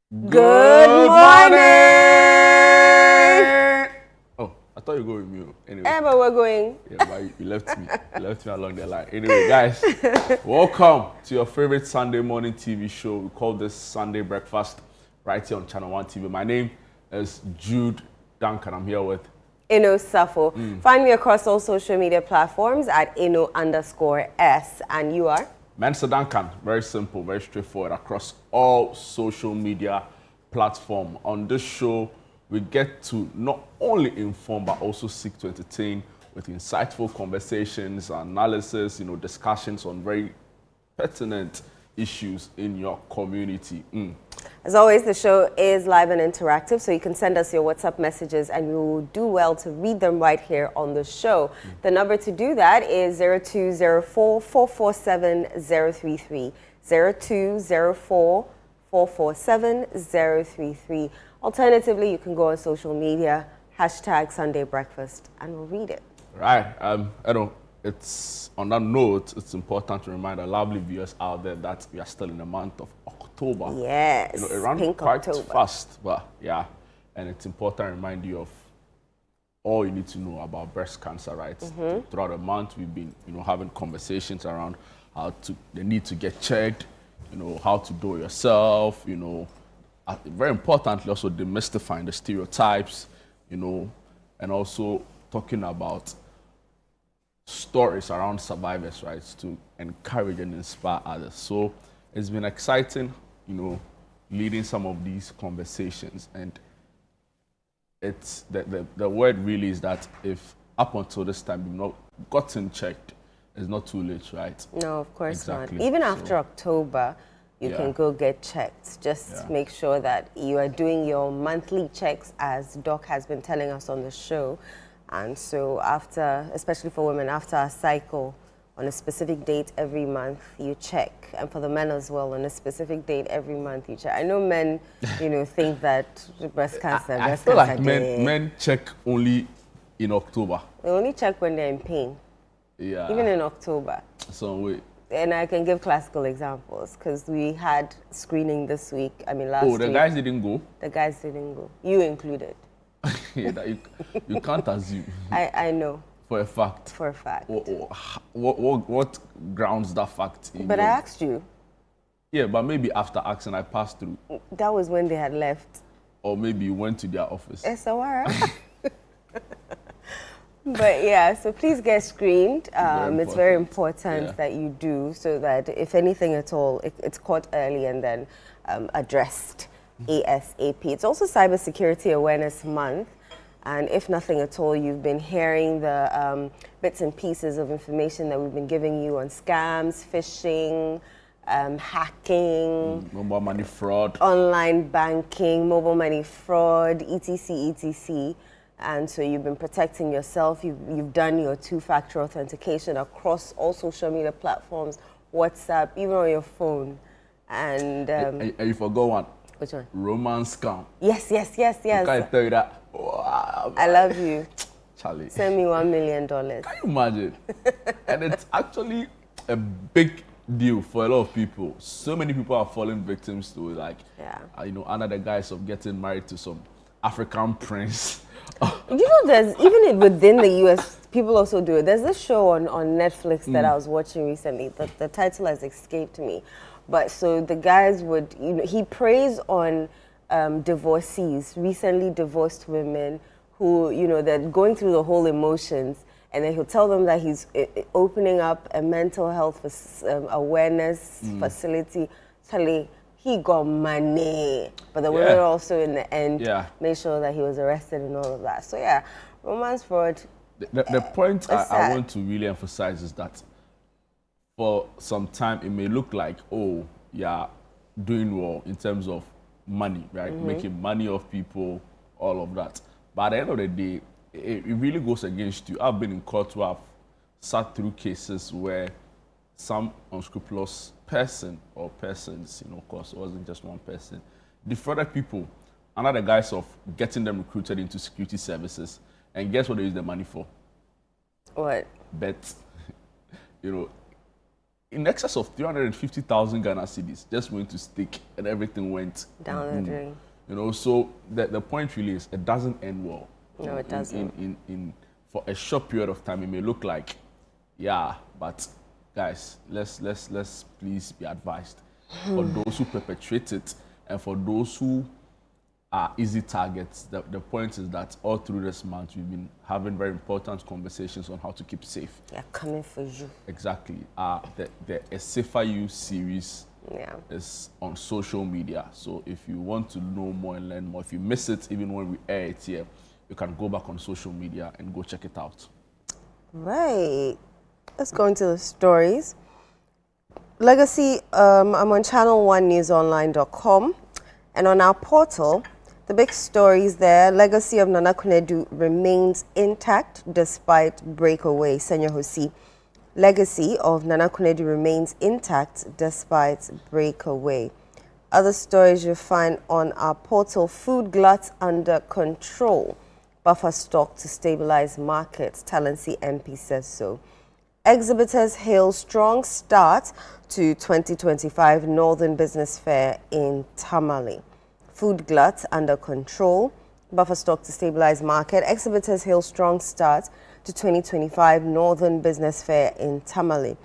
Good morning! Oh, I thought you were going with me. Anyway. But we're going. Yeah, but you left me. You left me along the line. Anyway, guys, welcome to your favorite Sunday morning TV show. We call this Sunday Breakfast right here on Channel 1 TV. My name is Jude Duncan. I'm here with Ino Safo. Find me across all social media platforms at Ino_S. And you are? Mensa Duncan. Very simple, very straightforward across all social media platforms. On this show, we get to not only inform but also seek to entertain with insightful conversations, analysis, discussions on very pertinent issues in your community. As always, the show is live and interactive, so you can send us your WhatsApp messages and we will do well to read them right here on the show. The number to do that is 0204 447 033. 0204 447 033. Alternatively, you can go on social media, hashtag Sunday Breakfast, and we'll read it. Right. It's on that note, it's important to remind our lovely viewers out there that we are still in the month of October. Yes, it ran Pink quite October. fast, but yeah, and it's important to remind you of all you need to know about breast cancer, right? Throughout the month, we've been, having conversations around the need to get checked, how to do it yourself, very importantly, also demystifying the stereotypes, and also talking about stories around survivors' rights to encourage and inspire others. So it's been exciting, leading some of these conversations. And it's the word really is that if up until this time you've not gotten checked, it's not too late, right? No, of course Exactly. not. Even after October, you can go get checked. Just make sure that you are doing your monthly checks, as Doc has been telling us on the show. And so after, especially for women, after a cycle, on a specific date every month, you check. And for the men as well, on a specific date every month, you check. I know men, think that breast cancer, I feel like men check only in October. They only check when they're in pain. Yeah. Even in October. So wait. And I can give classical examples because we had screening this week. Last week. Oh, the guys didn't go? The guys didn't go. You included. Yeah, you can't assume. I know. For a fact. For a fact. What grounds that fact? But I asked you. Yeah, but maybe after asking, I passed through. That was when they had left. Or maybe you went to their office. Esawara. But yeah, so please get screened. It's very important that you do, so that if anything at all, it's caught early and then addressed ASAP. It's also Cybersecurity Awareness Month. And if nothing at all, you've been hearing the bits and pieces of information that we've been giving you on scams, phishing, hacking, mobile money fraud, online banking, mobile money fraud, etc. And so you've been protecting yourself. You've done your two-factor authentication across all social media platforms, WhatsApp, even on your phone. And you forgot one. Which one? Romance scam. Yes. I can't tell you that. Wow, I love you. Charlie. Send me $1 million. Can you imagine? And it's actually a big deal for a lot of people. So many people are falling victims to under the guise of getting married to some African prince. There's even within the US, people also do it. There's this show on Netflix that I was watching recently. The title has escaped me. But so the guys would, he preys on divorcees, recently divorced women who, they're going through the whole emotions, and then he'll tell them that he's opening up a mental health awareness facility. Totally, he got money, but the women also in the end made sure that he was arrested and all of that. So yeah, romance fraud. The point I want to really emphasize is that for some time it may look like, doing well in terms of money, right? Making money off people, all of that. But at the end of the day, it really goes against you. I've been in court where I've sat through cases where some unscrupulous person or persons, of course, it wasn't just one person, defrauded people under the guise of getting them recruited into security services. And guess what they use the money for? What? Bets. in excess of 350,000 Ghana cedis just went to stake, and everything went Down the boom. drain. You know, so the point really is it doesn't end well. No, it doesn't. In for a short period of time, it may look like, yeah, but guys, let's please be advised. For those who perpetrate it and for those who are easy targets, the point is that all through this month we've been having very important conversations on how to keep safe. They're coming for you. Exactly. The A Safer You series is on social media. So if you want to know more and learn more, if you miss it even when we air it here, you can go back on social media and go check it out. Right. Let's go into the stories. Legacy, I'm on channel1newsonline.com, and on our portal, the big stories there. Legacy of Nana Konadu remains intact despite breakaway. Senior Hosi. Legacy of Nana Konadu remains intact despite breakaway. Other stories you'll find on our portal. Food glut under control. Buffer stock to stabilize markets. Talency MP says so. Exhibitors hail strong start to 2025 Northern Business Fair in Tamale. Food glut under control. Buffer stock to stabilize market. Exhibitors hail strong start to 2025 Northern Business Fair in Tamale.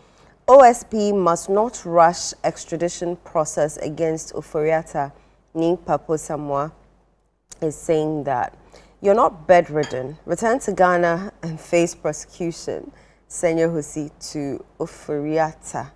OSP must not rush extradition process against Oforiatta. Ning Papo Samoa is saying that you're not bedridden. Return to Ghana and face prosecution. Senior Hosi to Oforiatta.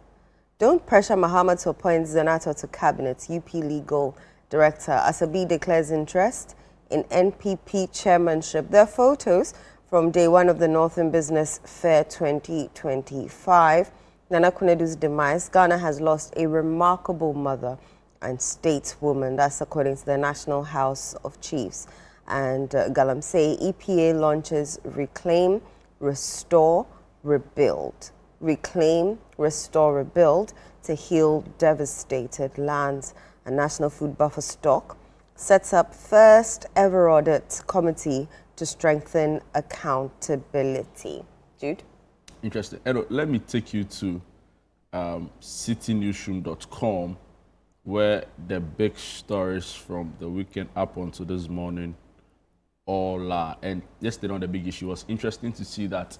Don't pressure Mahama to appoint Zanato to cabinet. UP Legal Director Asabi declares interest in NPP chairmanship. There are photos from day one of the Northern Business Fair 2025. Nana Konadu's demise. Ghana has lost a remarkable mother and stateswoman. That's according to the National House of Chiefs. And Galamsey, EPA launches Reclaim, Restore, Rebuild. Reclaim, Restore, Rebuild to heal devastated lands. A National Food Buffer Stock sets up first ever audit committee to strengthen accountability. Jude? Interesting. Edo, let me take you to citynewsroom.com, where the big stories from the weekend up until this morning all are. And yesterday on the big issue was interesting to see that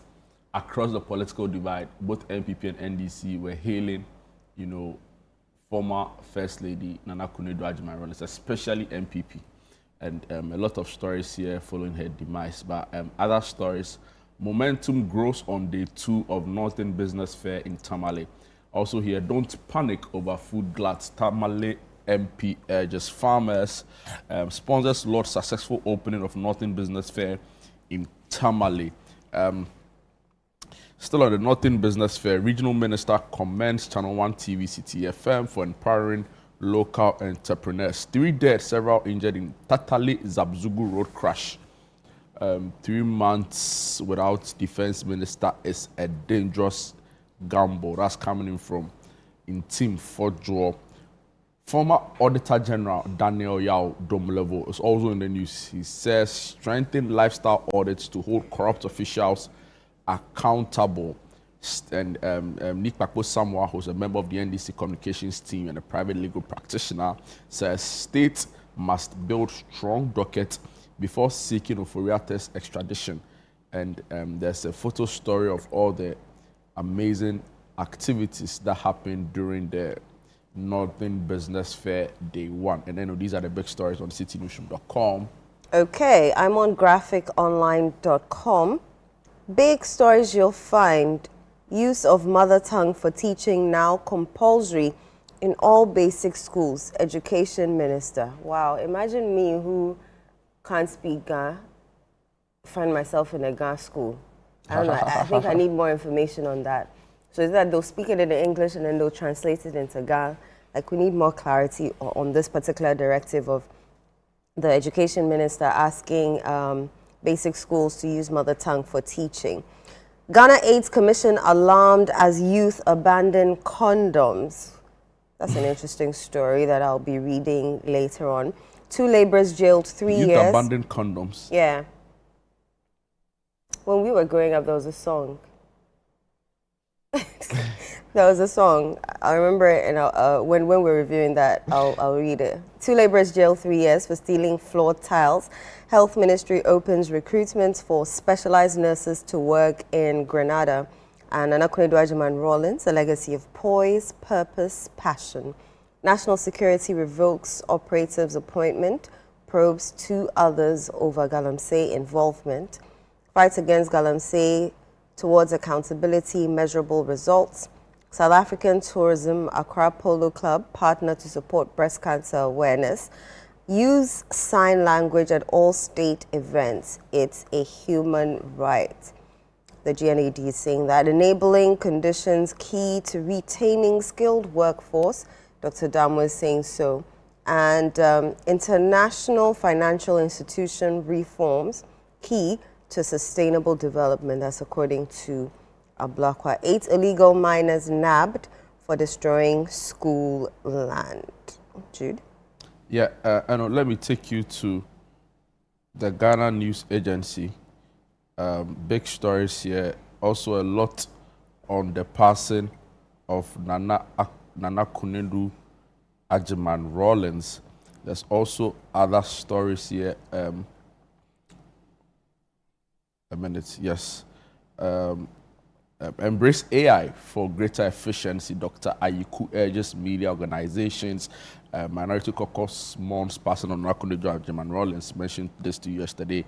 across the political divide, both NPP and NDC were hailing, you know, former First Lady Nana Konadu Agyeman, especially NPP. And a lot of stories here following her demise. But other stories, momentum grows on day 2 of Northern Business Fair in Tamale. Also here, don't panic over food gluts. Tamale MP urges farmers. Sponsors Lord's successful opening of Northern Business Fair in Tamale. Still on the Northern Business Fair, Regional Minister commends Channel 1 TV City FM for empowering local entrepreneurs. 3 dead, several injured in Tatale Zabzugu road crash. 3 months without defense minister is a dangerous gamble. That's coming in from Team Fodjo. Former Auditor General Daniel Yao Domlevo is also in the news. He says strengthen lifestyle audits to hold corrupt officials accountable. And Nick Pakpo Samoa, who's a member of the NDC communications team and a private legal practitioner, says states must build strong docket before seeking Oforiatta's extradition. And there's a photo story of all the amazing activities that happened during the Northern Business Fair day 1. And then these are the big stories on citynewsroom.com. Okay, I'm on graphiconline.com. Big stories you'll find. Use of mother tongue for teaching now compulsory in all basic schools. Education Minister. Wow, imagine me who can't speak Ga, find myself in a Ga school. I don't know, I think I need more information on that. So is that they'll speak it in English and then they'll translate it into Ga? Like, we need more clarity on this particular directive of the Education Minister asking basic schools to use mother tongue for teaching. Ghana AIDS Commission alarmed as youth abandon condoms. That's an interesting story that I'll be reading later on. 2 laborers jailed 3 years. Youth abandoned condoms. Yeah. When we were growing up, there was a song. There was a song. I remember it, and when we're reviewing that, I'll read it. 2 laborers jailed 3 years for stealing floored tiles. Health Ministry opens recruitment for specialized nurses to work in Grenada. And Nana Akufo-Addo Agyeman Rawlings, a legacy of poise, purpose, passion. National Security revokes operatives' appointment, probes 2 others over Galamsey involvement. Fight against Galamsey towards accountability, measurable results. South African Tourism Accra Polo Club partner to support breast cancer awareness. Use sign language at all state events. It's a human right. The GNAD is saying that enabling conditions key to retaining skilled workforce. Dr. Damo is saying so. And international financial institution reforms key to sustainable development. That's according to Ablakwa. 8 illegal miners nabbed for destroying school land. Jude? Yeah, let me take you to the Ghana News Agency. Big stories here. Also a lot on the passing of Nana Akufo-Addo Agyeman Rawlings. There's also other stories here. A minute, yes. Embrace AI for greater efficiency. Dr. Ayiku urges media organizations. Minority Caucus mourns passing on Nana Akufo-Addo Agyeman Rawlings. Mentioned this to you yesterday.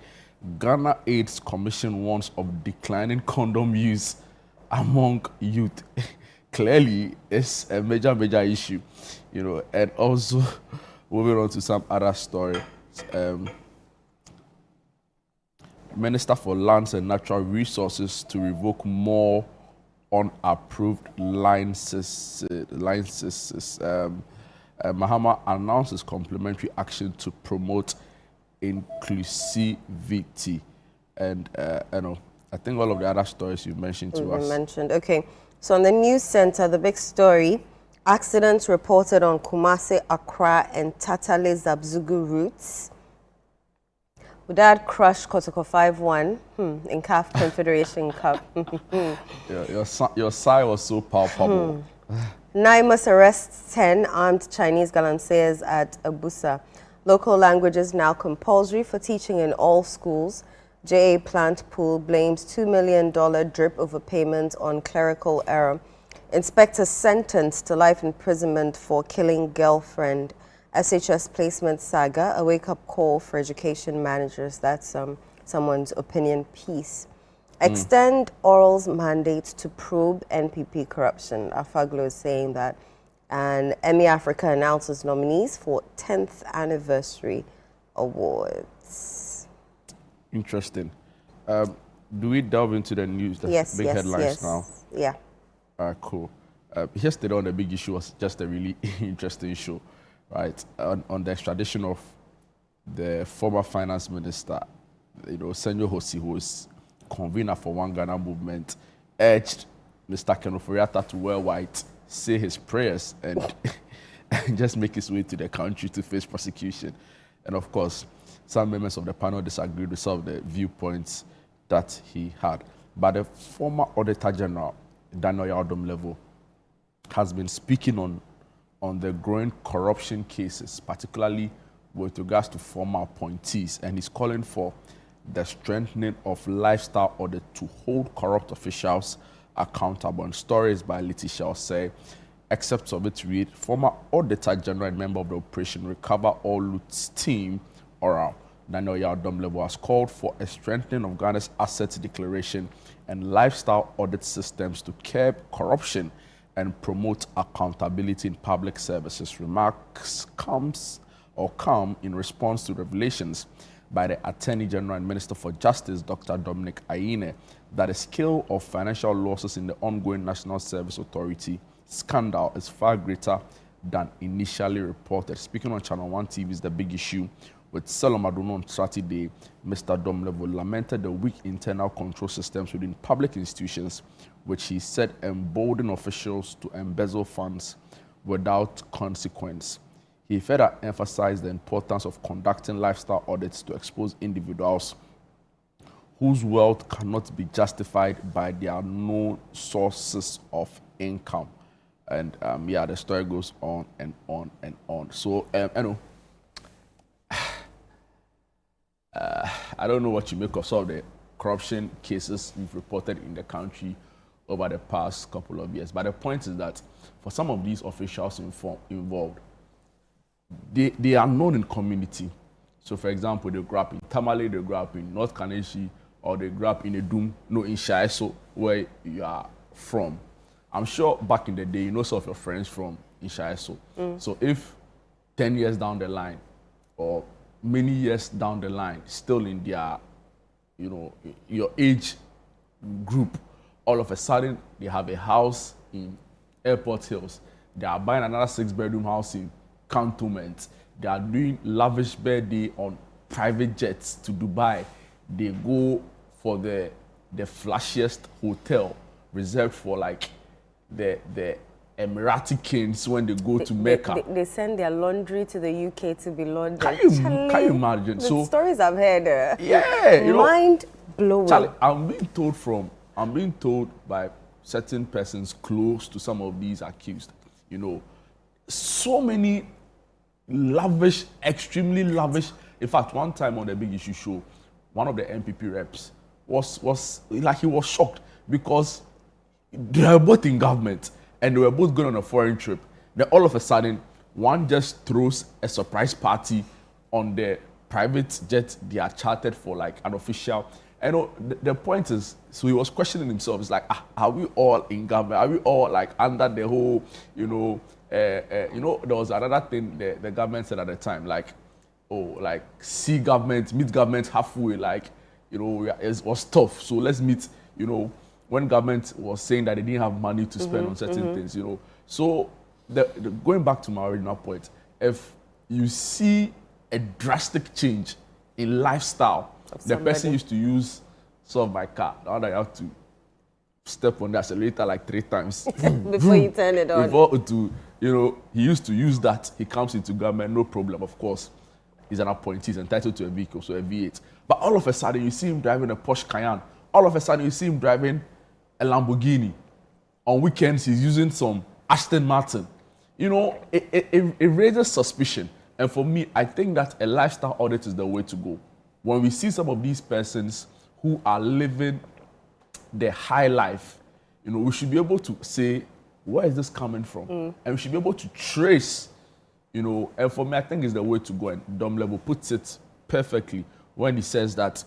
Ghana AIDS Commission warns of declining condom use among youth. Clearly, it's a major issue, And also, moving on to some other stories. Minister for Lands and Natural Resources to revoke more unapproved licenses. Mahama announces complementary action to promote inclusivity. And, I think all of the other stories you mentioned to us. Mentioned. Okay. So on the news center, the big story, accidents reported on Kumasi, Accra, and Tatale Zabzugu routes. Without crush Kotoko 5-1 in CAF Confederation Cup. Yeah, your sigh was so palpable. NIMAS arrests 10 armed Chinese galamseyers at Abusa. Local languages now compulsory for teaching in all schools. JA Plant Pool blames $2 million drip overpayment on clerical error. Inspector sentenced to life imprisonment for killing girlfriend. SHS placement saga, a wake-up call for education managers. That's someone's opinion piece. Extend Oral's mandate to probe NPP corruption. Afaglo is saying that. And Emmy Africa announces nominees for 10th anniversary awards. Interesting. Do we delve into the news, the big headlines now? Yeah. Cool. Yesterday on the big issue was just a really interesting show. Right, on the extradition of the former finance minister, Senyo Hosi, who is convener for One Ghana movement, urged Mr. Ken Ofori-Atta to wear white, say his prayers, and just make his way to the country to face prosecution. And of course, some members of the panel disagreed with some of the viewpoints that he had. But the former Auditor General, Daniel Yaw Domlevo, has been speaking on the growing corruption cases, particularly with regards to former appointees, and he's calling for the strengthening of lifestyle audit to hold corrupt officials accountable. And stories by Letitia Osei, excerpts of it read, former Auditor General and member of the Operation Recover All Loots team, or Daniel Yaw Domlevo, has called for a strengthening of Ghana's assets declaration and lifestyle audit systems to curb corruption and promote accountability in public services. Remarks come in response to revelations by the Attorney General and Minister for Justice, Dr. Dominic Ayine, that the scale of financial losses in the ongoing National Service Authority scandal is far greater than initially reported. Speaking on Channel 1 TV is The Big Issue with Salom Adono on Saturday. Mr. Domlevo lamented the weak internal control systems within public institutions, which he said embolden officials to embezzle funds without consequence. He further emphasized the importance of conducting lifestyle audits to expose individuals whose wealth cannot be justified by their known sources of income. And yeah, the story goes on and on and on. So, I know, I don't know what you make of some of the corruption cases we've reported in the country over the past couple of years. But the point is that for some of these officials involved, they are known in community. So, for example, they grew up in Tamale, they grew up in North Kaneshie, or they grew up in Edum, no, in Shaiso, where you are from. I'm sure back in the day, you know some of your friends from Shaiso. So if 10 years down the line, or many years down the line, still in their, your age group, all of a sudden they have a house in Airport Hills, they are buying another 6-bedroom house in Cantonment, they are doing lavish birthday on private jets to Dubai, they go for the flashiest hotel reserved for like the Emirati kings when they go to Mecca. They send their laundry to the UK to be laundered. Can you imagine? The stories I've heard. Yeah, mind blowing. Charlie, I'm being told by certain persons close to some of these accused, so many lavish, extremely lavish. In fact, one time on the Big Issue show, one of the MPP reps was like, he was shocked because they were both in government and they were both going on a foreign trip. Then all of a sudden, one just throws a surprise party on the private jet they are chartered for, like an official. And the point is, so he was questioning himself. It's like, are we all in government? Are we all like under the whole, there was another thing the government said at the time, like, like see government, meet government halfway, like, it was tough. So let's meet, when government was saying that they didn't have money to spend on certain things, So going back to my original point, if you see a drastic change in lifestyle, the person used to use some of my car, now that you have to step on the accelerator like 3 times. Before you turn it on. He used to use that. He comes into government, no problem, of course. He's an appointee, he's entitled to a vehicle, so a V8. But all of a sudden, you see him driving a Porsche Cayenne. All of a sudden, you see him driving a Lamborghini. On weekends, he's using some Aston Martin. It raises suspicion. And for me, I think that a lifestyle audit is the way to go. When we see some of these persons who are living the high life, we should be able to say, where is this coming from? And we should be able to trace, and for me, I think it's the way to go. And Domlevo puts it perfectly when he says that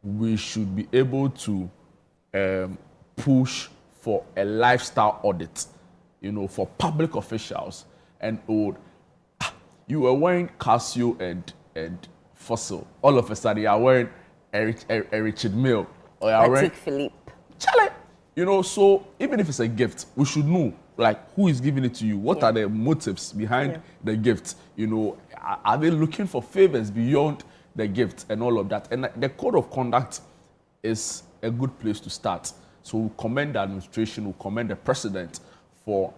we should be able to push for a lifestyle audit, for public officials. And you were wearing Casio and Fossil. All of a sudden, you are wearing a Richard Mille. Or you are wearing Philippe. Charlie. So even if it's a gift, we should know, like, who is giving it to you? What are the motives behind the gift? Are they looking for favors beyond the gift and all of that? And the code of conduct is a good place to start. So we commend the administration, we commend the president for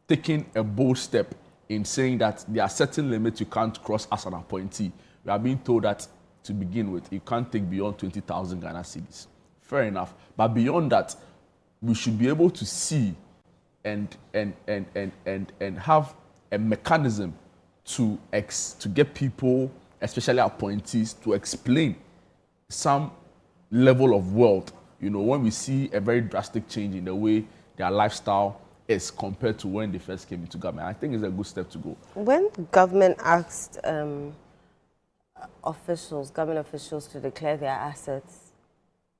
taking a bold step in saying that there are certain limits you can't cross as an appointee. We are being told that to begin with, you can't take beyond 20,000 Ghana cedis. Fair enough. But beyond that, we should be able to see and have a mechanism to get people, especially appointees, to explain some level of wealth. When we see a very drastic change in the way their lifestyle is compared to when they first came into government, I think it's a good step to go. When government asked government officials to declare their assets,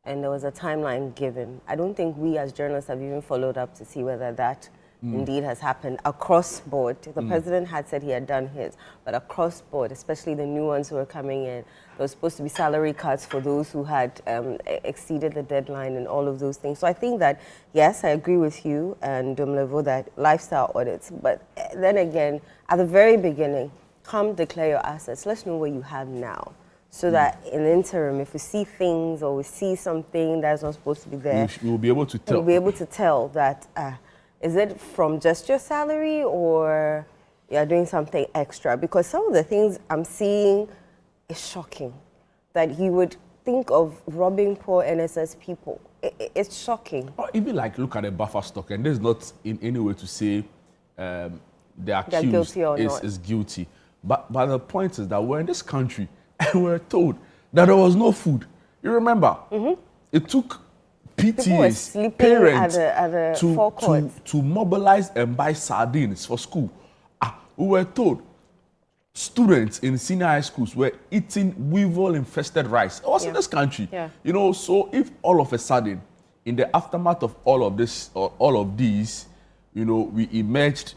and there was a timeline given, I don't think we as journalists have even followed up to see whether that indeed has happened across board. The president had said he had done his, but across board, especially the new ones who were coming in, there was supposed to be salary cuts for those who had exceeded the deadline and all of those things. So I think that, yes, I agree with you and Domlevo that lifestyle audits, but then again, at the very beginning, come declare your assets. Let's know what you have now. So that in the interim, if we see things or we see something that's not supposed to be there, we'll be able to tell. We'll be able to tell that, is it from just your salary or you're doing something extra? Because some of the things I'm seeing is shocking. That you would think of robbing poor NSS people. It's shocking. Or even like look at the buffer stock, and there's not in any way to say the accused guilty or not. is guilty. But the point is that we're in this country and we're told that there was no food. You remember? It took PTAs, parents at the to mobilize and buy sardines for school. We were told students in senior high schools were eating weevil-infested rice. It was in this country. Yeah. You know, so if all of a sudden, in the aftermath of all of this, or all of these, you know, we emerged,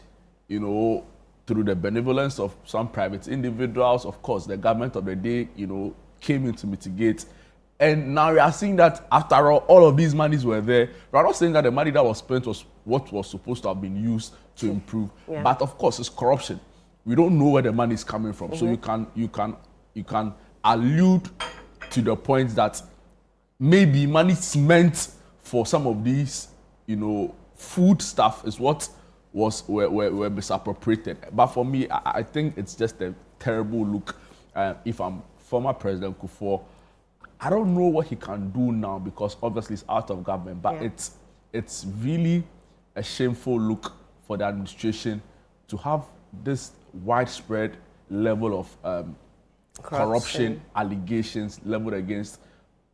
you know, through the benevolence of some private individuals, of course, the government of the day, you know, came in to mitigate. And now we are seeing that after all of these monies were there. We are not saying that the money that was spent was what was supposed to have been used to improve. Yeah. But of course, it's corruption. We don't know where the money is coming from. So you can allude to the point that maybe money meant for some of these, you know, food stuff is what were misappropriated. But for me, I think it's just a terrible look. If I'm former President Kufuor, I don't know what he can do now because obviously it's out of government. But it's really a shameful look for the administration to have this widespread level of corruption allegations leveled against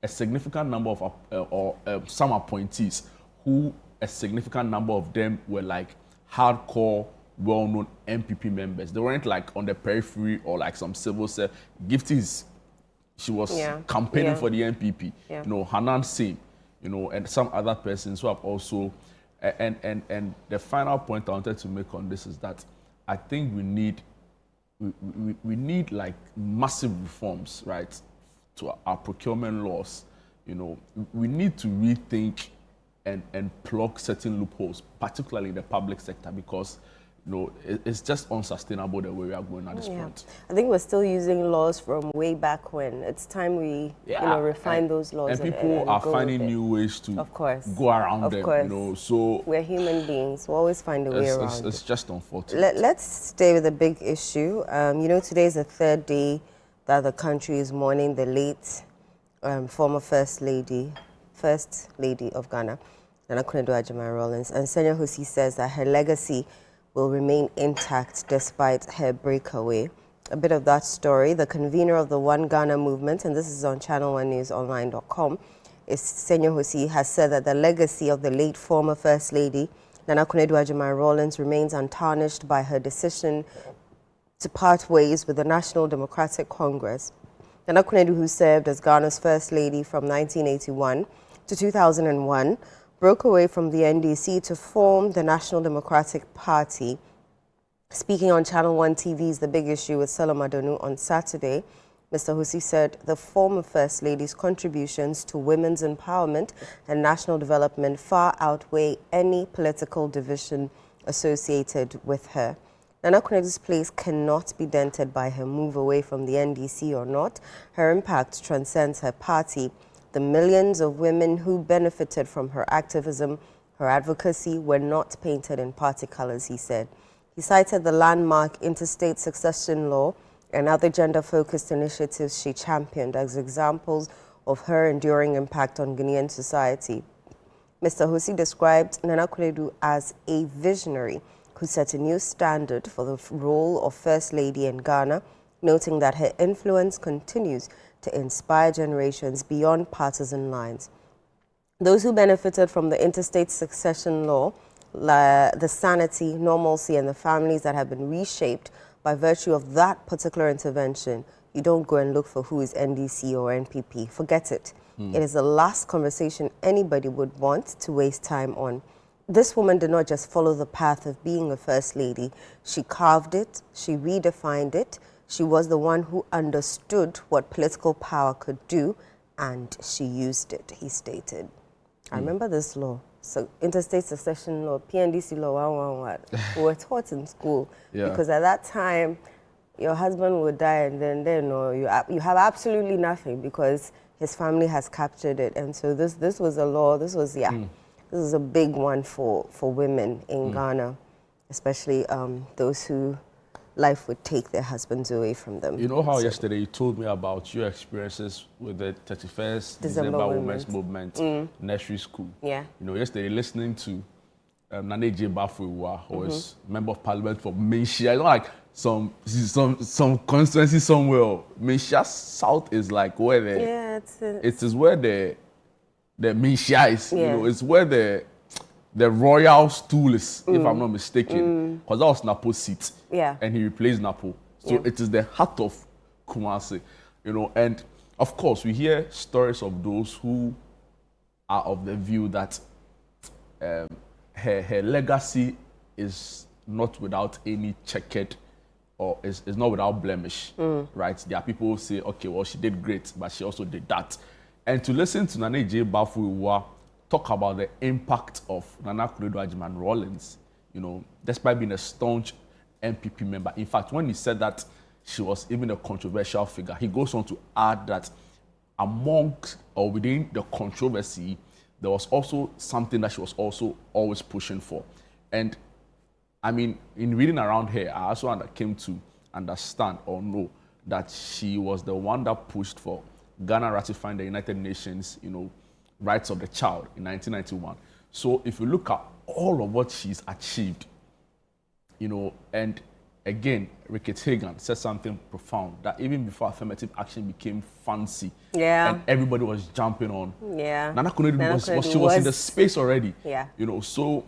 a significant number of some appointees who a significant number of them were like hardcore, well-known MPP members. They weren't like on the periphery or like some civil servant. Gifty, she was campaigning for the MPP. Yeah. You know, Hanan Singh, you know, and some other persons who have also. And the final point I wanted to make on this is that I think we need like massive reforms, right, to our procurement laws. You know, we need to rethink and plug certain loopholes, particularly in the public sector, because you know it's just unsustainable the way we are going at this point. I think we're still using laws from way back when. It's time we refine those laws. And people are finding new ways to go around them. You know, so we're human beings. We'll always find a way around. It's just unfortunate. Let's stay with the big issue. You know, today is the third day that the country is mourning the late former First Lady of Ghana, Nana Akufo-Addo Agyeman-Rawlings. And Senya Husi says that her legacy will remain intact despite her breakaway. A bit of that story. The convener of the One Ghana movement, and this is on channel1newsonline.com, is Senya Husi, has said that the legacy of the late former First Lady, Nana Akufo-Addo Agyeman-Rawlings, remains untarnished by her decision to part ways with the National Democratic Congress. Nana Akufo-Addo, who served as Ghana's First Lady from 1981 to 2001, broke away from the NDC to form the National Democratic Party. Speaking on Channel 1 TV's The Big Issue with Solomon Adonu on Saturday, Mr. Husi said the former First Lady's contributions to women's empowerment and national development far outweigh any political division associated with her. Nana Akufo-Addo's place cannot be dented by her move away from the NDC or not. Her impact transcends her party. The millions of women who benefited from her activism, her advocacy, were not painted in party colors, he said. He cited the landmark interstate succession law and other gender-focused initiatives she championed as examples of her enduring impact on Ghanaian society. Mr. Husi described Nana Akufo-Addo as a visionary who set a new standard for the role of First Lady in Ghana, noting that her influence continues to inspire generations beyond partisan lines. Those who benefited from the interstate succession law, the sanity, normalcy, and the families that have been reshaped by virtue of that particular intervention, you don't go and look for who is NDC or NPP. Forget it. It is the last conversation anybody would want to waste time on. This woman did not just follow the path of being a First Lady. She carved it, she redefined it. She was the one who understood what political power could do, and she used it, he stated. I remember this law. So interstate succession law, PNDC law 111. We were taught in school because at that time, your husband would die and then you have absolutely nothing because his family has captured it. And so this was a law. This was this is a big one for women in Ghana, especially those who life would take their husbands away from them. You know how yesterday you told me about your experiences with the 31st December Women's Movement nursery school. Yeah. You know, yesterday listening to Nana J. Bafuwa, who is member of parliament for Menchia. It's not like some constituency somewhere. Menchia South is like where the it is where the Menchia is. You know, it's where the royal stool is, if I'm not mistaken, because that was Napo's seat. Yeah. And he replaced Napo. So it is the heart of Kumasi, you know. And of course, we hear stories of those who are of the view that her legacy is not without any checkered or is not without blemish, right? There are people who say, okay, well, she did great, but she also did that. And to listen to Nana J. Bafuwa talk about the impact of Nana Akufo-Addo you know, despite being a staunch NPP member. In fact, when he said that she was even a controversial figure, he goes on to add that amongst or within the controversy, there was also something that she was also always pushing for. And I mean, in reading around her, I also came to understand or know that she was the one that pushed for Ghana ratifying the United Nations, you know, rights of the child in 1991. So if you look at all of what she's achieved, you know, and again, Rickett Hagan said something profound, that even before affirmative action became fancy, and everybody was jumping on, Nana Akufo-Addo was in the space already, you know, so,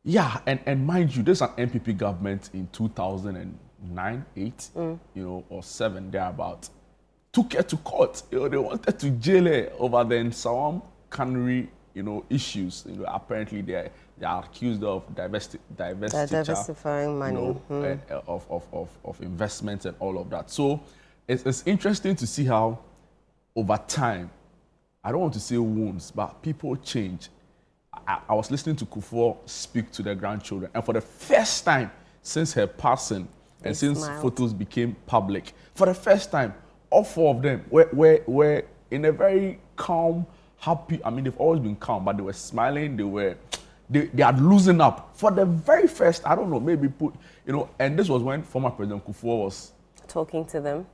and mind you, there's an NPP government in 2009, 8, you know, or 7, thereabout, took her to court. You know, they wanted to jail her over the Nsawam cannery, you know, issues. You know, apparently they are accused of diversifying money, you know, of investments and all of that. So it's interesting to see how over time, I don't want to say wounds, but people change. I was listening to Kufuor speak to their grandchildren, and for the first time since her passing and since photos became public, for the first time, all 4 of them were in a very calm, happy. I mean, they've always been calm, but they were smiling. They had loosened up for the very first. I don't know, maybe you know. And this was when former President Kufuor was talking to them.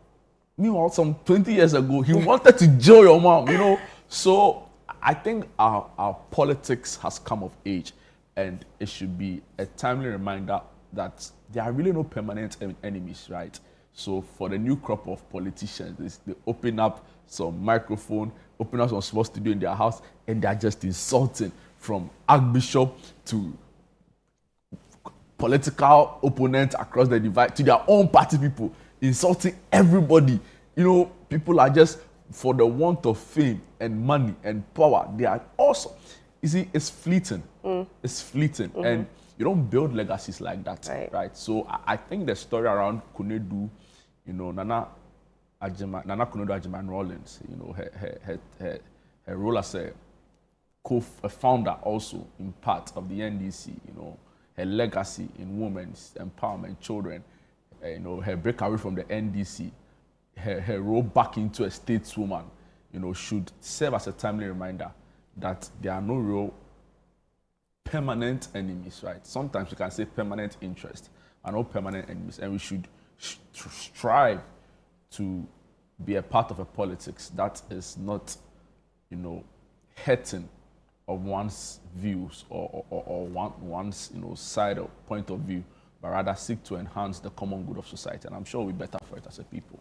Meanwhile, some 20 years ago, he wanted to jail your mom. You know, so I think our politics has come of age, and it should be a timely reminder that there are really no permanent enemies, right? So for the new crop of politicians, they open up some microphone, open up some small studio in their house, and they're just insulting from Archbishop to political opponents across the divide to their own party people, insulting everybody. You know, people are just, for the want of fame and money and power, they are also, you see, it's fleeting. It's fleeting. And you don't build legacies like that, right? So I think the story around Konadu, you know, Nana Akufo-Addo Agyemang Rawlings, you know, her role as a founder also in part of the NDC, you know, her legacy in women's empowerment, children, you know, her breakaway from the NDC, her role back into a stateswoman, you know, should serve as a timely reminder that there are no real permanent enemies, right? Sometimes we can say permanent interest and no permanent enemies, and we should strive to be a part of a politics that is not, you know, hurting of one's views or one's, you know, side or point of view, but rather seek to enhance the common good of society. And I'm sure we're better for it as a people.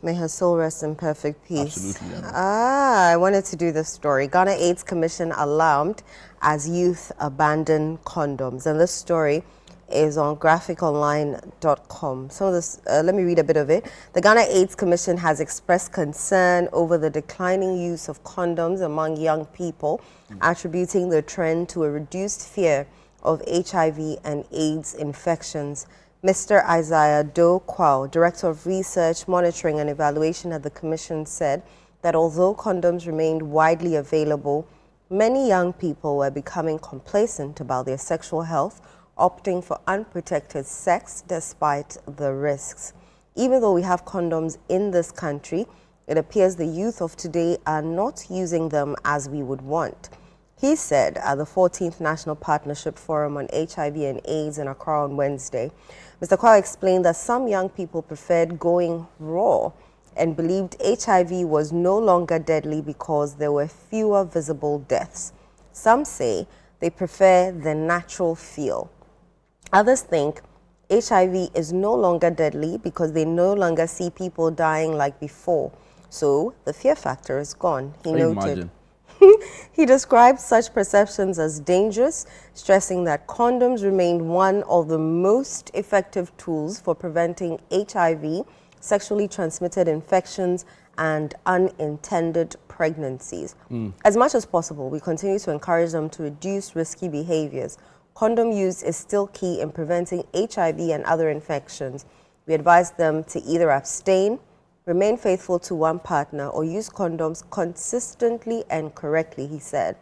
May her soul rest in perfect peace. Absolutely. Yeah. I wanted to do this story. Ghana AIDS Commission alarmed as youth abandon condoms. And this story is on graphiconline.com. Some of this, let me read a bit of it. The Ghana AIDS Commission has expressed concern over the declining use of condoms among young people, attributing the trend to a reduced fear of HIV and AIDS infections. Mr. Isaiah Doe Kwao, Director of Research, Monitoring and Evaluation at the Commission, said that although condoms remained widely available, many young people were becoming complacent about their sexual health, opting for unprotected sex despite the risks. Even though we have condoms in this country, it appears the youth of today are not using them as we would want. He said at the 14th National Partnership Forum on HIV and AIDS in Accra on Wednesday, Mr. Kwao explained that some young people preferred going raw and believed HIV was no longer deadly because there were fewer visible deaths. Some say they prefer the natural feel. Others think HIV is no longer deadly because they no longer see people dying like before. So the fear factor is gone, he Can you noted. imagine? He described such perceptions as dangerous, stressing that condoms remain one of the most effective tools for preventing HIV, sexually transmitted infections, and unintended pregnancies. As much as possible, we continue to encourage them to reduce risky behaviors. Condom use is still key in preventing HIV and other infections. We advise them to either abstain, remain faithful to one partner, or use condoms consistently and correctly, he said.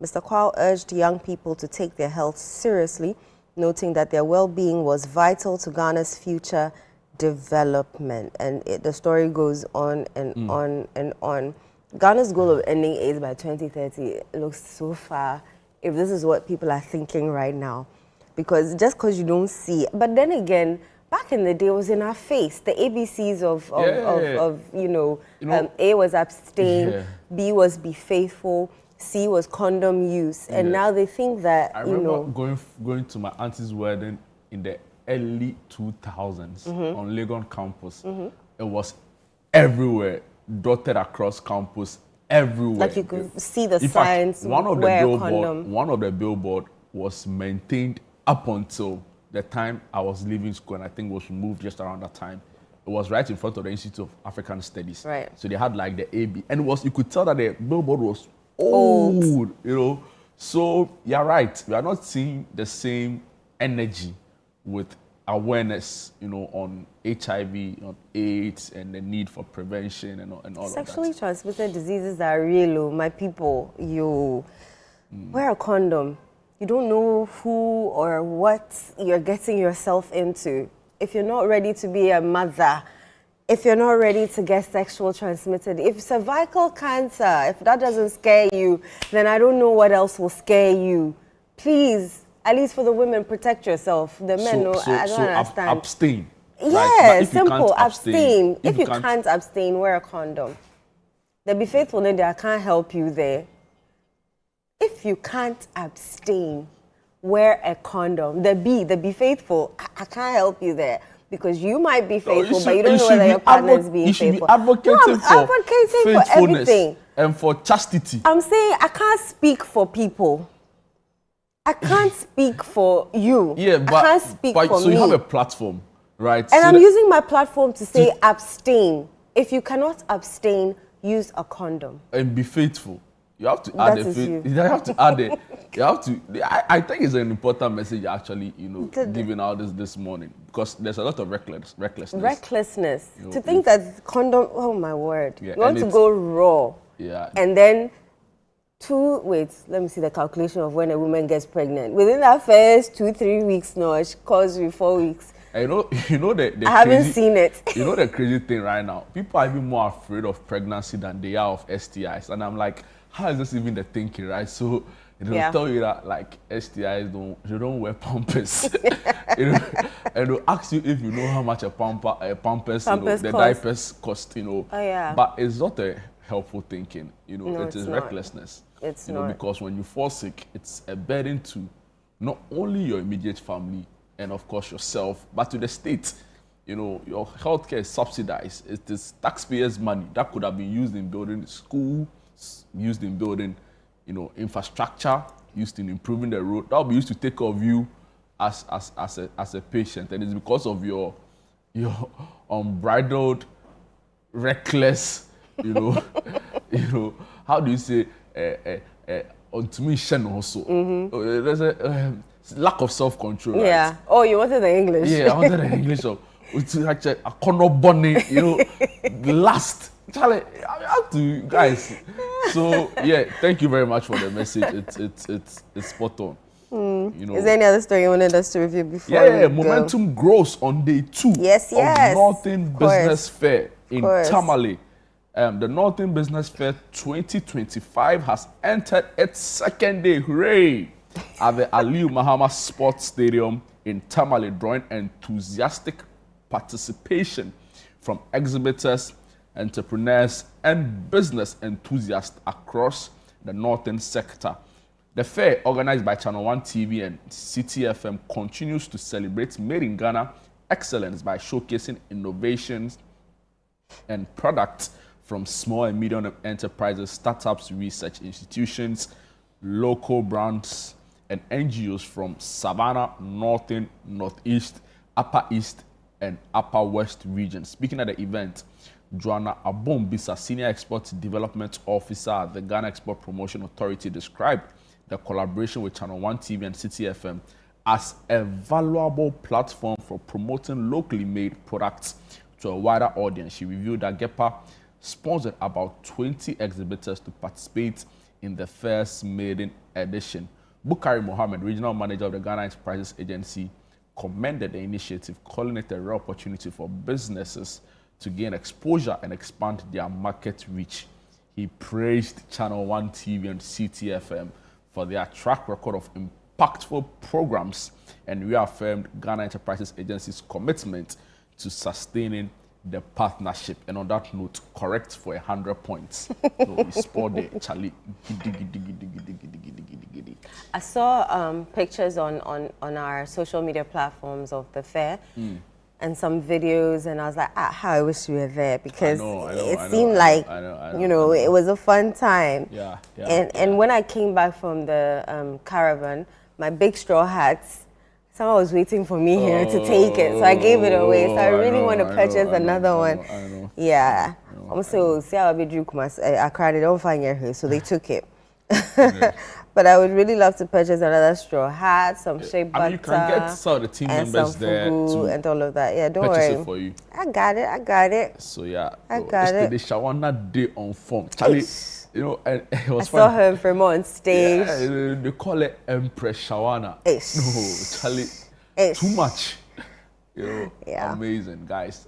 Mr. Kwao urged young people to take their health seriously, noting that their well-being was vital to Ghana's future development. And the story goes on and on and on. Ghana's goal of ending AIDS by 2030 looks so far, if this is what people are thinking right now. Because just because you don't see it. But then again, back in the day, it was in our face. The ABCs of A was abstain, B was be faithful, C was condom use. And now they think that, I remember going to my auntie's wedding in the early 2000s on Legon campus. It was everywhere, dotted across campus, everywhere. Like you could see the In signs, fact, one of the billboard was maintained up until the time I was leaving school, and I think was removed just around that time. It was right in front of the Institute of African Studies. Right. So they had like the AB, and you could tell that the billboard was old, you know. So you're right. We are not seeing the same energy with awareness, you know, on HIV, on AIDS, and the need for prevention and all of that. Sexually transmitted diseases are real, my people. You wear a condom. You don't know who or what you're getting yourself into. If you're not ready to be a mother, if you're not ready to get sexual transmitted, if cervical cancer, if that doesn't scare you, then I don't know what else will scare you. Please, at least for the women, protect yourself. The men, I don't understand. Abstain. Yeah, right? simple. Abstain. If you can't abstain, wear a condom. Then be faithful, then I can't help you there. If you can't abstain, wear a condom. The be faithful. I can't help you there because you might be faithful, but you don't know whether your partner is being faithful. You should be advocating for faithfulness everything and for chastity. I'm saying I can't speak for people. I can't speak for you. Yeah, but, I can't speak for so me. you have a platform, right? And so I'm using my platform to say abstain. If you cannot abstain, use a condom. And be faithful. You have to add You have to add it. You have to. I think it's an important message actually, you know, giving out this morning because there's a lot of recklessness. Recklessness. You know, to think that condom. Oh my word! Yeah, you want to go raw. Yeah. And then let me see the calculation of when a woman gets pregnant. Within that first 2-3 weeks, no, she calls you 4 weeks. And you know the I haven't seen it. You know the crazy thing right now? People are even more afraid of pregnancy than they are of STIs. And I'm like, how is this even the thinking, right? So they'll tell you that like STIs don't wear pampers. And they'll ask you if you know how much a pampers the diapers cost, you know. Oh, yeah. But it's not a helpful thinking, you know. No, it is recklessness. It's not. Because when you fall sick, it's a burden to not only your immediate family and of course yourself, but to the state. You know, your healthcare is subsidized. It is taxpayers' money that could have been used in building schools, used in building, you know, infrastructure, used in improving the road. That will be used to take care of you as a patient, and it's because of your unbridled, reckless, you know, how do you say, also. There's a lack of self-control. Right? Yeah. Oh, you wanted the English. Yeah, I wanted the English of actually a corner bunny, you know, last. Charlie, I have to, guys. So yeah, thank you very much for the message. It's spot on. You know. Is there any other story you wanted us to review before? Yeah, momentum grows on day 2 yes. of Northern Business Fair in Tamale. The Northern Business Fair 2025 has entered its second day. Hooray! At the Aliu Mahama Sports Stadium in Tamale, drawing enthusiastic participation from exhibitors, entrepreneurs, and business enthusiasts across the northern sector. The fair, organized by Channel One TV and City FM, continues to celebrate Made in Ghana excellence by showcasing innovations and products from small and medium enterprises, startups, research institutions, local brands, and NGOs from Savannah, Northern, Northeast, Upper East, and Upper West regions. Speaking at the event, Joanna Abombisa, Senior Export Development Officer at the Ghana Export Promotion Authority, described the collaboration with Channel One TV and City FM as a valuable platform for promoting locally made products to a wider audience. She revealed that GEPA sponsored about 20 exhibitors to participate in the first maiden edition. Bukari Mohammed, Regional Manager of the Ghana Enterprises Agency, commended the initiative, calling it a rare opportunity for businesses to gain exposure and expand their market reach. He praised Channel One TV and CTFM for their track record of impactful programs and reaffirmed Ghana Enterprises Agency's commitment to sustaining the partnership. And on that note, correct for 100 points. No, we scored it, Charlie. I saw pictures on our social media platforms of the fair and some videos, and I was like, how I wish we were there, because it seemed like, it was a fun time. And when I came back from the caravan, my big straw hats, someone was waiting for me here to take it, so I gave it away. So I really want to purchase another one. Yeah. Also, see how I cried, they don't find your hair, so they took it. But I would really love to purchase another straw hat, some shea butter. You can get some of the team members there too, and all of that. Yeah, don't purchase worry. It for you. I got it. So yeah, I got it. The Shawana Day on form, Charlie. And it was fun. I saw her in Fremont on stage. Yeah, they call it Empress Shawana. No, Charlie, too much. Amazing, guys.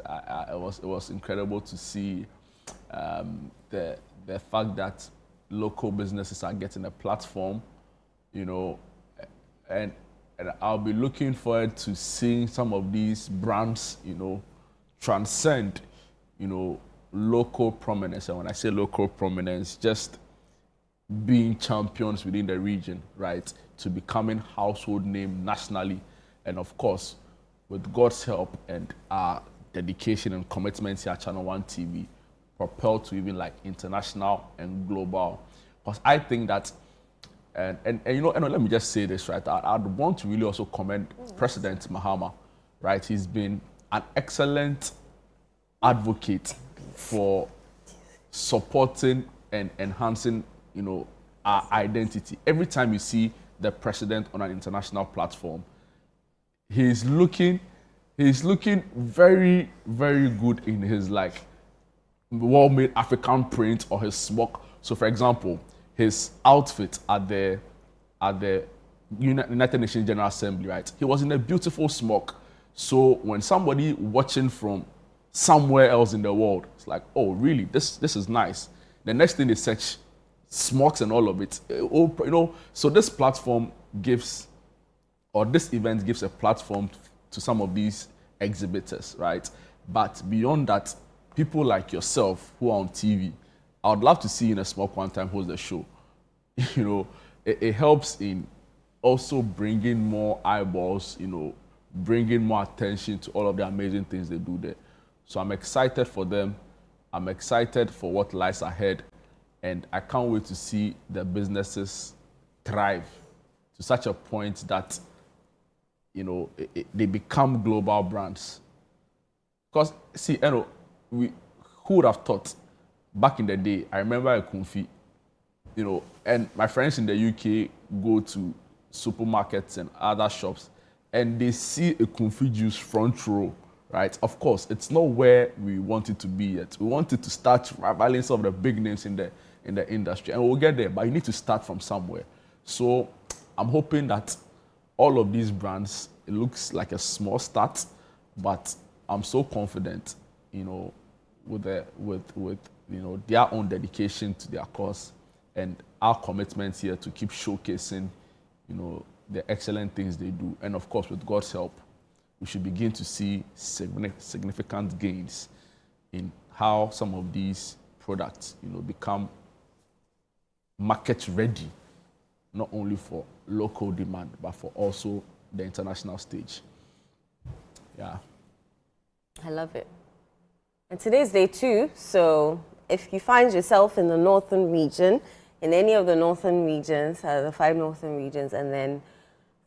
It was incredible to see the fact that local businesses are getting a platform, and I'll be looking forward to seeing some of these brands, transcend, local prominence. And when I say local prominence, just being champions within the region, right, to becoming household name nationally. And of course, with God's help and our dedication and commitment here at Channel One TV, propelled to even like international and global. Because I think that, and let me just say this, right, I'd want to really also commend President Mahama, right? He's been an excellent advocate for supporting and enhancing, our identity. Every time you see the president on an international platform, he's looking very, very good in his well-made African print or his smock. So, for example, his outfit at the United Nations General Assembly, right? He was in a beautiful smock. So when somebody watching from somewhere else in the world, it's like, oh, really? This is nice. The next thing they search smokes and all of it. So this platform this event gives a platform to some of these exhibitors, right? But beyond that, people like yourself who are on TV, I would love to see you in a smoke one time host the show. It helps in also bringing more eyeballs, bringing more attention to all of the amazing things they do there. So I'm excited for them. I'm excited for what lies ahead. And I can't wait to see the businesses thrive to such a point that, they become global brands. Because, see, who would have thought back in the day, I remember a Kumfi, and my friends in the UK go to supermarkets and other shops and they see a Kumfi juice front row, right? Of course, it's not where we want it to be yet. We want it to start rivaling some of the big names in the industry, and we'll get there, but you need to start from somewhere. So I'm hoping that all of these brands, it looks like a small start, but I'm so confident, with their own dedication to their cause and our commitment here to keep showcasing, the excellent things they do. And of course, with God's help, we should begin to see significant gains in how some of these products, become market ready not only for local demand, but for also the international stage. Yeah. I love it. And today's day 2, so if you find yourself in the northern region, in any of the northern regions, the 5 northern regions, and then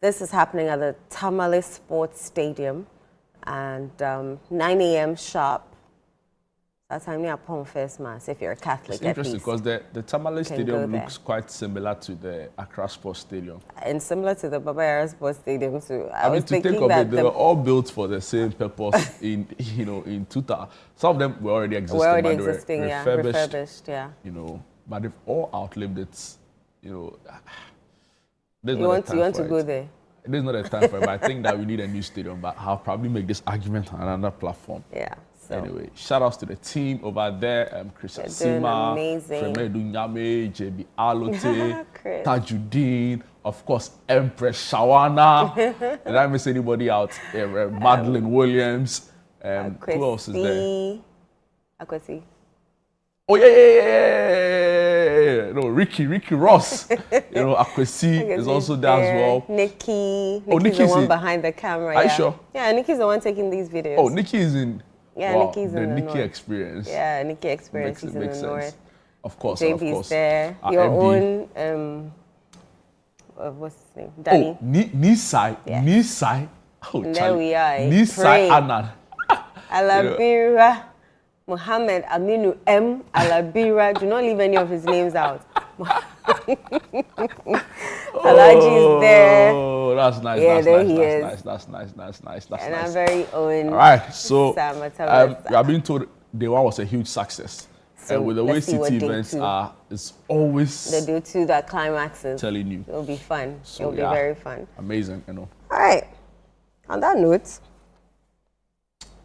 this is happening at the Tamale Sports Stadium, and 9 a.m. sharp. That's time upon first mass, if you're a Catholic. It's interesting because the Tamale Stadium looks there. quite similar to the Accra Sports Stadium. And similar to the Baba Yara Sports Stadium too. I mean, to think of it, they were all built for the same purpose in 2000. Some of them were already existing, were already but they were existing, refurbished, yeah. But they've all outlived it, There's You want to go there? There's not a time for it, but I think that we need a new stadium, but I'll probably make this argument on another platform. Yeah. So. Anyway, shout outs to the team over there, Chris Asima, amazing. Fremedu Nyame, JB Alote, Tajuddin, of course, Empress Shawana. Did I miss anybody out? Madeline Williams. Who else is there? Akwesi. Oh, yeah. No, Ricky Ross. Akwesi is also there as well. Nikki's the one behind the camera. Are you sure? Yeah, Nikki's the one taking these videos. Oh, Nikki is in. Yeah, wow, Nikki's in the Nikki north. experience. Yeah, Nikki experience is in the north. Of course, JB's there. Your MD. own, what's his name? Danny. Oh, Nisai. Yeah. Nisai. Oh, there we are. Nisai Anand. Alabira. Muhammad Aminu M. Alabira. Do not leave any of his names out. Alaji is there. Oh, that's nice. Yeah, that's there nice, he that's is. nice. That's And nice. our very own. All right, so Sam we Atabasa. have been told day 1 was a huge success. So And with the way let's see what city day events 2. are, it's always The day 2 that climaxes. telling you. It'll be fun. So, It'll be yeah, very fun. amazing, All right. On that note,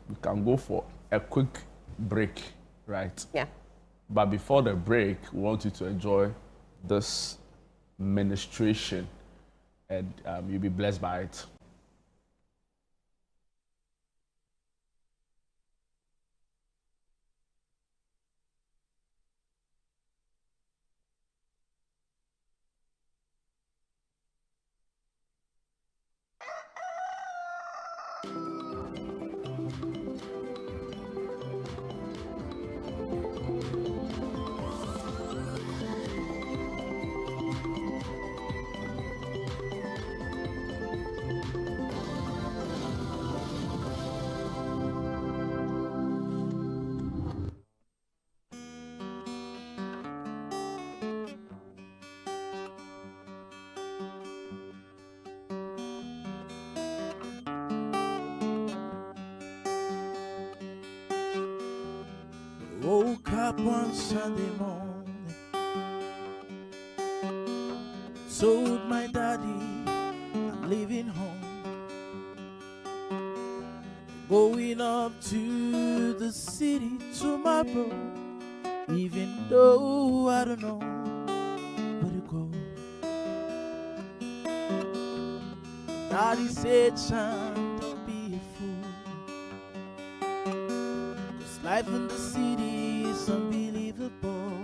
we can go for a quick break, right? yeah. But before the break, we want you to enjoy this ministration, and you'll be blessed by it. Woke up one Sunday morning, told my daddy I'm leaving home, going up to the city tomorrow, even though I don't know where to go. Daddy said, son, don't be a fool, 'cause life in the city is unbelievable.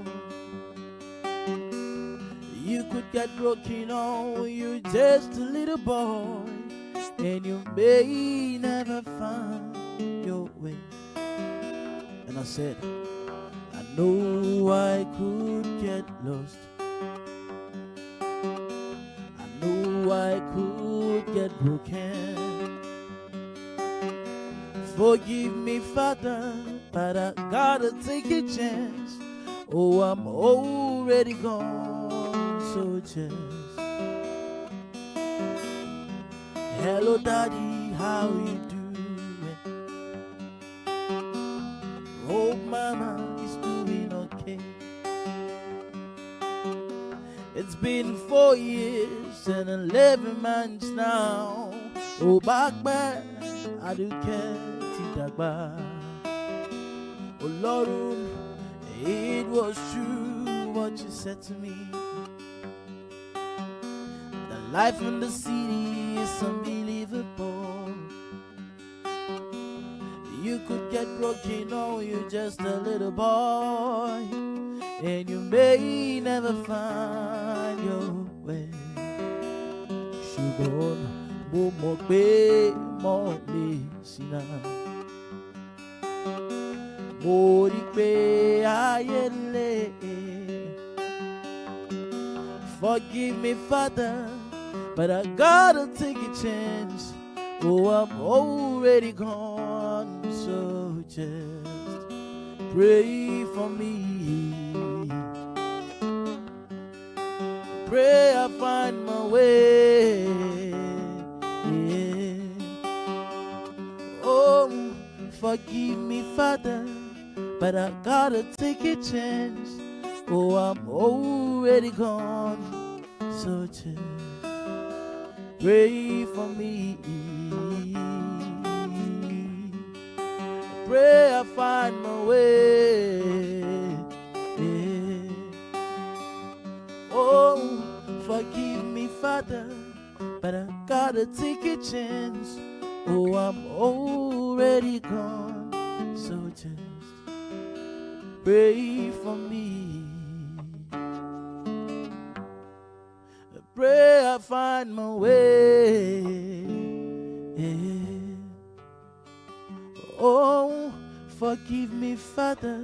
You could get broken on when you're just a little boy, and you may never find your way. And I said, I know I could get lost, I know I could get broken. Forgive me, Father, but I gotta take a chance. Oh, I'm already gone, so just hello, Daddy, how you doing? Hope Mama is doing okay. It's been 4 years and 11 months now. Oh, back I do care. Oh Lord, it was true what you said to me. The life in the city is unbelievable. You could get broken, oh, you're just a little boy, and you may never find your way. ṣùgbọ́n mo mọ̀ pé mo lè ṣìnà. Mo rí pé ayé lè. Forgive me, Father, but I gotta take a chance. Oh, I'm already gone, so just pray for me. Pray I find my way. Yeah. Oh, forgive me, Father, but I gotta take a chance. Oh, I'm already gone, so just pray for me. Pray I find my way. Yeah. Oh, forgive me, Father, but I gotta take a chance. Oh, I'm already gone, so just pray for me. Pray I find my way. Yeah. Oh, forgive me, Father,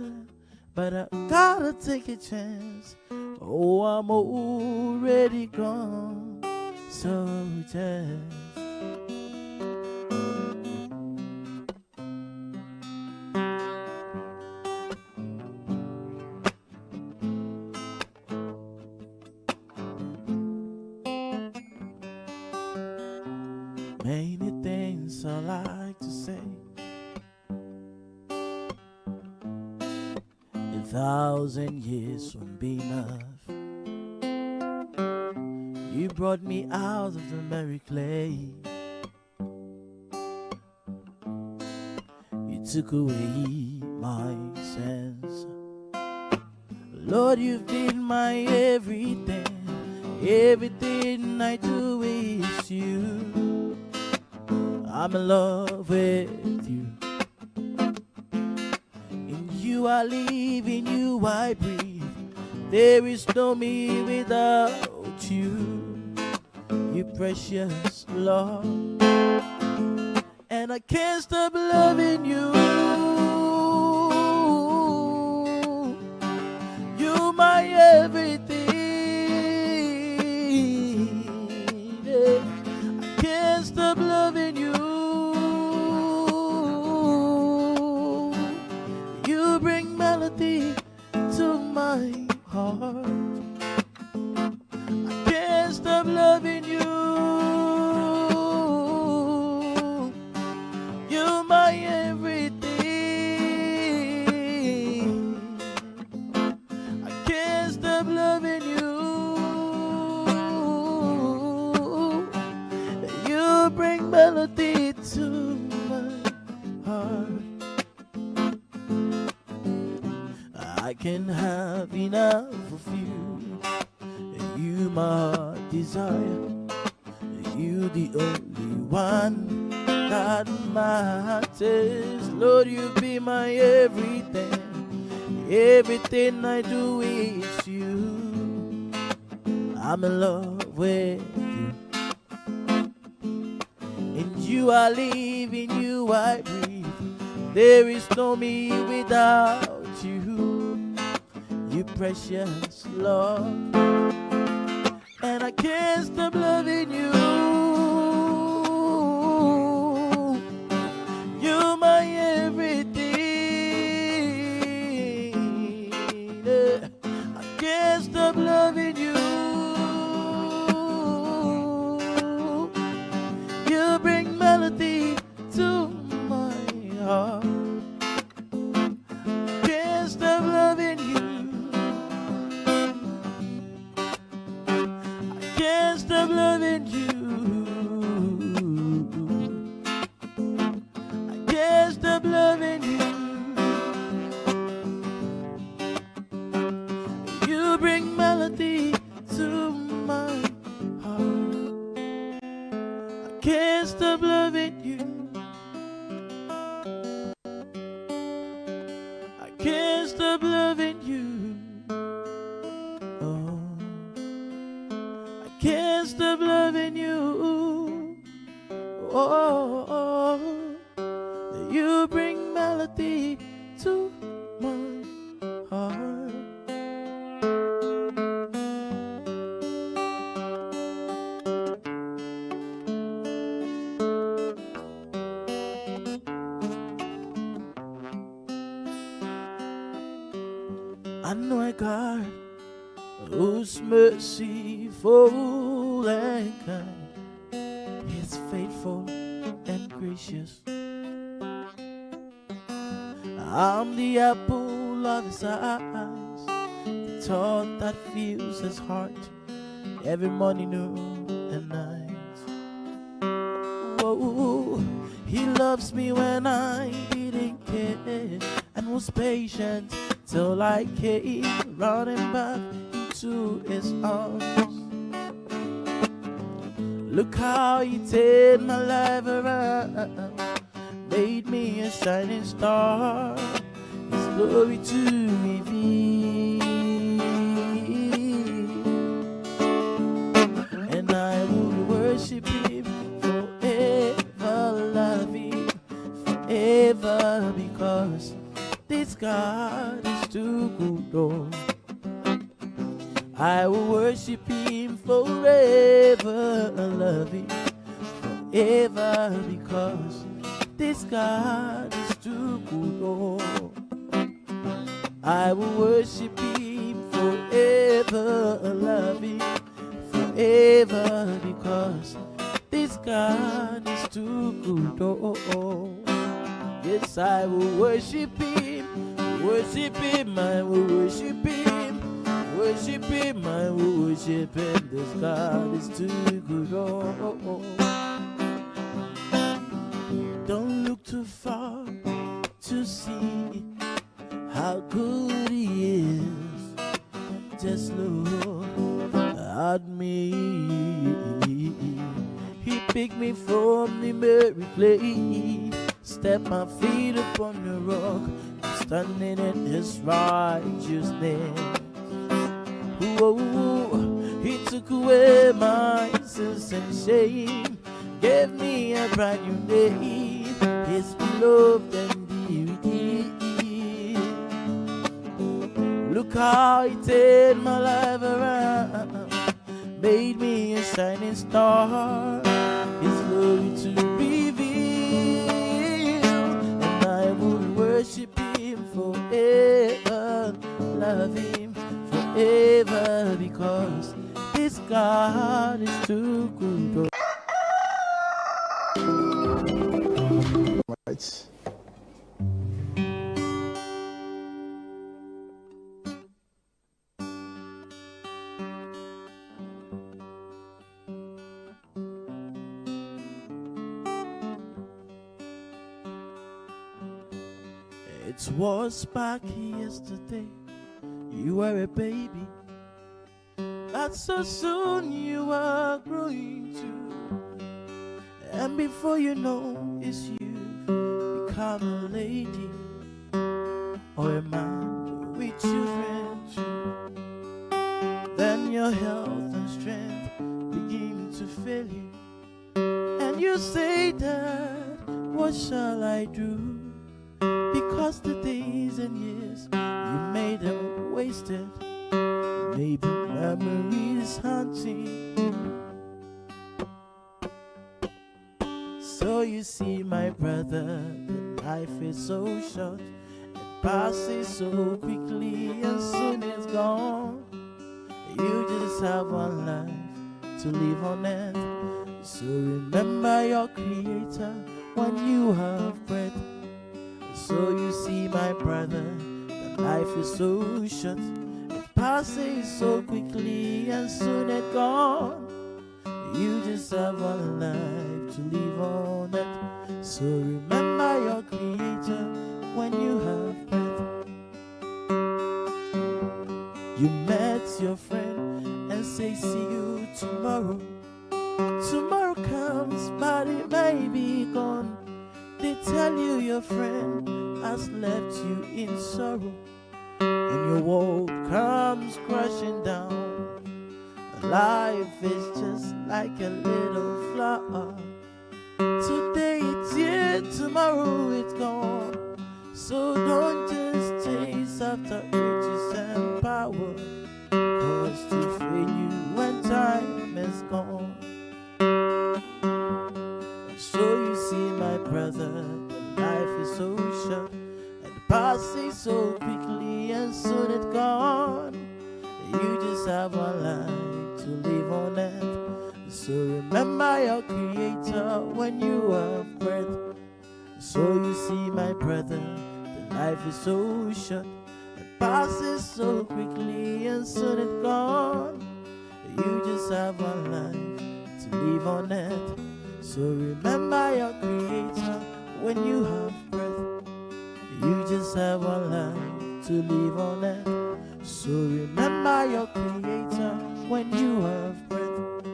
but I gotta take a chance. Oh, I'm already gone, so just many things I like to say. 1,000 years won't be enough. You brought me out of the merry clay. You took away my sins. Lord, you've been my everything. Everything I do is you. I'm in love with you. In you I live, in you I breathe. There is no me without you. You precious Lord, and I can't stop loving you. You're my everything. Yeah. I can't stop loving you. You bring melody to my heart. I can't stop loving you. You're my everything. I can't stop loving you. You bring melody to my heart. I can have enough of you. You my heart desire. You the only one that matters. Lord, you be my everything. Everything I do is you. I'm in love with you. In you I live, in you I breathe. There is no me without you. You precious Lord, and I can't stop loving you. You're my everything. Yeah. I can't stop loving you. You bring melody to my heart. I can't stop loving you. Can't stop loving you. I can't stop loving you. You bring melody to my heart. I can't stop loving you. I can't stop loving you. Oh, can't stop loving you. I know a God who's merciful and kind. He's faithful and gracious. I'm the apple of his eyes, the thought that fills his heart every morning, noon, and night. Whoa, he loves me when I didn't care, and was patient till I came running back into his arms. Look how he turned my life around, made me a shining star, his glory to reveal. And I will worship him forever, love him forever, because this God is too good. Oh, I will worship him forever, love him forever, because this God is too good. Oh, I will worship him forever, love him forever, because this God is too good. Oh, yes, I will worship him, I will worship him, I will worship him. This God is too good. Oh. Don't look too far to see how good he is. Just look at me. He picked me from the merry clay, stepped my feet upon the rock, I'm standing in his righteousness. Whoa, he took away my sins and shame, gave me a brand new name, his beloved and dear. Look how he turned my life around, made me a shining star, his glory to reveal. And I will worship him forever, love him forever, because this God is too good. Right. It was back yesterday, you were a baby, but so soon you are growing too. And before you know it's you become a lady or a man with children too. Then your health and strength begin to fail you, and you say, Dad, what shall I do? Because the days and years you made them wasted, maybe memories haunting. So you see, my brother, that life is so short, it passes so quickly and soon it's gone. You just have one life to live on earth, so remember your Creator when you have breath. So you see, my brother, that life is so short, it passes so quickly and soon it's gone. You just have one life to live on it, so remember your Creator when you have breath. You met your friend and say, see you tomorrow. Tomorrow comes, but it may be gone. They tell you your friend has left you in sorrow, and your world comes crashing down. Life is just like a little flower. Today it's here, tomorrow it's gone. So don't just chase after riches and power, cause to fail you when time is gone. So you see, my brother, that life is so short, and passes so quickly and soon it's gone. just have one life to live on earth. So remember your Creator when you have breath. So you see, my brother, the life is so short, it passes so quickly and soon it's gone. You just have one life to live on earth. So remember your Creator when you have breath. You just have one life to live on earth. So remember your Creator when you have breath.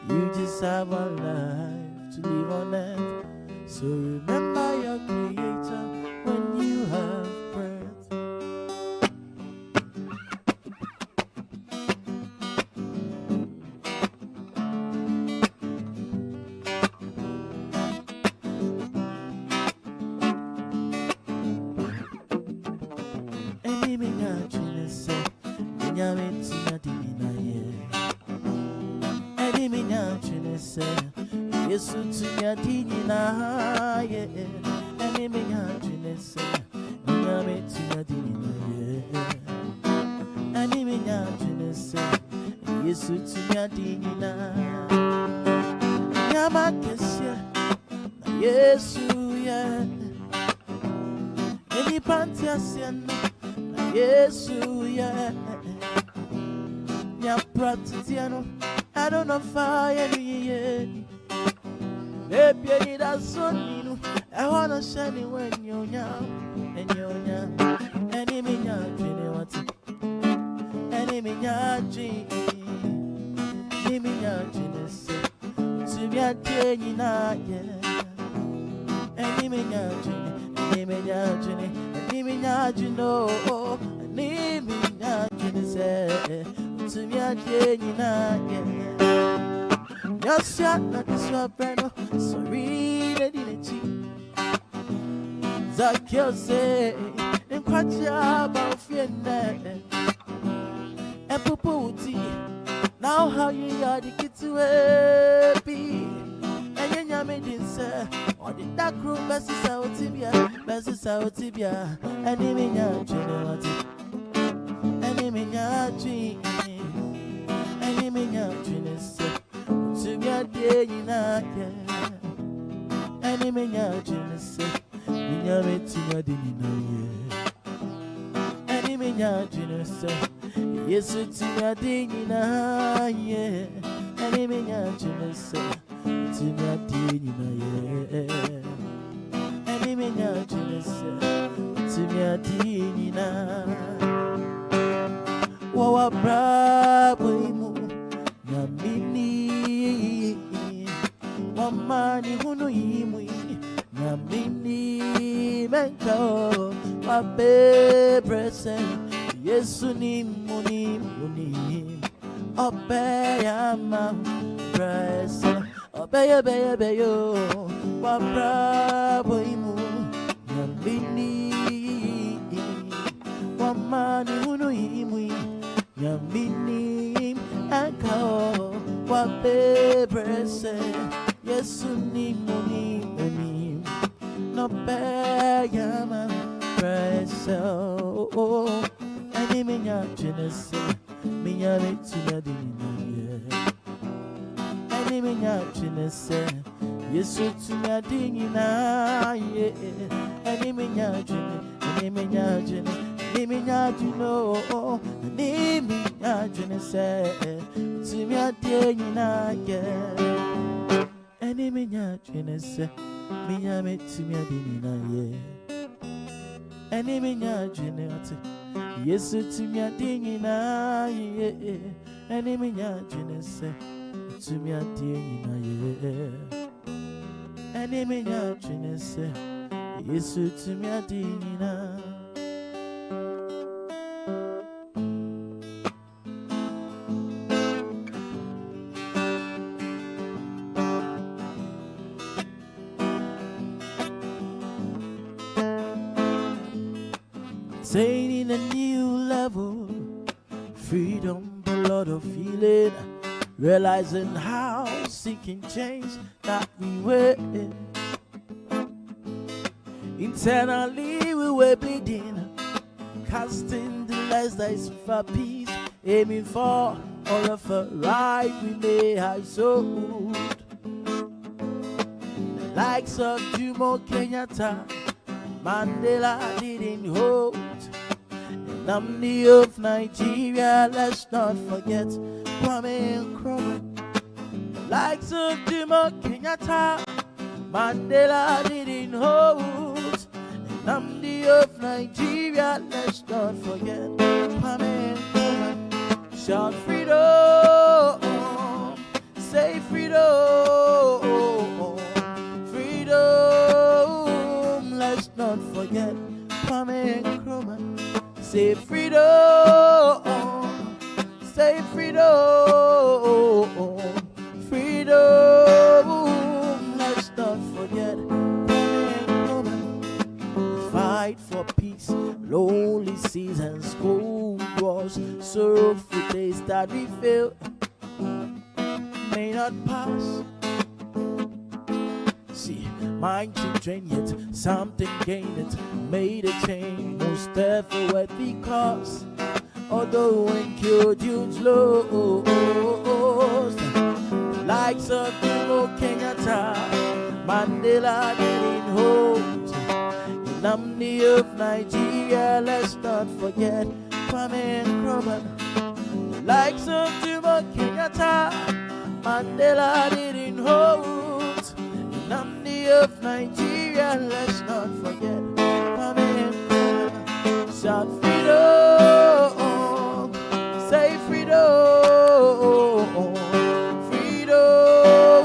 You just have one life to live on earth. So remember your Creator when you have breath. Yesu tunyadini na ye, eni minyajine se, nyame tunyadini na ye, eni minyajine se, Yesu tunyadini na, nyama kesye na Yesu ye, eni panti asiana na Yesu ye, nyapratitiano, I don't know fire ye. Maybe I need a son, I wanna shine it when you're young, and you're young. Enemy, what? Enemy, to be a day in a year. Enemy, to be a day in a year. Just shot like a soprano, sorry, they didn't cheat. Zakio say, in Quachaba, Fienne, and Puputi. Now, how you are the kids to be, and you made it, sir, or the dark room, Bessie Sao Tibia, and Eminia Generati, and Eminia G, and Eminia Genesis. To be a day in a year, and he may not say, Minyame to your dinner, and he may not say, yes, to your dinner, yeah, and he may not say, to your dinner, and he may not say, to your dinner. What a bravo, Yamini. Wamani hunu imwi na mini menko wabebrese Yesu ni muni obe yama brese obe beyo wabrabo imu na mini wamani hunu imwi na mini menko wabebrese Yesu ni muni no bayama presa oh ani minya chinese minya metia dinina ani minya chinese Yesu tunya dinina ye ani minya chinese ani minya juno ani minya chinese tunya dinina ye Enemy Nyaginese, Minya Metimia Dinina, ye. Enemy Nyaginate, Yesu Timia Dinina, ye. Enemy Nyaginese, Timia Dinina, ye. Enemy Nyaginese, Yesu Timia Dinina. Attaining a new level, freedom, a lot of feeling, realizing how seeking change that we were in. Internally we were bleeding, casting the lies that is for peace aiming for all of a right we may have sold. The likes of Jomo Kenyatta, Mandela didn't hold. And Nnamdi of Nigeria, let's not forget Kwame Nkrumah. The likes of Jomo Kenyatta, Mandela didn't hold. And Nnamdi of Nigeria, let's not forget Kwame Nkrumah. Shout freedom, say freedom, freedom. Let's not forget Kwame Nkrumah. Say freedom, say freedom, freedom. Let's not forget Kwame Nkrumah. Fight for peace, lonely seasons, cold wars, sorrowful days that we feel may not pass. See, mind children yet something gained it, made a change, most therefore worthy cause. Although when killed huge lows, the likes of Jomo Kenyatta, Mandela didn't hold. Nnamdi of Nigeria, let's not forget Kwame Nkrumah. The likes of Jomo Kenyatta, Mandela didn't hold. Nnamdi of Nigeria, let's not forget Kwame Nkrumah. Shout freedom, say freedom, freedom.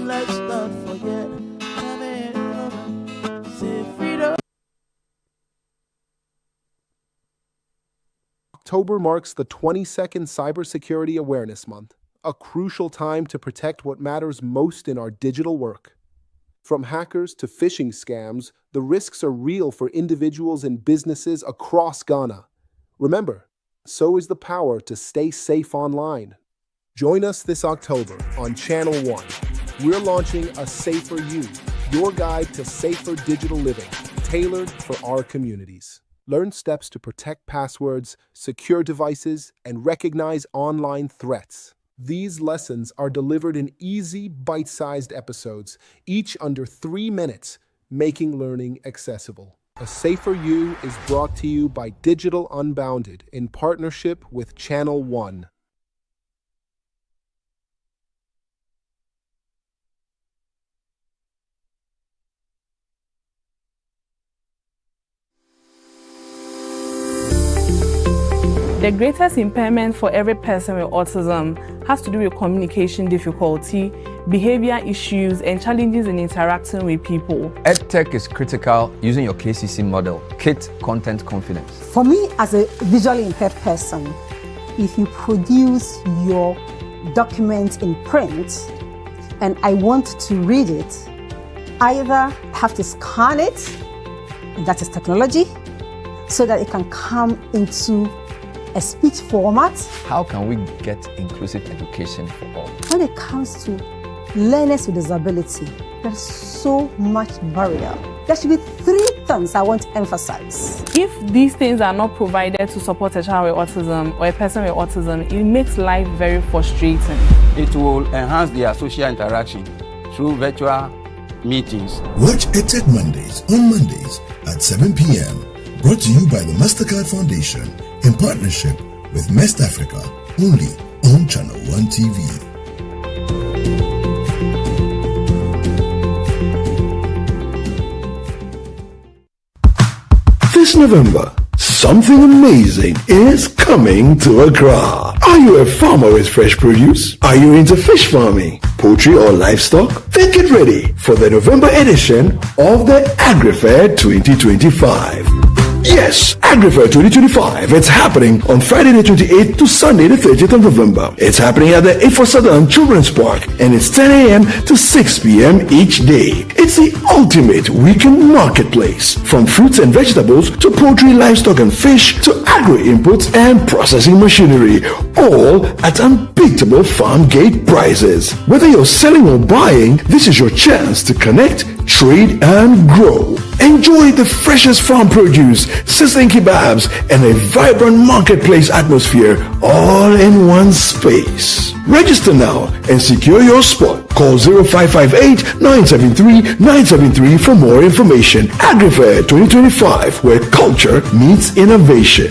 Let's not forget Kwame Nkrumah. Say freedom. October marks the 22nd Cybersecurity Awareness Month, a crucial time to protect what matters most in our digital work. From hackers to phishing scams, the risks are real for individuals and businesses across Ghana. Remember, so is the power to stay safe online. Join us this October on Channel One. We're launching A Safer You, your guide to safer digital living, tailored for our communities. Learn steps to protect passwords, secure devices, and recognize online threats. These lessons are delivered in easy, bite-sized episodes, each under 3 minutes, making learning accessible. A Safer You is brought to you by Digital Unbounded in partnership with Channel One. The greatest impairment for every person with autism has to do with communication difficulty, behavior issues, and challenges in interacting with people. EdTech is critical using your KCC model, KIT Content Confidence. For me, as a visually impaired person, if you produce your document in print and I want to read it, either have to scan it, and that is technology, so that it can come into a speech format. How can we get inclusive education for all? When it comes to learners with disability, there's so much barrier. There should be 3 things I want to emphasize. If these things are not provided to support a child with autism or a person with autism, it makes life very frustrating. It will enhance their social interaction through virtual meetings. Watch EdTech Mondays on Mondays at 7 p.m. Brought to you by the Mastercard Foundation in partnership with Mest Africa, only on Channel One TV. This November, something amazing is coming to Accra. Are you a farmer with fresh produce? Are you into fish farming, poultry or livestock? Then get ready for the November edition of the AgriFair 2025. Yes, AgriFair 2025. It's happening on Friday the 28th to Sunday the 30th of November. It's happening at the Ifosadan Children's Park and it's 10 a.m. to 6 p.m. each day. It's the ultimate weekend marketplace. From fruits and vegetables to poultry, livestock and fish to agro-inputs and processing machinery. All at unbeatable farm gate prices. Whether you're selling or buying, this is your chance to connect, trade and grow. Enjoy the freshest farm produce, sizzling kebabs, and a vibrant marketplace atmosphere all in one space. Register now and secure your spot. Call 0558-973-973 for more information. AgriFair 2025, where culture meets innovation.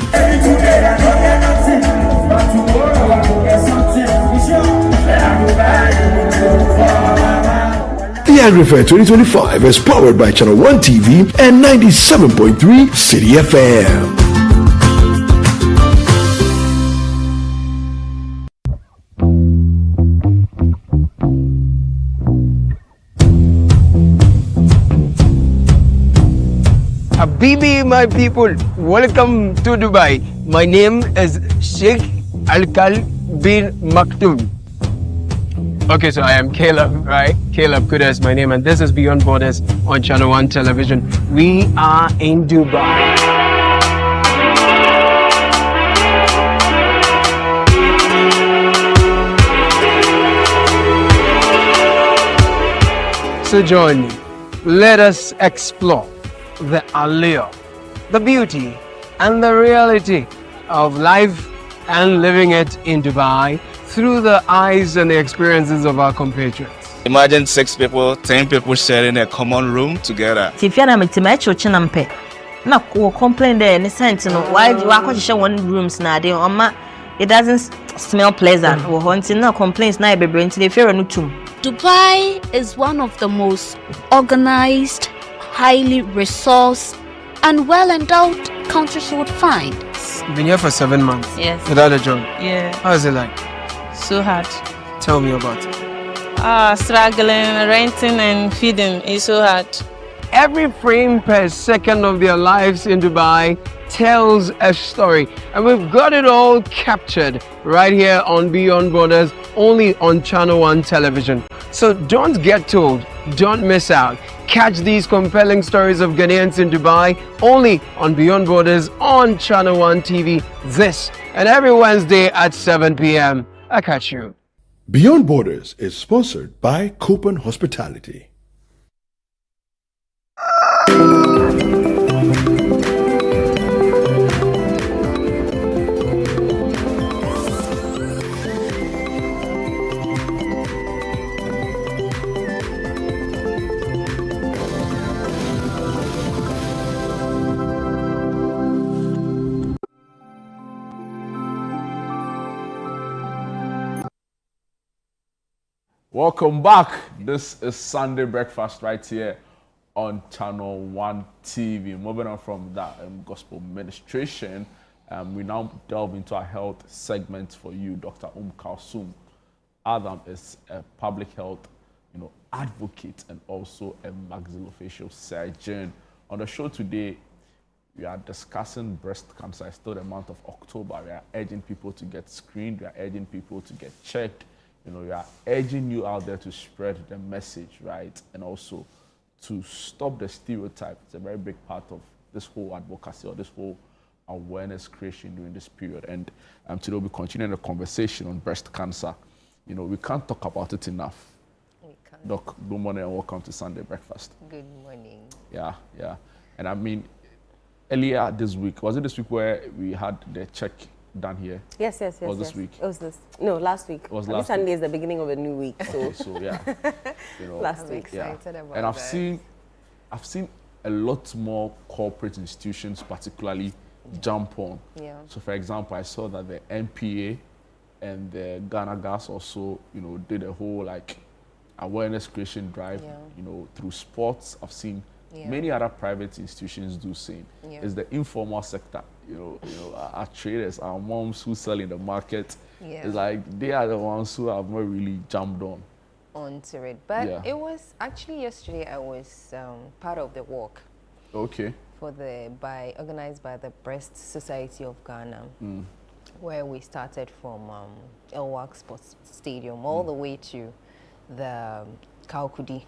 The AgriFair 2025 is powered by Channel 1 TV and 97.3 City FM. Habibi, my people, welcome to Dubai. My name is Sheikh Alkal bin Maktoum. Okay, so I am Caleb, right? Caleb Kuda is my name, and this is Beyond Borders on Channel 1 Television. We are in Dubai. So join me. Let us explore the allure, the beauty, and the reality of life and living it in Dubai through the eyes and the experiences of our compatriots. Imagine 6 people, 10 people sharing a common room together. If you're not chinampe, na complain there in the sense, why do you share one rooms now? It doesn't smell pleasant. Or haunting no complaints now be bring to the fair no tomb. Dubai is one of the most organized, highly resourced, and well-endowed countries you would find. You've been here for 7 months. Yes. Without a job. Yeah. How is it like? So hard. Tell me about it. Struggling, renting and feeding is so hard. Every frame per second of their lives in Dubai tells a story, and we've got it all captured right here on Beyond Borders, only on Channel 1 Television. So don't get told, don't miss out. Catch these compelling stories of Ghanaians in Dubai only on Beyond Borders on Channel 1 TV this and every Wednesday at 7 p.m. I catch you. Beyond Borders is sponsored by Copen Hospitality. Welcome back. This is Sunday Breakfast right here on Channel 1 TV. Moving on from that gospel ministration, we now delve into our health segment for you. Dr. Kalsum Adam is a public health advocate and also a maxillofacial surgeon. On the show today, we are discussing breast cancer. It's still the month of October. We are urging people to get screened. We are urging people to get checked. We are urging you out there to spread the message, right? And also to stop the stereotype. It's a very big part of this whole advocacy or this whole awareness creation during this period. And today we'll be continuing the conversation on breast cancer. We can't talk about it enough. We can't. Doc, good morning and welcome to Sunday Breakfast. Good morning. Yeah. And I mean, earlier this week, was it this week where we had the check done here? Yes. Was this week? It was last week. It was Every last Sunday week. is the beginning of a new week. So, Okay, so yeah. last week. Excited about and I've seen a lot more corporate institutions particularly jump on. Yeah. So for example, I saw that the NPA and the Ghana Gas also, did a whole awareness creation drive, through sports. I've seen many other private institutions do same. Yeah. It's the informal sector. Our traders, our moms who sell in the market. Yeah. It's like they are the ones who have not really jumped onto it. But it was actually yesterday I was part of the walk. Okay. Organized by the Breast Society of Ghana, where we started from Elwak Sports Stadium all the way to the Kaukudi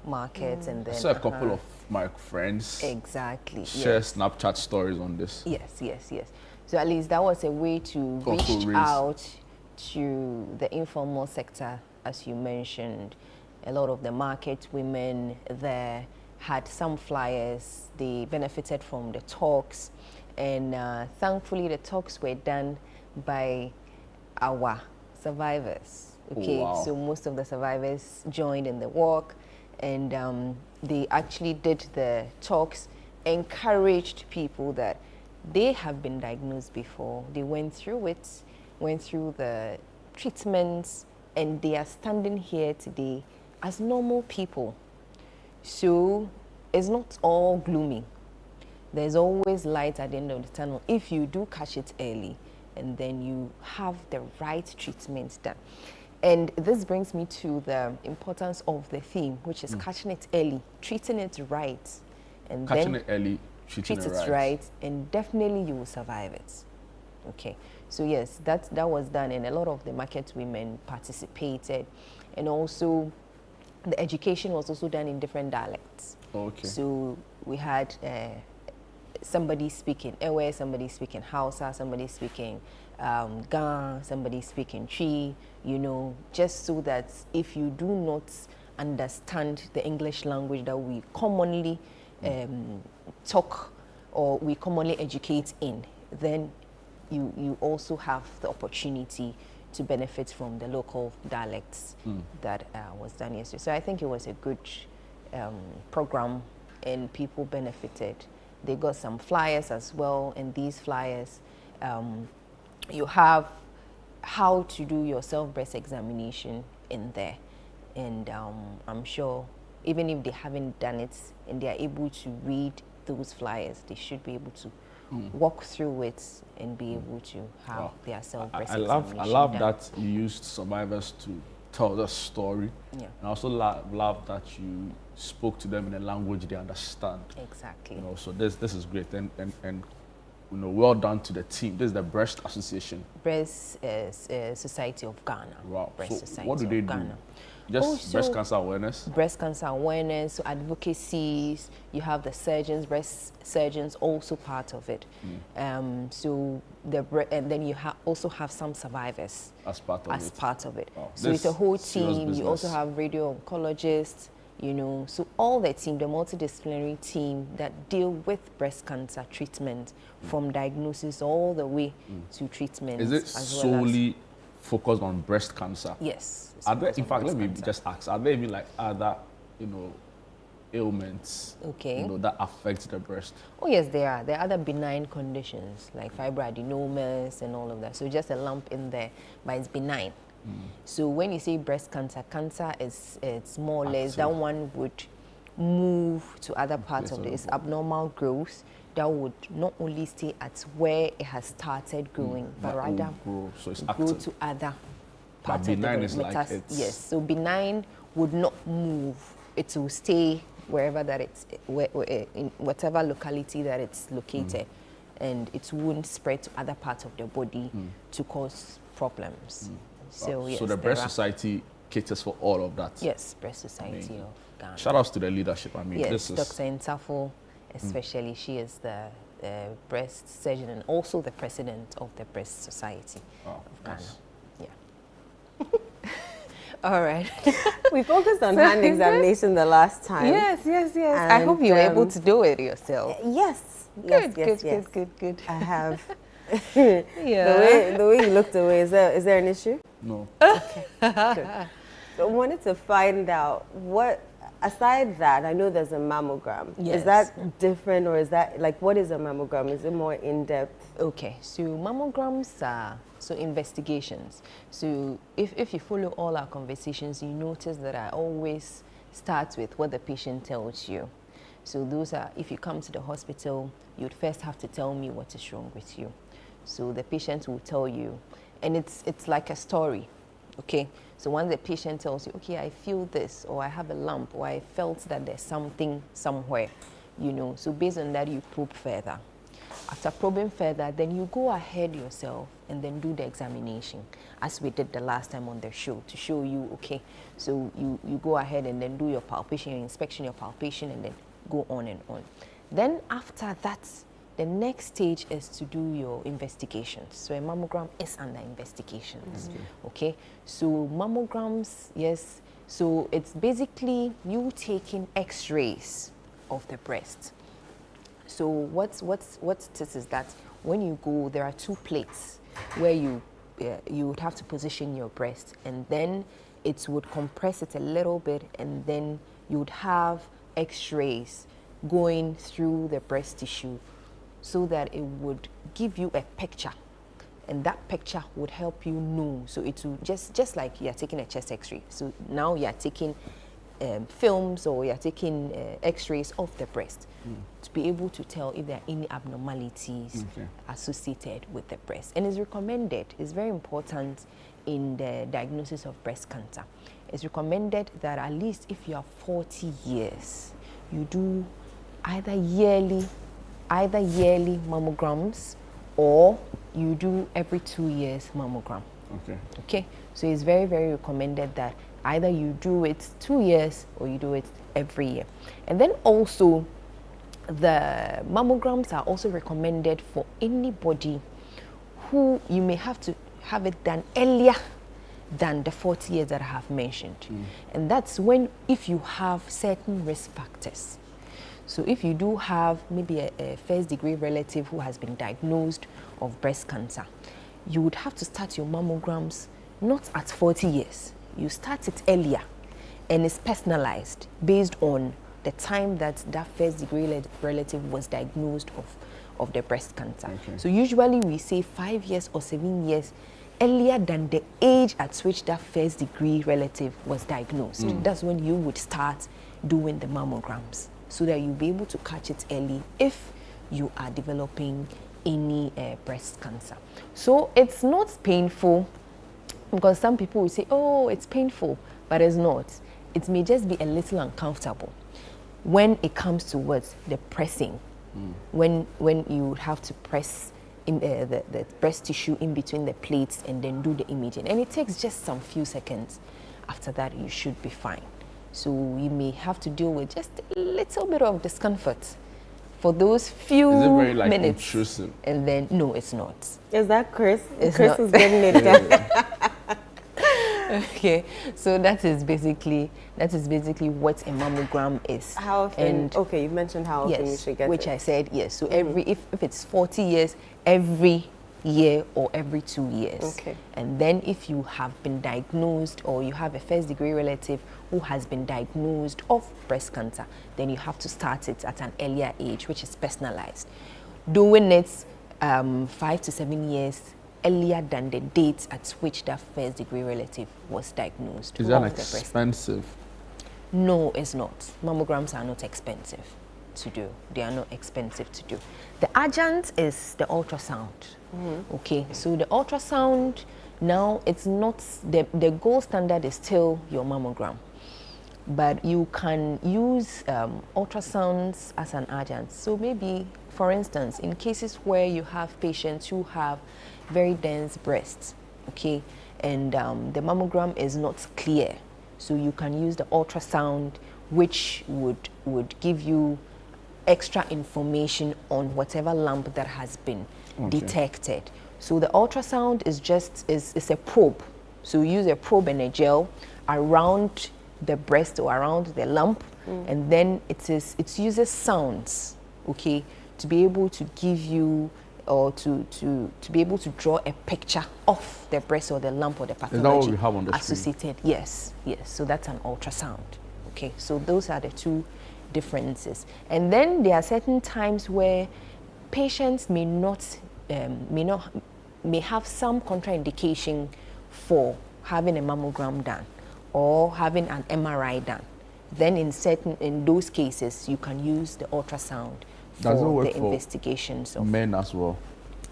market, and then I saw a couple of my friends share Snapchat stories on this. Yes. So at least that was a way to reach out to the informal sector, as you mentioned, a lot of the market women there had some flyers. They benefited from the talks, and thankfully the talks were done by our survivors. Okay, wow. so most of the survivors joined in the walk, and they actually did the talks, encouraged people that they have been diagnosed before, they went through it, went through the treatments, and they are standing here today as normal people. So it's not all gloomy. There's always light at the end of the tunnel if you do catch it early and then you have the right treatment done. And this brings me to the importance of the theme, which is catching it early, treating it right, and Catching then it early, treat it right, and definitely you will survive it. Okay, so yes, that was done, and a lot of the market women participated, and also the education was also done in different dialects. Okay. So we had somebody speaking Ewe, somebody speaking Hausa, somebody speaking Ga, somebody speaking Chi, you know, just so that if you do not understand the English language that we commonly talk or we commonly educate in, then you also have the opportunity to benefit from the local dialects that was done yesterday. So I think it was a good program, and people benefited. They got some flyers as well, and these flyers, you have how to do your self-breast examination in there. And I'm sure even if they haven't done it and they are able to read those flyers, they should be able to walk through it and be able to have their self-breast examination I love done. that you used survivors to tell the story. Yeah. And I also love that you spoke to them in a language they understand. Exactly. You know, so this is great, and you know, well done to the team. This is the Breast Association. Breast Society of Ghana. Wow. Breast So Society what do they of do? Ghana. Just Also, breast cancer awareness? Breast cancer awareness, so advocacies, you have the surgeons, breast surgeons also part of it. So and then you also have some survivors as part of it. Wow. So This it's a whole serious team. business. You also have radio oncologists, you know, so all the team, the multidisciplinary team that deal with breast cancer treatment from diagnosis all the way to treatment. Is it as solely focused on breast cancer? Yes. Are there, in fact, let me just ask, are there even like other, you know, ailments, okay, you know, that affect the breast? Oh yes, there are. There are other benign conditions like fibroadenomas and all of that. So just a lump in there, but it's benign. So when you say breast cancer, cancer is it's more or less that one would move to other parts of it. It's abnormal growth that would not only stay at where it has started growing, but rather grow, so it's grow active. to other But parts of the benign body. is like it's... Yes, so benign would not move. It will stay wherever that it's, in whatever locality that it's located, and it won't spread to other parts of the body to cause problems. So yes, so the Breast Society caters for all of that. Yes, Breast Society of Ghana. Shout outs to the leadership. I mean, yes, this is Dr. Ntafo, especially she is the breast surgeon and also the president of the Breast Society of Ghana. nice. Yeah. All right. We focused on hand examination the last time. Yes. I hope you were able to do it yourself. Yes. Good. I have. Yeah. The way you looked away, is there an issue? No. Okay. Good. So I wanted to find out what, aside that, I know there's a mammogram. Yes. Is that different, or is that, like, what is a mammogram? Is it more in-depth? Okay, so mammograms are investigations. So if you follow all our conversations, you notice that I always start with what the patient tells you. So those are, if you come to the hospital, you'd first have to tell me what is wrong with you. So the patient will tell you, and it's like a story, okay? So once the patient tells you, okay, I feel this, or I have a lump, or I felt that there's something somewhere, you know, so based on that, you probe further. After probing further, then you go ahead yourself and then do the examination, as we did the last time on the show, to show you, okay, so you go ahead and then do your palpation, your inspection, your palpation, and then go on and on. Then after that, the next stage is to do your investigations. So a mammogram is under investigations, okay? So mammograms, yes, So it's basically you taking x-rays of the breast. So what this is that when you go, there are 2 plates where you would have to position your breast, and then it would compress it a little bit, and then you would have x-rays going through the breast tissue so that it would give you a picture, and that picture would help you know. So it will just like you're taking a chest x-ray. So now you're taking films, or you're taking x-rays of the breast to be able to tell if there are any abnormalities associated with the breast. And it's recommended, it's very important in the diagnosis of breast cancer. It's recommended that at least if you are 40 years, you do either yearly mammograms, or you do every 2 years mammogram. Okay. So it's very, very recommended that either you do it 2 years or you do it every year. And then also, the mammograms are also recommended for anybody who you may have to have it done earlier than the 40 years that I have mentioned. And that's when, if you have certain risk factors. So if you do have maybe a first-degree relative who has been diagnosed of breast cancer, you would have to start your mammograms not at 40 years. You start it earlier, and it's personalized based on the time that first-degree relative was diagnosed of the breast cancer. So usually we say 5 years or 7 years earlier than the age at which that first-degree relative was diagnosed. That's when you would start doing the mammograms, so that you'll be able to catch it early if you are developing any breast cancer. So it's not painful, because some people will say, oh, it's painful, but it's not. It may just be a little uncomfortable when it comes towards the pressing, when you have to press in, the breast tissue in between the plates and then do the imaging. And it takes just some few seconds. After that, you should be fine. So you may have to deal with just a little bit of discomfort for those few minutes. Intrusive? And then, no, it's not. Is that Chris? It's Chris not. is getting it done. Okay, so that is basically what a mammogram is. How often? And okay, you mentioned how often you yes, should get which it. I said yes. So every if it's 40 years, every year or every 2 years. Okay. And then if you have been diagnosed, or you have a first-degree relative who has been diagnosed of breast cancer, then you have to start it at an earlier age, which is personalized. Doing it 5 to 7 years earlier than the date at which that first-degree relative was diagnosed. Is that expensive? No, it's not. Mammograms are not expensive to do. They are not expensive to do. The adjunct is the ultrasound. Okay, so the ultrasound, now it's not, the gold standard is still your mammogram, but you can use ultrasounds as an adjunct. So maybe, for instance, in cases where you have patients who have very dense breasts, okay, and the mammogram is not clear, so you can use the ultrasound, which would give you extra information on whatever lump that has been detected. So the ultrasound is is a probe. So you use a probe and a gel around the breast or around the lump, and then it uses sounds, okay, to be able to give you, or to be able to draw a picture of the breast or the lump or the pathology. Is that what we have on the associated? screen? Yes. So that's an ultrasound. Okay, so those are the two differences. And then there are certain times where patients may have some contraindication for having a mammogram done or having an MRI done. Then in those cases, you can use the ultrasound for the investigations of men as well.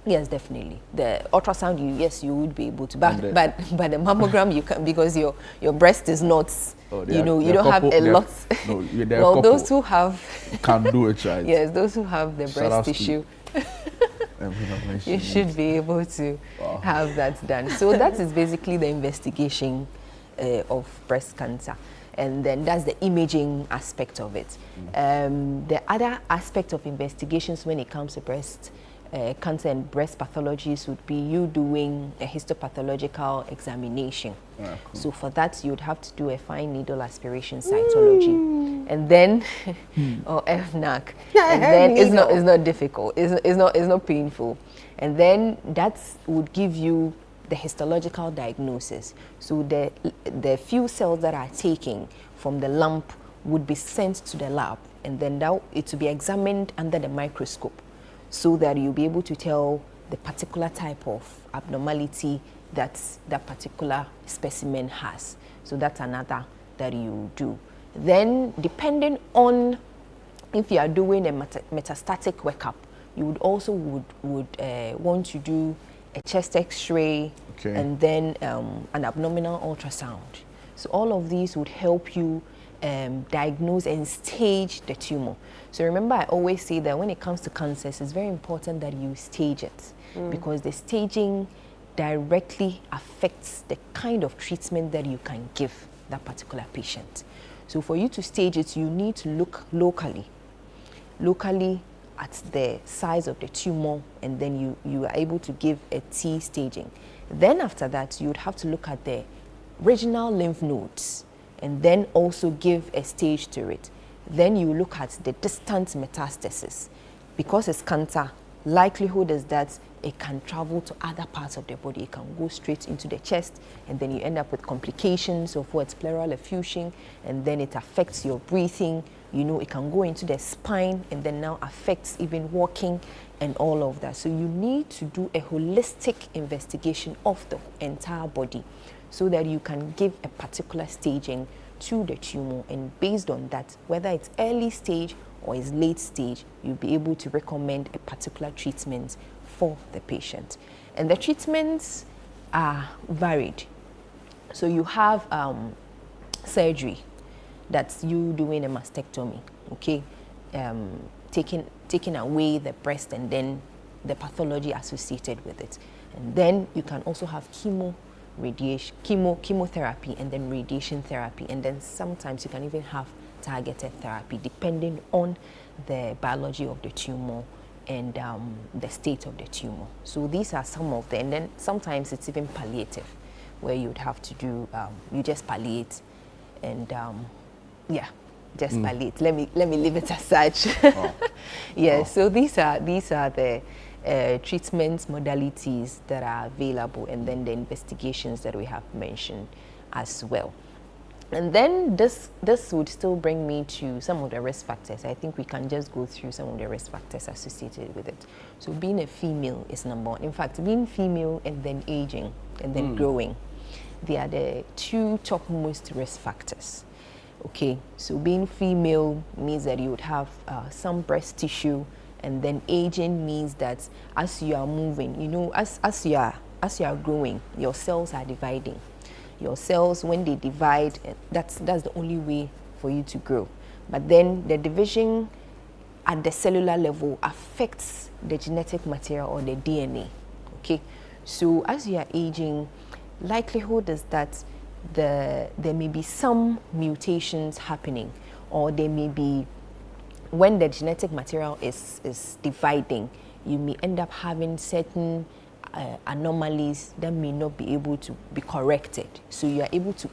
Yes, definitely. The ultrasound, you would be able to, but the mammogram you can, because your breast is not, you don't have a lot. Well, those who have can do it, right? Yes, those who have the breast tissue, you should be able to have that done. So that is basically the investigation of breast cancer. And then that's the imaging aspect of it. The other aspect of investigations when it comes to breast cancer and breast pathologies would be you doing a histopathological examination. Cool. So for that, you would have to do a fine needle aspiration cytology, and then or FNAC, and then it's not difficult. It's not painful, and then that would give you the histological diagnosis. So the few cells that are taken from the lump would be sent to the lab, and then it will be examined under the microscope, so that you'll be able to tell the particular type of abnormality that that particular specimen has. So that's another that you do. Then, depending on if you are doing a metastatic workup, you would also want to do a chest X-ray, and then an abdominal ultrasound. So all of these would help you diagnose and stage the tumor. So remember, I always say that when it comes to cancers, it's very important that you stage it, because the staging directly affects the kind of treatment that you can give that particular patient. So for you to stage it, you need to look locally at the size of the tumor, and then you are able to give a T staging. Then after that, you would have to look at the regional lymph nodes, and then also give a stage to it. Then you look at the distant metastasis. Because it's cancer, likelihood is that it can travel to other parts of the body. It can go straight into the chest, and then you end up with complications of what's pleural effusion, and then it affects your breathing. You know, it can go into the spine, and then now affects even walking and all of that. So you need to do a holistic investigation of the entire body, so that you can give a particular staging to the tumor, and based on that, whether it's early stage or it's late stage, you'll be able to recommend a particular treatment for the patient. And the treatments are varied. So you have surgery, that's you doing a mastectomy, okay, taking away the breast and then the pathology associated with it. And then you can also have chemotherapy, and then radiation therapy, and then sometimes you can even have targeted therapy depending on the biology of the tumor and the state of the tumor. So these are some of them. And then sometimes it's even palliative, where you'd have to do you just palliate, and palliate. Let me leave it as such. So these are the treatment modalities that are available, and then the investigations that we have mentioned as well. And then this would still bring me to some of the risk factors. I think we can just go through some of the risk factors associated with it. So being a female is number one. In fact, being female and then aging and then growing, they are the two topmost risk factors. Okay, so being female means that you would have some breast tissue, and then aging means that as you are moving, you know, as you are growing, your cells are dividing. Your cells, when they divide, that's the only way for you to grow. But then the division at the cellular level affects the genetic material or the DNA. Okay, so as you are aging, likelihood is that there may be some mutations happening, or there may be, when the genetic material is dividing, you may end up having certain anomalies that may not be able to be corrected. So you are able to,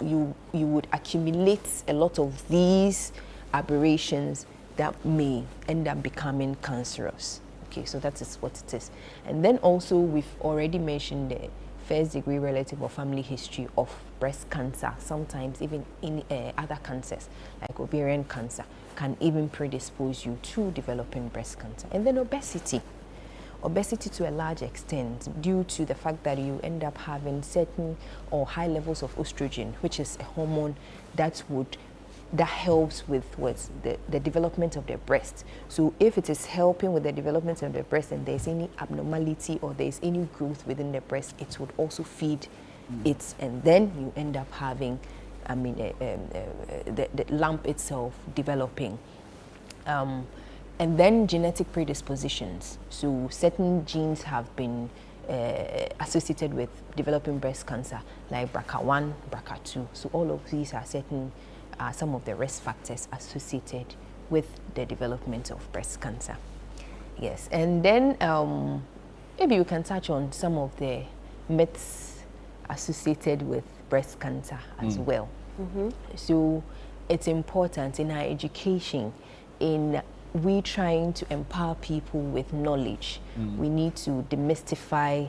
you would accumulate a lot of these aberrations that may end up becoming cancerous. Okay, so that is what it is. And then also we've already mentioned the first degree relative or family history of breast cancer. Sometimes even in other cancers like ovarian cancer can even predispose you to developing breast cancer. And then obesity to a large extent, due to the fact that you end up having certain or high levels of estrogen, which is a hormone that helps with the development of the breast. So if it is helping with the development of the breast and there's any abnormality or there's any growth within the breast, it would also feed it, and then you end up having, the lump itself developing. And then genetic predispositions. So certain genes have been associated with developing breast cancer, like BRCA1, BRCA2. So all of these are some of the risk factors associated with the development of breast cancer. Yes, and then maybe we can touch on some of the myths associated with breast cancer as well. So it's important in our education, in we trying to empower people with knowledge. We need to demystify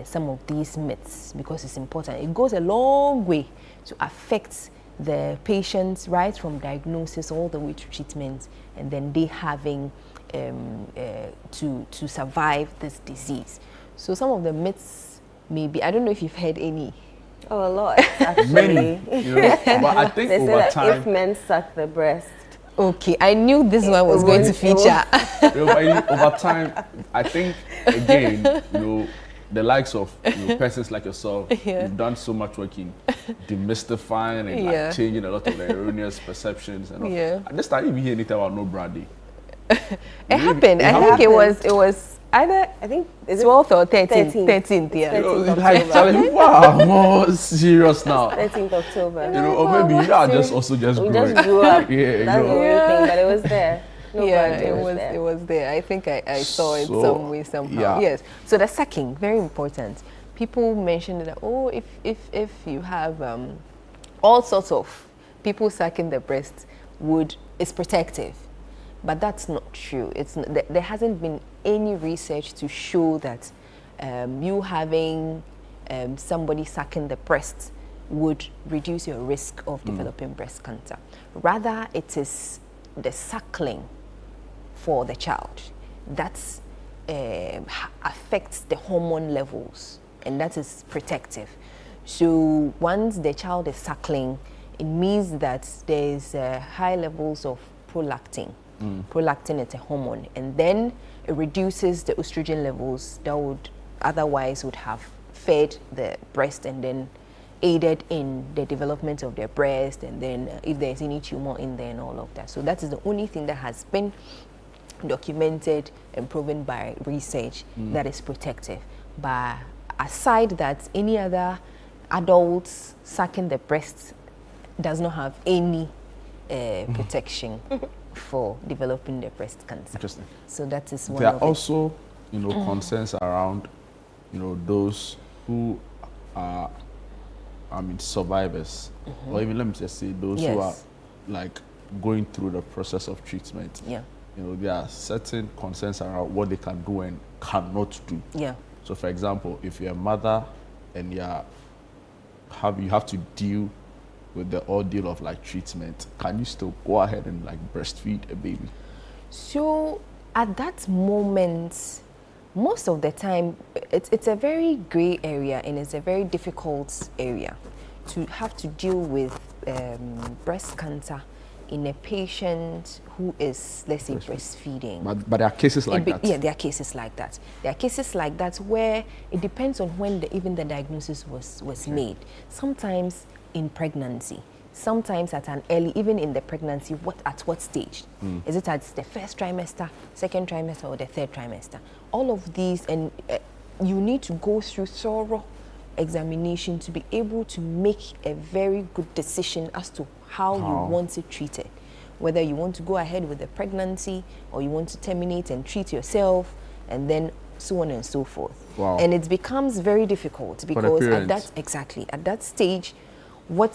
some of these myths because it's important. It goes a long way to affect the patients right from diagnosis all the way to treatment, and then they having to survive this disease. So some of the myths, maybe I don't know if you've heard any. Oh, a lot actually. Many, you know, but I think they say over that time, if men suck the breast. Okay, I knew this one was going to feature. over time, I think again, you know, the likes of persons like yourself, you've done so much work in demystifying and like changing a lot of the erroneous perceptions and all. I just started even hearing anything about no brandy. It happened. I think it was either 12th or 13th. Yeah. Wow, more serious now. 13th October. You know, or maybe you are just growing. Just grew up. Yeah, that's the only thing, but it was there. It was there. I think I saw it some way somehow. Yeah. Yes. So the sucking, very important. People mentioned that if you have all sorts of people sucking the breast is protective, but that's not true. There hasn't been any research to show that you having somebody sucking the breast would reduce your risk of developing breast cancer. Rather, it is the suckling for the child that affects the hormone levels, and that is protective. So once the child is suckling, it means that there is high levels of prolactin. Prolactin is a hormone, and then it reduces the estrogen levels that would otherwise would have fed the breast and then aided in the development of their breast, and then if there's any tumor in there and all of that. So that is the only thing that has been documented and proven by research that is protective. But aside that, any other adults sucking the breast does not have any protection for developing the breast cancer. Interesting. So that is one there of are also, concerns around, those who are, survivors, or even let me just say those who are like going through the process of treatment. Yeah. There are certain concerns around what they can do and cannot do. Yeah. So, for example, if you're a mother and you have to deal with the ordeal of like treatment, can you still go ahead and like breastfeed a baby? So at that moment, most of the time, it's a very gray area, and it's a very difficult area to have to deal with breast cancer in a patient who is, let's say, breastfeeding. But there are cases like that. Yeah, there are cases like that. There are cases like that where it depends on when even the diagnosis was made. Sometimes in pregnancy, sometimes at an early, even in the pregnancy, at what stage? Is it at the first trimester, second trimester, or the third trimester? All of these, and you need to go through thorough examination to be able to make a very good decision as to how you want it treated. Whether you want to go ahead with the pregnancy or you want to terminate and treat yourself, and then so on and so forth. Wow. And it becomes very difficult because at that stage, what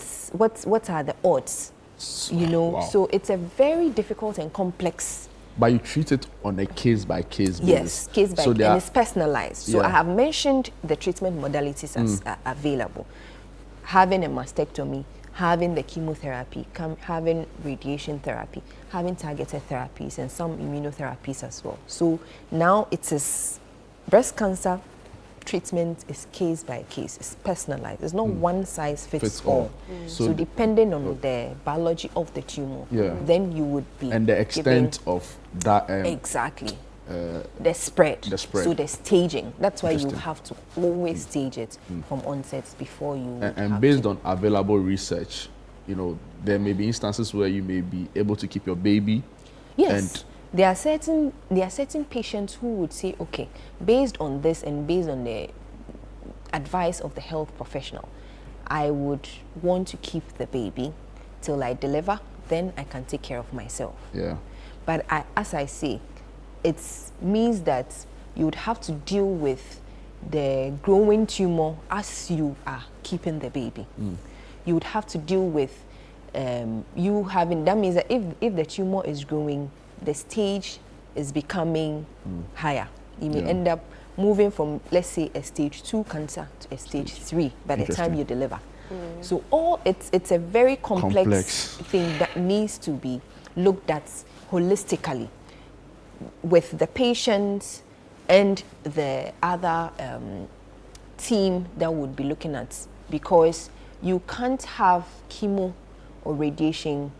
are the odds? Wow. So it's a very difficult and complex. But you treat it on a case-by-case basis. Yes, case by case, and it's personalized. So I have mentioned the treatment modalities as available. Having a mastectomy, having the chemotherapy, having radiation therapy, having targeted therapies, and some immunotherapies as well. So now it is breast cancer treatment is case by case. It's personalized. It's not one size fits all. So depending on the biology of the tumor, then you would be and the extent of that exactly the spread. So the staging. That's why you have to always stage it from onset before you. And based on available research, there may be instances where you may be able to keep your baby. Yes. And there are certain patients who would say, okay, based on this and based on the advice of the health professional, I would want to keep the baby till I deliver, then I can take care of myself. Yeah. But as I say, it means that you would have to deal with the growing tumor as you are keeping the baby. You would have to deal with you having, that means that if the tumor is growing, the stage is becoming higher. You may end up moving from, let's say, a stage 2 cancer to a stage 3 by the time you deliver. So it's a very complex thing that needs to be looked at holistically with the patient and the other team that would be looking at, because you can't have chemo or radiation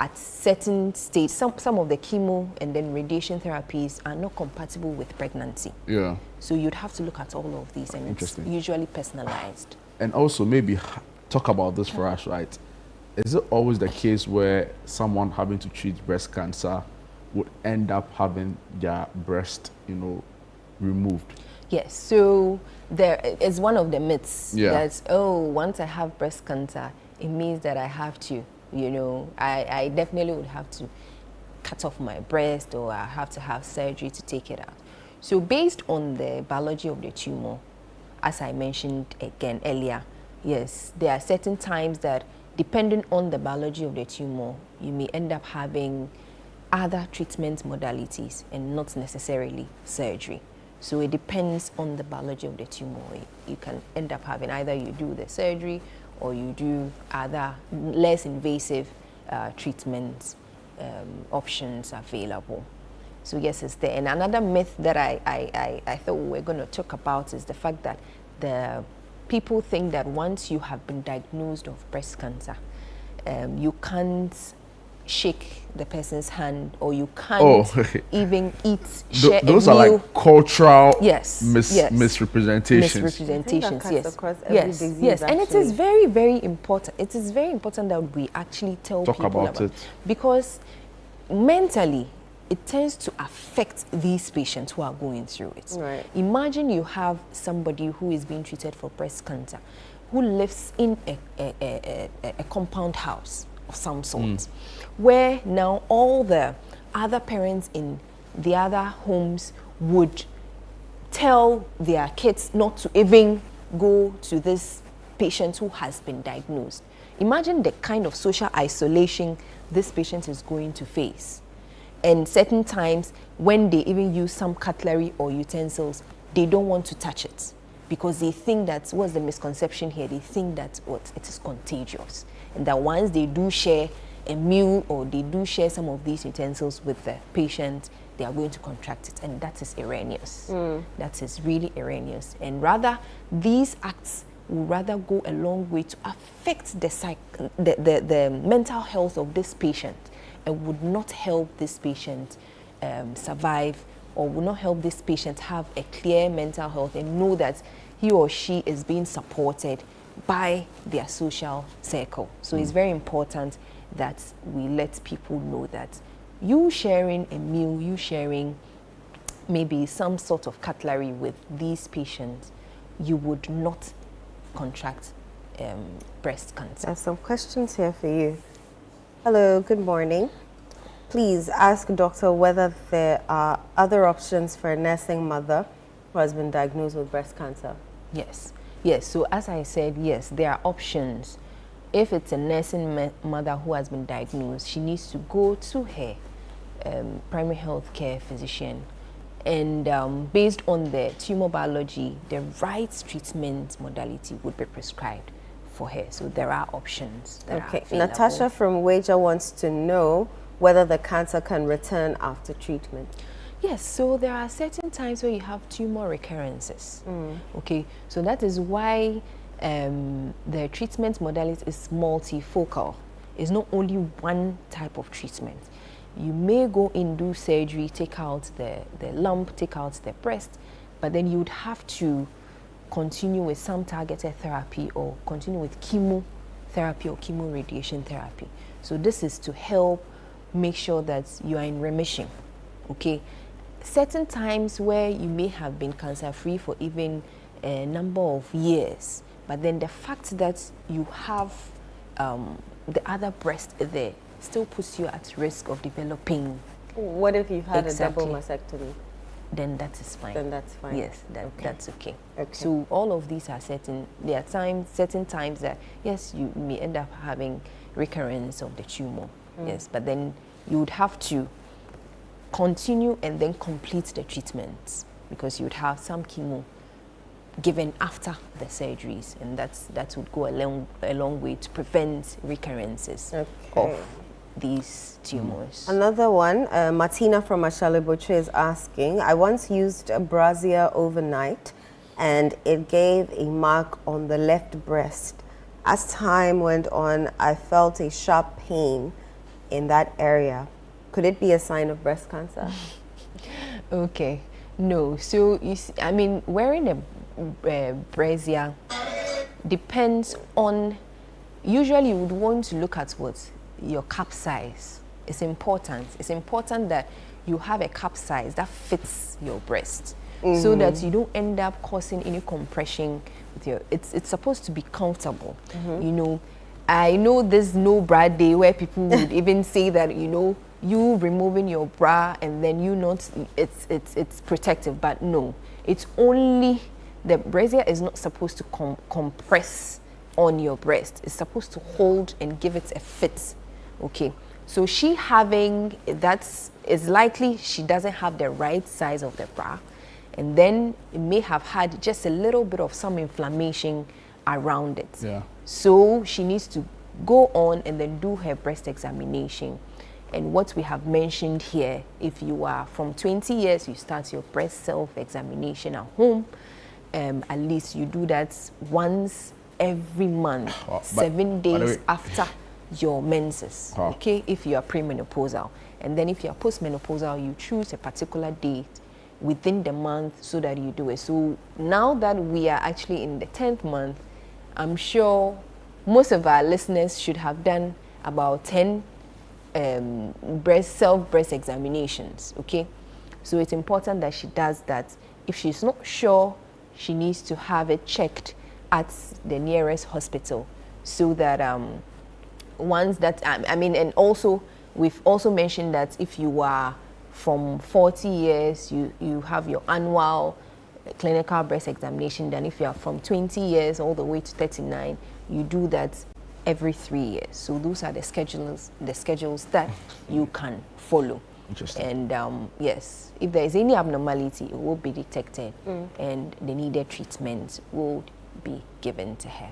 at certain stages. Some of the chemo and then radiation therapies are not compatible with pregnancy. Yeah. So you'd have to look at all of these, and it's usually personalized. And also maybe talk about this for us, right? Is it always the case where someone having to treat breast cancer would end up having their breast, removed? Yes, so there is one of the myths that, once I have breast cancer, it means that I have to, I definitely would have to cut off my breast, or I have to have surgery to take it out. So based on the biology of the tumor, as I mentioned again earlier, yes, there are certain times that, depending on the biology of the tumor, you may end up having other treatment modalities and not necessarily surgery. So it depends on the biology of the tumor. You can end up having either you do the surgery or you do other less invasive treatment options available. So yes, it's there. And another myth that I thought we were going to talk about is the fact that the people think that once you have been diagnosed of breast cancer, you can't shake the person's hand, or you can't even eat, share those a are meal. like cultural misrepresentations. Yes, and it is very, very important. It is very important that we actually tell people about it, because mentally it tends to affect these patients who are going through it. Right. Imagine you have somebody who is being treated for breast cancer, who lives in a compound house of some sort, where now all the other parents in the other homes would tell their kids not to even go to this patient who has been diagnosed. Imagine the kind of social isolation this patient is going to face. And certain times, when they even use some cutlery or utensils, they don't want to touch it, because they think that, what's the misconception here? They think that it is contagious, and that once they do share a meal or they do share some of these utensils with the patient, they are going to contract it, and that is erroneous. That is really erroneous. And rather, these acts will rather go a long way to affect the mental health of this patient, and would not help this patient survive, or would not help this patient have a clear mental health and know that he or she is being supported by their social circle. So it's very important that we let people know that you sharing a meal, you sharing maybe some sort of cutlery with these patients, you would not contract breast cancer. There's some questions here for you. Hello, good morning. Please ask doctor whether there are other options for a nursing mother who has been diagnosed with breast cancer. Yes. Yes, so as I said, yes, there are options. If it's a nursing mother who has been diagnosed, she needs to go to her primary health care physician, and based on the tumor biology, the right treatment modality would be prescribed for her. So there are options that are available. Natasha from Wager wants to know whether the cancer can return after treatment. Yes, so there are certain times where you have tumor recurrences. Okay, so that is why the treatment modality is multifocal. It's not only one type of treatment. You may go in, do surgery, take out the lump, take out the breast, but then you would have to continue with some targeted therapy or continue with chemotherapy or chemoradiation therapy. So this is to help make sure that you are in remission. Okay, certain times where you may have been cancer-free for even a number of years, but then the fact that you have the other breast there still puts you at risk of developing What if you've had Exactly. a double mastectomy? Then that is fine. Then that's fine. Yes, that's okay. Okay. So all of these are there are certain times that, yes, you may end up having recurrence of the tumor. Yes, but then you would have to continue and then complete the treatments, because you would have some chemo given after the surgeries, and that would go a long way to prevent recurrences of these tumors. Another one, Martina from Ashaliboche is asking, I once used a brazier overnight and it gave a mark on the left breast. As time went on, I felt a sharp pain in that area. Could it be a sign of breast cancer? Okay, no. So you see, I mean, wearing a brazier depends on. Usually, you would want to look at what your cup size. It's important. It's important that you have a cup size that fits your breast, so that you don't end up causing any compression with your. It's supposed to be comfortable. You know, I know there's no bra day where people would even say that, you know, you removing your bra and then you not, it's protective, but no, it's only, the brazier is not supposed to compress on your breast. It's supposed to hold and give it a fit. Okay, so she having, that's, is likely she doesn't have the right size of the bra, and then it may have had just a little bit of some inflammation around it. Yeah. So she needs to go on and then do her breast examination. And what we have mentioned here, if you are from 20 years, you start your breast self-examination at home. At least you do that once every month, 7 days after your menses, okay, if you are premenopausal. And then if you are postmenopausal, you choose a particular date within the month so that you do it. So now that we are actually in the 10th month, I'm sure most of our listeners should have done about 10 self-breast examinations, okay? So it's important that she does that. If she's not sure, she needs to have it checked at the nearest hospital, so that once that, I mean, and also, we've also mentioned that if you are from 40 years, you have your annual clinical breast examination. Then if you are from 20 years all the way to 39, you do that every 3 years. So those are the schedules that you can follow. Interesting. And yes, if there is any abnormality, it will be detected, and the needed treatment will be given to her.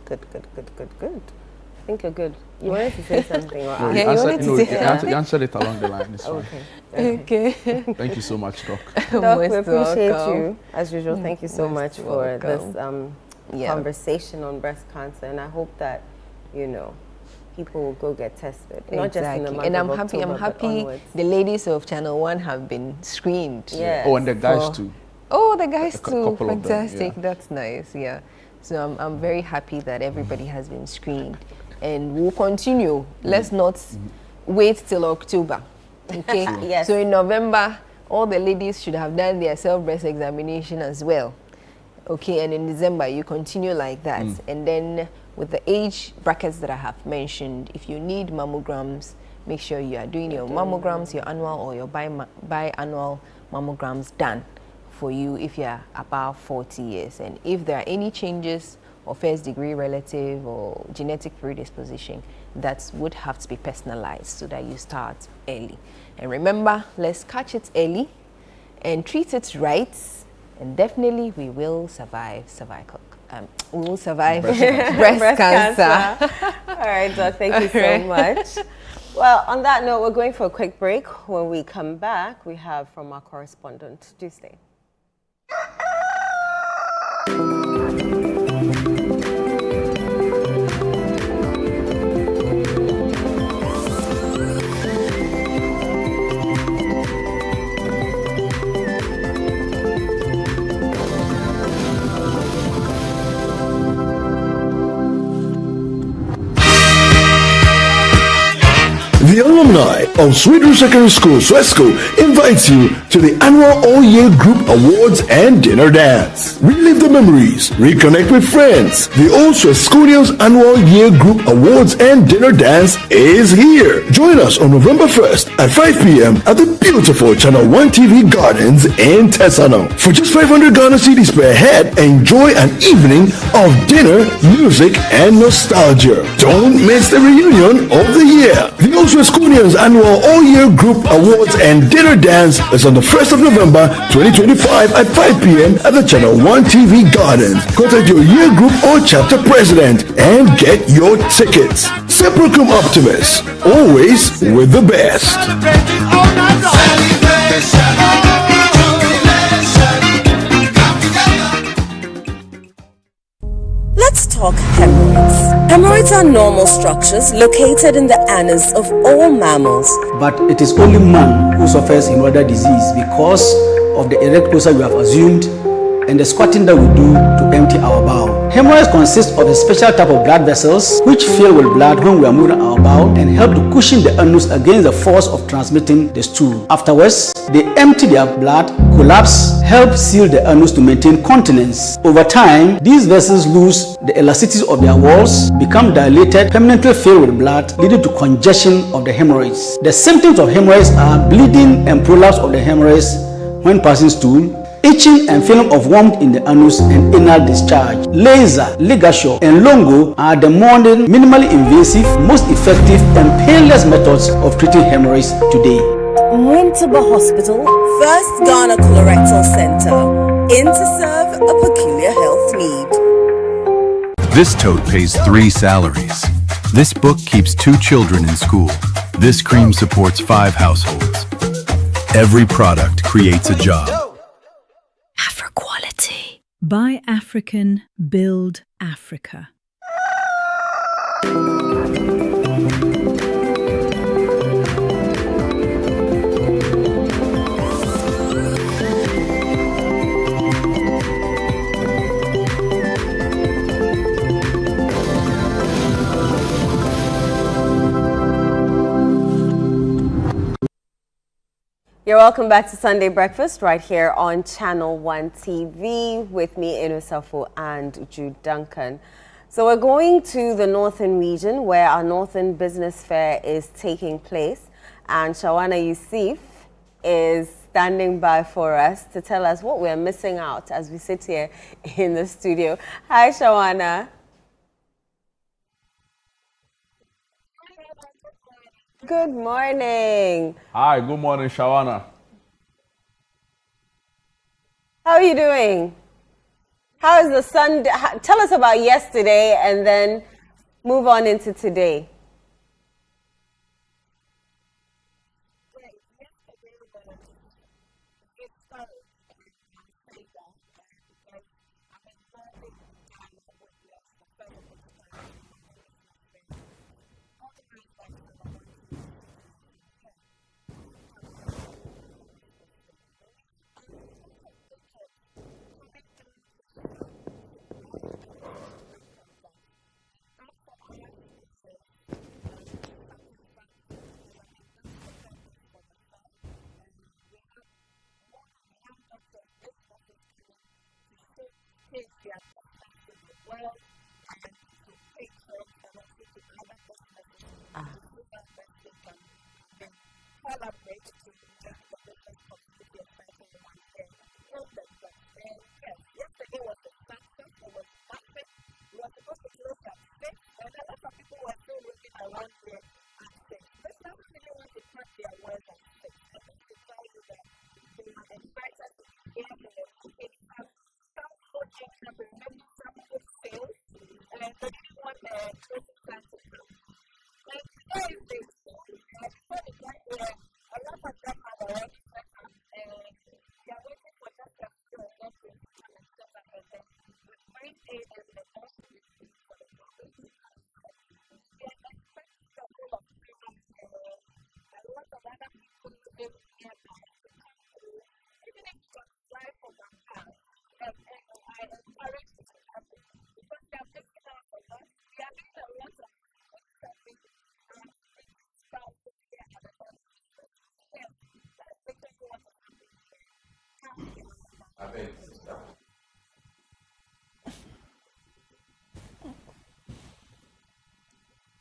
Good. I think you're good. You wanted to say something? Or No, you answered it along the line. It's fine. Okay. Thank you so much, Doc. Doc, we appreciate welcome. you, as usual. Thank you so much for welcome. this conversation on breast cancer, and I hope that, you know, people will go get tested. Not just in the month and of I'm October, happy the ladies of Channel 1 have been screened. Yes. Oh, and the guys too. Oh, the guys too. couple of them, Fantastic. yeah. That's nice. Yeah. So I'm very happy that everybody has been screened, and we'll continue. Let's not wait till October. Okay. Yes. So in November, all the ladies should have done their self-breast examination as well. Okay, and in December you continue like that, and then with the age brackets that I have mentioned, if you need mammograms, make sure you are doing your mammograms, your annual or your biannual mammograms done for you if you are about 40 years. And if there are any changes or first degree relative or genetic predisposition, that would have to be personalized so that you start early. And remember, let's catch it early and treat it right, and definitely we will survive we will survive breast cancer. All right, Doc, thank you so much. Well, on that note, we're going for a quick break. When we come back, we have from our correspondent. Do stay. The alumni of Sweetroot Secondary School, Swesco, invites you to the annual All-Year Group Awards and Dinner Dance. Relive the memories, reconnect with friends. The Old Swesconians Annual Year Group Awards and Dinner Dance is here. Join us on November 1st at 5 p.m. at the beautiful Channel 1 TV Gardens in Tesano. For just 500 Ghana cedis per head, enjoy an evening of dinner, music, and nostalgia. Don't miss the reunion of the year. The Old Swesconians Annual All-Year Group Awards and Dinner Dance is on the 1st of November 2025 at 5 p.m. at the Channel 1 TV Gardens. Contact your year group or chapter president and get your tickets. Sepulchrum Optimus, always with the best. Let's talk hemorrhoids. Hemorrhoids are normal structures located in the anus of all mammals. But it is only man who suffers hemorrhoidal disease because of the erect posture we have assumed and the squatting that we do to empty our bowel. Hemorrhoids consist of a special type of blood vessels which fill with blood when we are moving our bowel and help to cushion the anus against the force of transmitting the stool. Afterwards, they empty their blood, collapse, help seal the anus to maintain continence. Over time, these vessels lose the elasticity of their walls, become dilated, permanently filled with blood, leading to congestion of the hemorrhoids. The symptoms of hemorrhoids are bleeding and prolapse of the hemorrhoids when passing stool, itching and feeling of warmth in the anus and anal discharge. Laser, ligature, and longo are the modern, minimally invasive, most effective and painless methods of treating hemorrhoids today. Winterba Hospital, first Ghana Colorectal Center, in to serve a peculiar health need. This tote pays 3 salaries. This book keeps 2 children in school. This cream supports 5 households. Every product creates a job. Afro-quality. Buy African, build Africa. You're welcome back to Sunday Breakfast right here on Channel 1 TV with me, Inusafo, and Jude Duncan. So we're going to the Northern region where our Northern Business Fair is taking place, and Shawana Yusuf is standing by for us to tell us what we're missing out as we sit here in the studio. Hi, Shawana. Good morning. Hi, good morning, Shawana. How are you doing? How is the sun? Tell us about yesterday and then move on into today.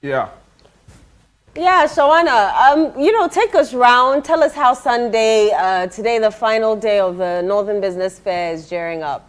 Yeah. Yeah, Shawana, take us round. Tell us how Sunday, today, the final day of the Northern Business Fair, is gearing up.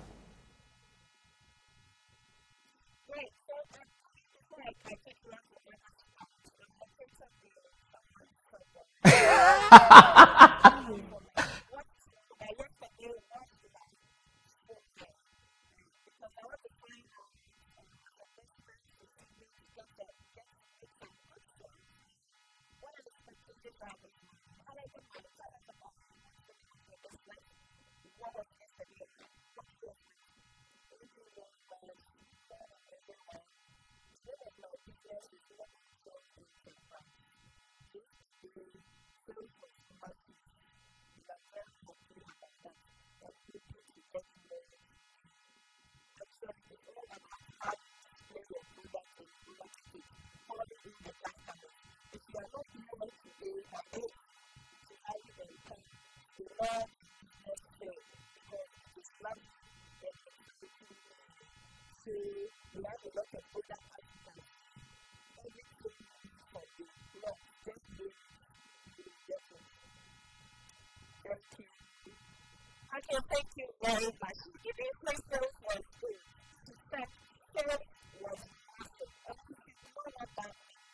Okay, thank you very much. Giving myself was good. In fact, Sarah was massive. And you know what that means.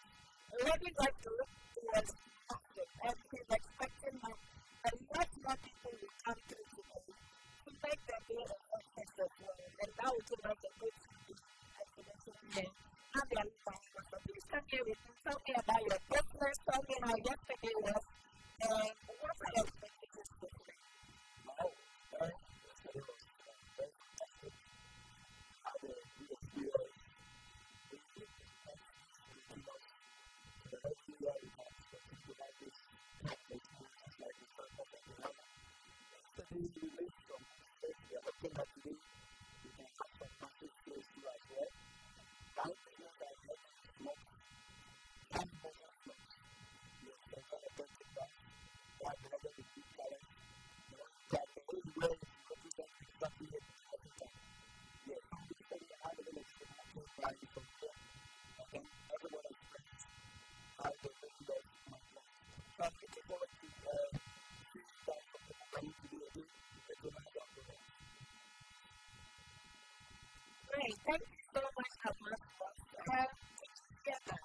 Already got to look was massive. And he's expecting that a lot more people will come to today to make the day of success as well. And that would give us a good speech and to the children. I'm the only so please come here with me. Tell me about your business. Tell me how yesterday was. And what are your expectations for today? Great, thank you so much, Amanda. Together,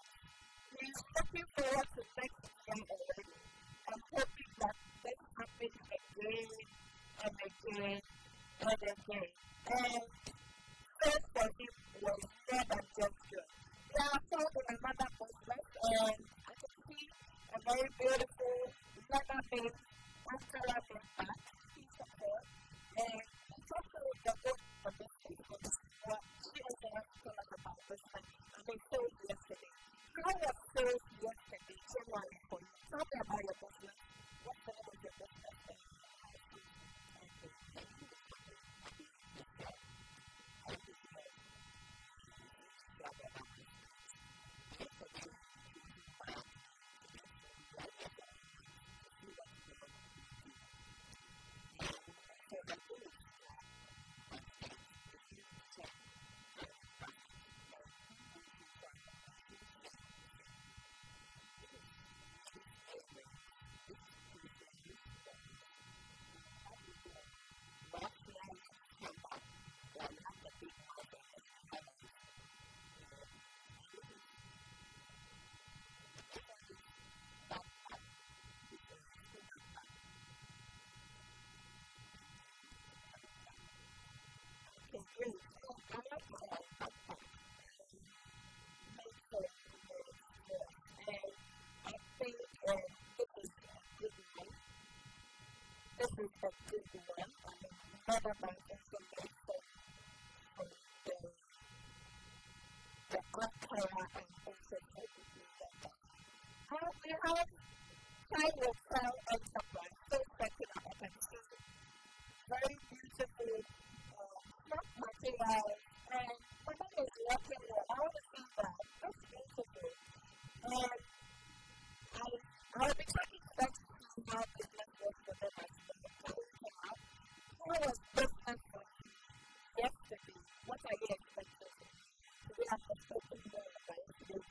we're looking forward to next year already. I'm hoping that this happens again and again and again. And first for him was more than just good. We are found in another business, and I can see a very beautiful leather-based mascara back, piece of hair, and it's also the book for this business. She also has to tell us about this and they sold yesterday. How was sold yesterday, January for you? Tell me about your business. What's the name of your business? Very beautiful, not material, and somebody is working well. I want to see that. That's beautiful. And I'll be talking to them to see how business works for them as well. How was business for you yesterday? What are you expecting? Do we have to focus more about it?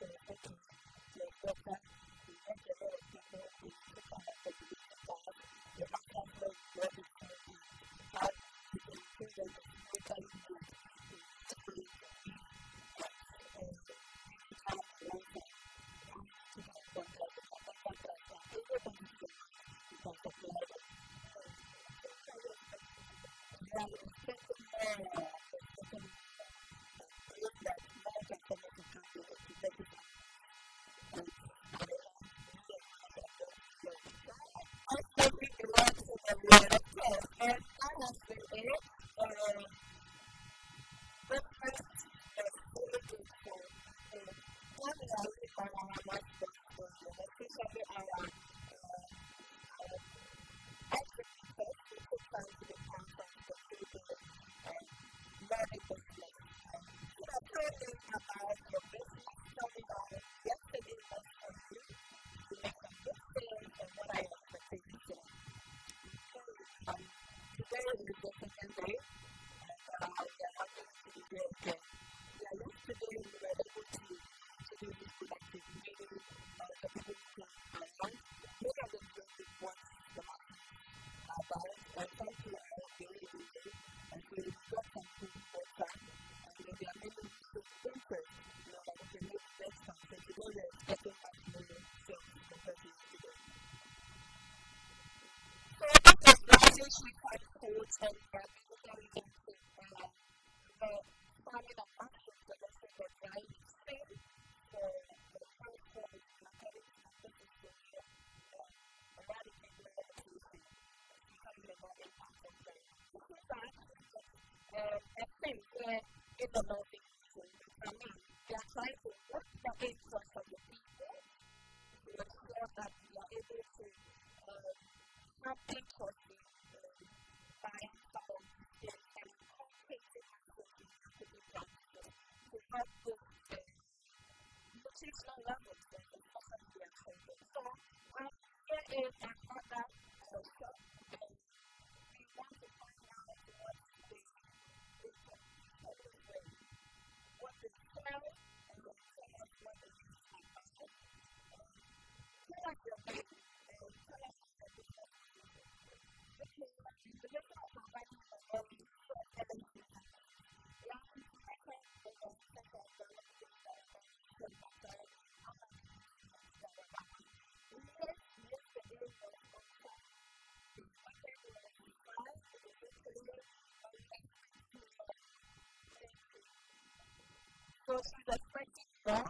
So she's expecting more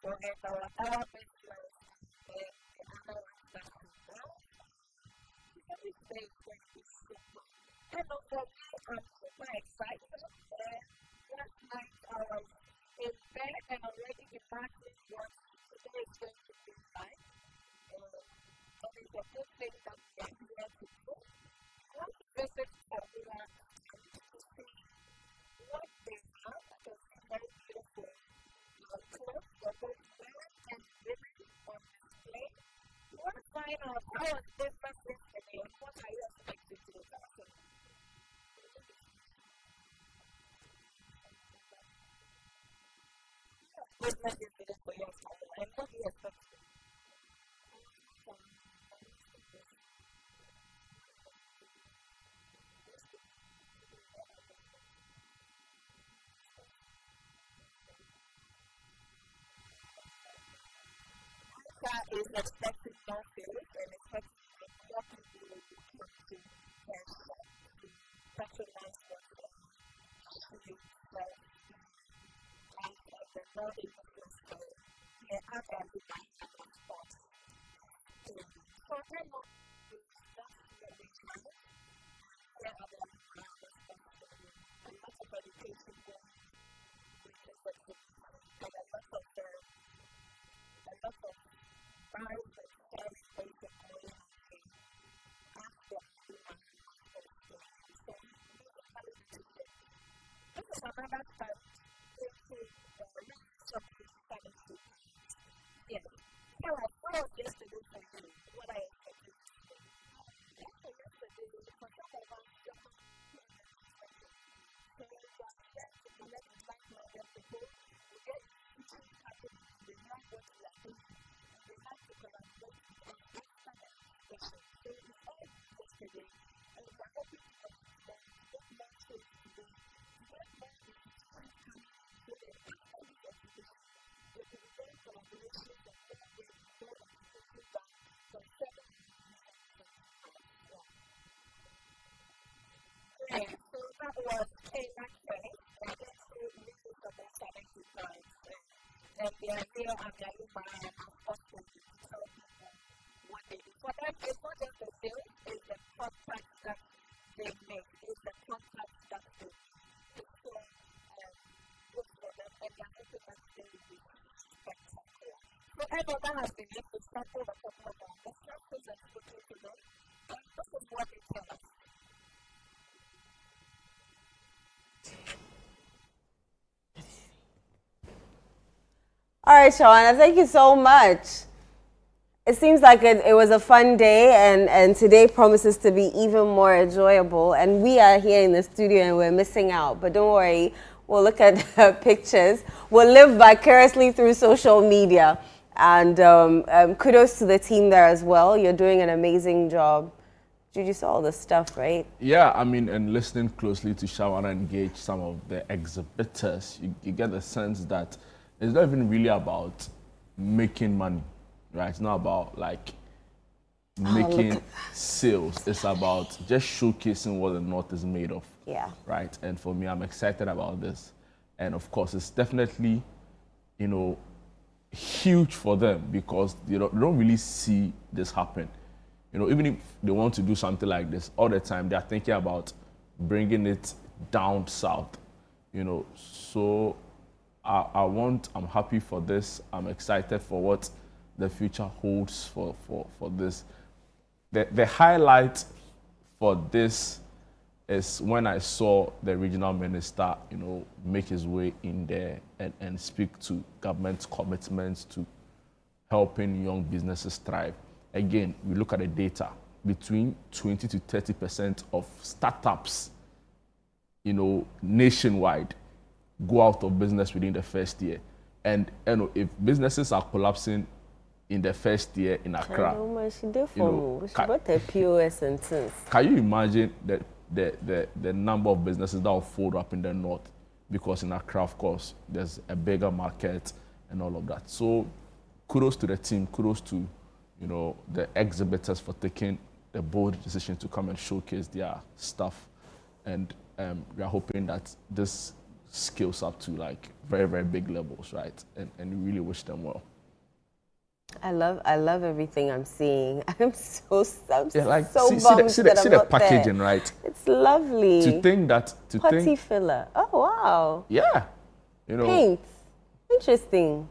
for her our business and for me, I'm super excited. Last night I was in bed and already imagining what today is going to be like. And it's a good thing that we are here to do. I want to visit Formula to see what they have, because it's very beautiful. Clothes for both men and women on display. We want to find out how was business yesterday and what are you expecting to do after. Business is good for your family, and what do you expect? Is expecting more sales and expecting more people to come to patronize what the more influence and other design and sports. So then what is that really challenge? There are the and lots of education there, and a lot of bars and service station area after this is another time to yes. So I thought yesterday for you what I expected. Yesterday we were talking about so that was came and they are here and they are looking at hospitals to tell people what they do. For them, it's not just the sale, it's the contact that they make, it's the contact that they make. So, good for them, and they are hoping that they will be spectacular. So, I know that has been the sample of the program. The samples are spoken to them, and this is what they tell us. All right, Shawana, thank you so much. It seems like it was a fun day, and today promises to be even more enjoyable. And we are here in the studio and we're missing out. But don't worry, we'll look at the pictures. We'll live vicariously through social media. And kudos to the team there as well. You're doing an amazing job. You saw all the stuff, right? Yeah, I mean, and listening closely to Shawana engage some of the exhibitors, you get the sense that it's not even really about making money, right? It's not about like making sales. It's about just showcasing what the North is made of. Yeah. Right. And for me, I'm excited about this. And of course, it's definitely, you know, huge for them because they don't really see this happen. You know, even if they want to do something like this all the time, they're thinking about bringing it down south. You know, so I'm happy for this. I'm excited for what the future holds for this. The highlight for this is when I saw the regional minister, you know, make his way in there and speak to government's commitments to helping young businesses thrive. Again, we look at the data. Between 20 to 30% of startups, you know, nationwide, go out of business within the first year. And you know, if businesses are collapsing in the first year in Accra, POS and things. Can you imagine the number of businesses that will fold up in the north? Because in Accra, of course, there's a bigger market and all of that. So kudos to the team, kudos to, you know, the exhibitors for taking the bold decision to come and showcase their stuff. And we are hoping that this scales up to like very, very big levels, right? And we really wish them well. I love everything I'm seeing. I'm so bummed see that I'm the not packaging, there. right? It's lovely. To think that Putty filler. Oh wow. Yeah. You know. Paints. Interesting.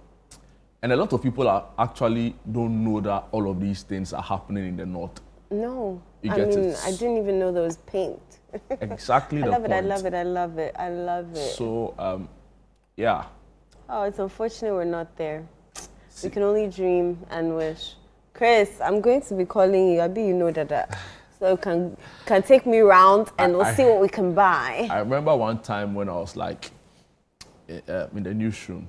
And a lot of people actually don't know that all of these things are happening in the north. No. You I get mean, it. I didn't even know there was paint. Exactly the point. I love it. So, yeah. Oh, it's unfortunate we're not there. We can only dream and wish. Chris, I'm going to be calling you. I bet you know that. So you can take me around and we'll see what we can buy. I remember one time when I was like in the newsroom,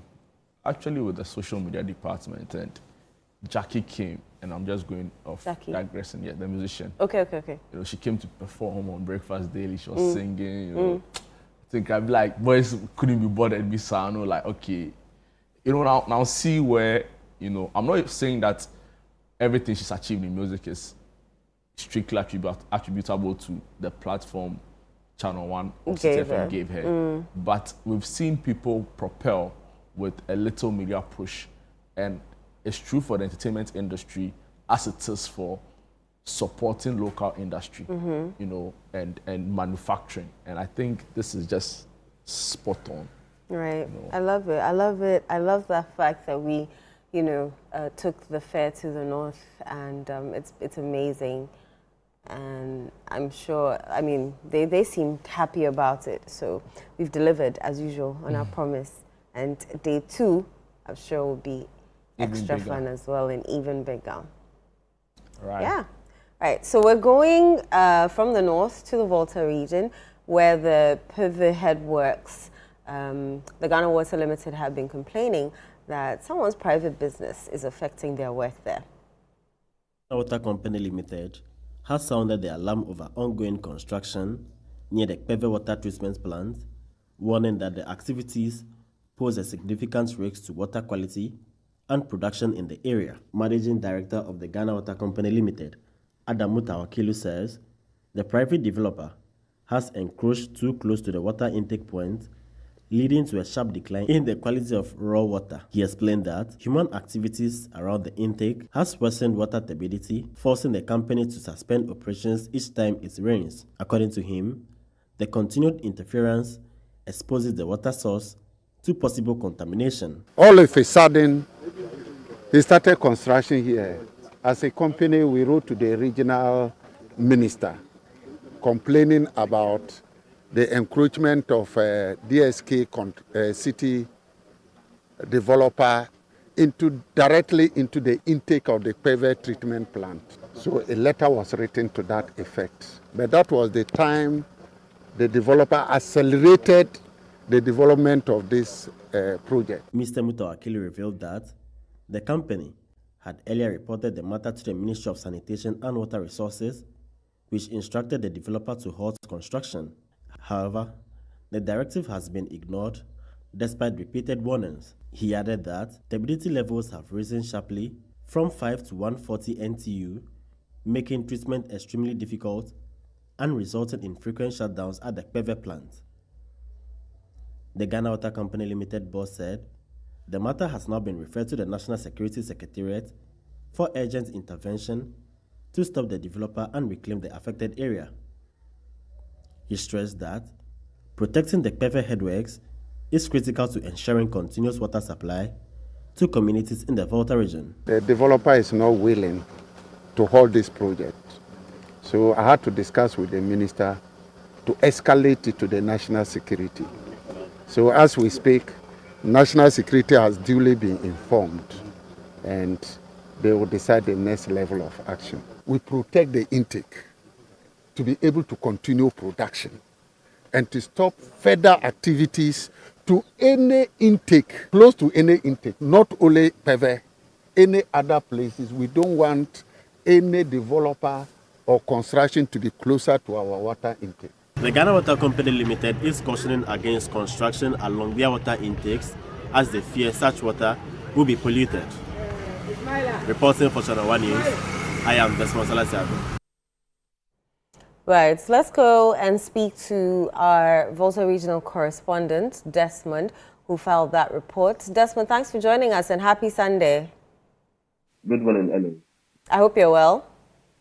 actually with the social media department, and Jackie came, and I'm just going off digressing. Yeah, the musician. Okay. You know, she came to perform on Breakfast Daily. She was singing. You know, I think I'd be like, boys couldn't be bothered with Sano. Like, okay, you know, now see where, you know, I'm not saying that everything she's achieved in music is strictly attributable to the platform Channel One or CTFM gave her. But we've seen people propel with a little media push, and it's true for the entertainment industry as it is for supporting local industry, you know, and manufacturing. And I think this is just spot on. Right. You know. I love it. I love the fact that we, you know, took the fair to the north, and it's amazing. And I'm sure, I mean, they seemed happy about it. So we've delivered as usual on our promise. And day 2, I'm sure will be extra fun as well and even bigger. Right. Yeah. Right. So we're going from the north to the Volta region, where the PIVO head works. The Ghana Water Limited have been complaining that someone's private business is affecting their work there. Ghana Water Company Limited has sounded the alarm over ongoing construction near the PIVO water treatment plant, warning that the activities pose a significant risk to water quality and production in the area. Managing Director of the Ghana Water Company Limited, Adamu Tawakilu, says the private developer has encroached too close to the water intake point leading to a sharp decline in the quality of raw water. He explained that human activities around the intake has worsened water turbidity, forcing the company to suspend operations each time it rains. According to him, the continued interference exposes the water source to possible contamination. All of a sudden, he started construction here. As a company, we wrote to the regional minister complaining about the encroachment of DSK city developer directly into the intake of the PEVE treatment plant. So a letter was written to that effect. But that was the time the developer accelerated the development of this project. Mr. Mutawakili revealed that the company had earlier reported the matter to the Ministry of Sanitation and Water Resources, which instructed the developer to halt construction. However, the directive has been ignored despite repeated warnings. He added that turbidity levels have risen sharply from 5 to 140 NTU, making treatment extremely difficult and resulting in frequent shutdowns at the PEVE plant. The Ghana Water Company Limited boss said the matter has now been referred to the National Security Secretariat for urgent intervention to stop the developer and reclaim the affected area. He stressed that protecting the PEVE headworks is critical to ensuring continuous water supply to communities in the Volta region. The developer is not willing to hold this project. So I had to discuss with the minister to escalate it to the national security. So as we speak, national security has duly been informed and they will decide the next level of action. We protect the intake to be able to continue production and to stop further activities to any intake, close to any intake, not only PEVE, any other places. We don't want any developer or construction to be closer to our water intake. The Ghana Water Company Limited is cautioning against construction along their water intakes as they fear such water will be polluted. Reporting for Channel 1 News, I am Desmond Salasiago. Right, so let's go and speak to our Volta Regional correspondent, Desmond, who filed that report. Desmond, thanks for joining us and happy Sunday. Good morning, Ellen. I hope you're well.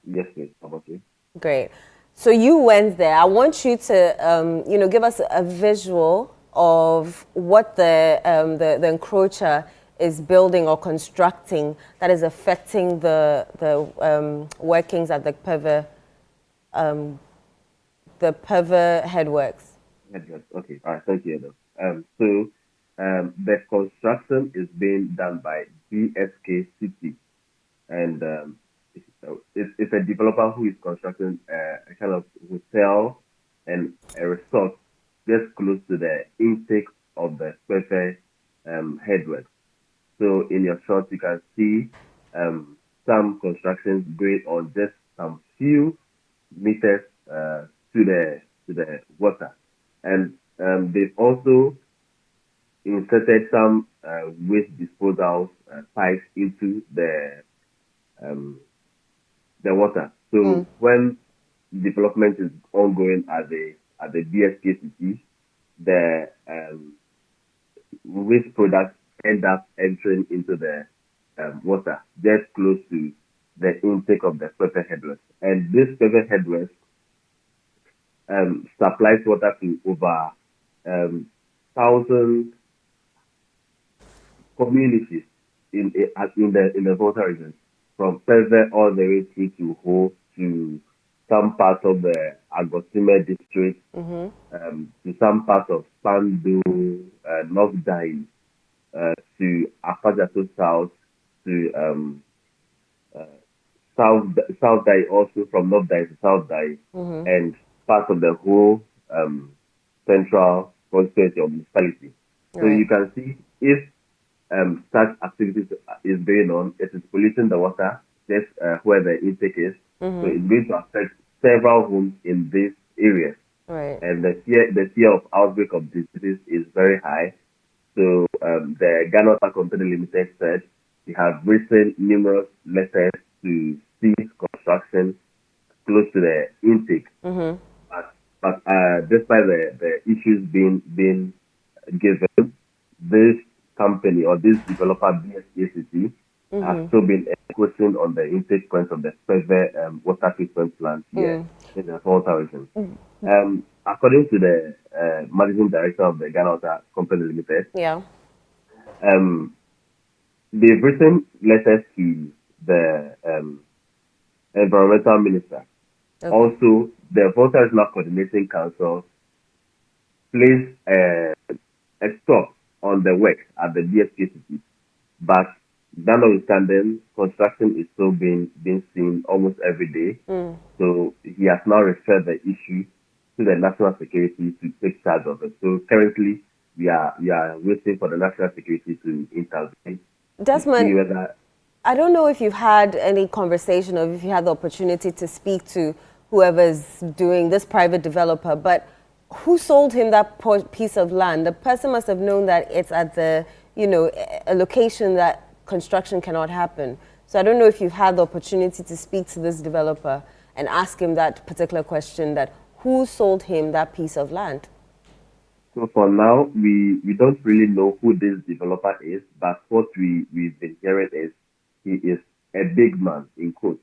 Yes, please. How about you? Great. So you went there. I want you to, give us a visual of what the encroacher is building or constructing that is affecting the workings at the PEVE headworks. Headworks. Okay. All right. Thank you. The construction is being done by BSK City, and it's a developer who is constructing a kind of hotel and a resort just close to the intake of the PEVE headworks. So in your shot, you can see some constructions going on just some few meters to the water, and they've also inserted some waste disposal pipes into the water. So when development is ongoing at the BSKCT, the waste products end up entering into the water just close to the intake of the PEVE headworks. And this PEVE headworks supplies water to over 1,000 communities in the Volta region, from PEVE all the way through to Ho, to some parts of the Agosime district, to some parts of Spandu, North Dai, to Afajato South, to South Dai, also from North Dai to South Dai, and parts of the whole central constituency of municipality. So you can see if such activities is going on, it is polluting the water just where the intake is. So it's going to affect several homes in this area. Right. And the fear of outbreak of disease is very high. So the Ghana Water Company Limited said we have written numerous letters to cease construction close to the intake. But despite the issues being given, this company or this developer, BSKCT, has still been encroaching on the intake points of the Speve water treatment plant here in the Volta region. According to the managing director of the Ghana Water Company Limited, they've written letters to the environmental minister. Also, the Volta Regional Coordinating Council placed a stop on the work at the BSKCT, but notwithstanding, construction is still being seen almost every day. So he has now referred the issue to the national security to take charge of it. So currently, we are waiting for the national security to intervene. Desmond, I don't know if you've had any conversation or if you had the opportunity to speak to whoever's doing this private developer, but who sold him that piece of land? The person must have known that it's at the, a location that construction cannot happen. So I don't know if you've had the opportunity to speak to this developer and ask him that particular question, that who sold him that piece of land? So for now, we don't really know who this developer is, but what we've been hearing is he is a big man, in quotes.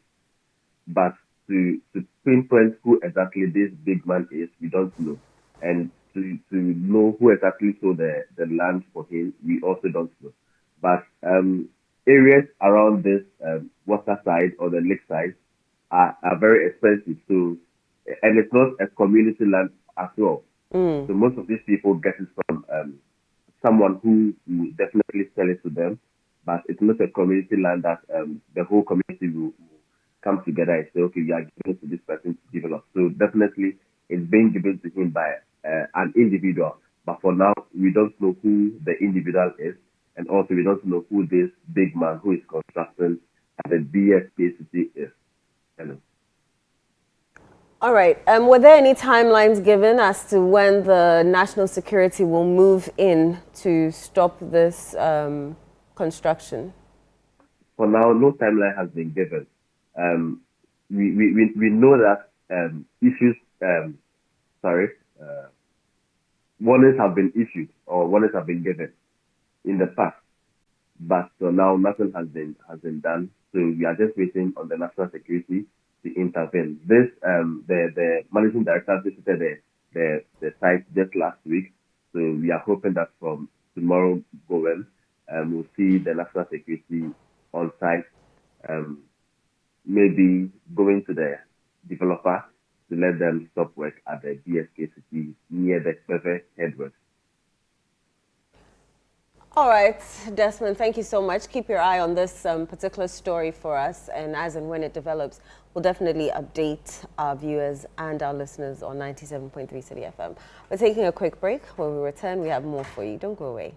But to pinpoint who exactly this big man is, we don't know. And to know who exactly sold the land for him, we also don't know. But areas around this water side or the lake side are very expensive. So, and it's not a community land as well. So most of these people get it from someone who will definitely sell it to them, but it's not a community land that the whole community will come together and say, okay, we are giving it to this person to develop. So definitely it's being given to him by an individual. But for now, we don't know who the individual is, and also we don't know who this big man who is constructing at the BSKCT is. Hello. All right. Were there any timelines given as to when the national security will move in to stop this construction? For now, no timeline has been given. We know that issues, warnings have been issued or warnings have been given in the past, but so now nothing has been done. So we are just waiting on the national security to intervene. This the managing director visited the site just last week, so we are hoping that from tomorrow going, we'll see the national security on site, maybe going to the developer to let them stop work at the BSKCT near the Speve headworks. All right, Desmond, thank you so much. Keep your eye on this particular story for us, and as and when it develops, we'll definitely update our viewers and our listeners on 97.3 City FM. We're taking a quick break. When we return, we have more for you. Don't go away.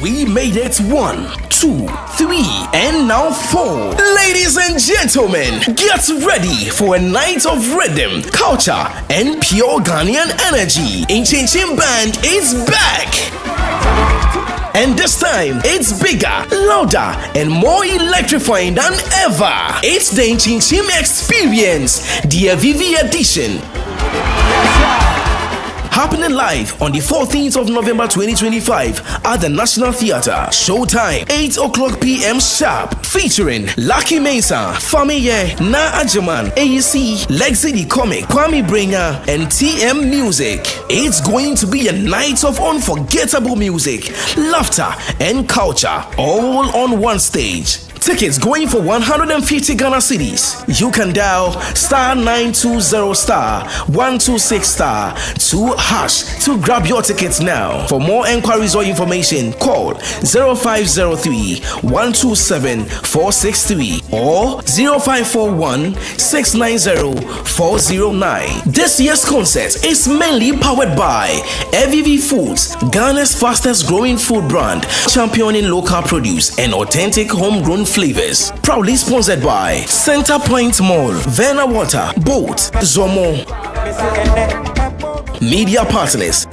We made it 1, 2, 3, and now 4. Ladies and gentlemen, get ready for a night of rhythm, culture, and pure Ghanaian energy. Inchinchim Band is back! And this time, it's bigger, louder, and more electrifying than ever. It's the Inchinchim Experience, the Avivi edition. Happening live on the 14th of November 2025 at the National Theatre. Showtime 8 o'clock p.m. sharp. Featuring Lucky Mesa, Famiye, Na Ajaman, AEC, Lexi the Comic, Kwame Bringer, and TM Music. It's going to be a night of unforgettable music, laughter, and culture, all on one stage. Tickets going for 150 Ghana cedis. You can dial *920*126*2# to grab your tickets now. For more enquiries or information, call 0503-127-463. or 0541 690 409. This year's concert is mainly powered by FVV Foods, Ghana's fastest growing food brand, championing local produce and authentic homegrown flavors. Proudly sponsored by Center Point Mall, Verna Water, Boat, Zomo. Media partners.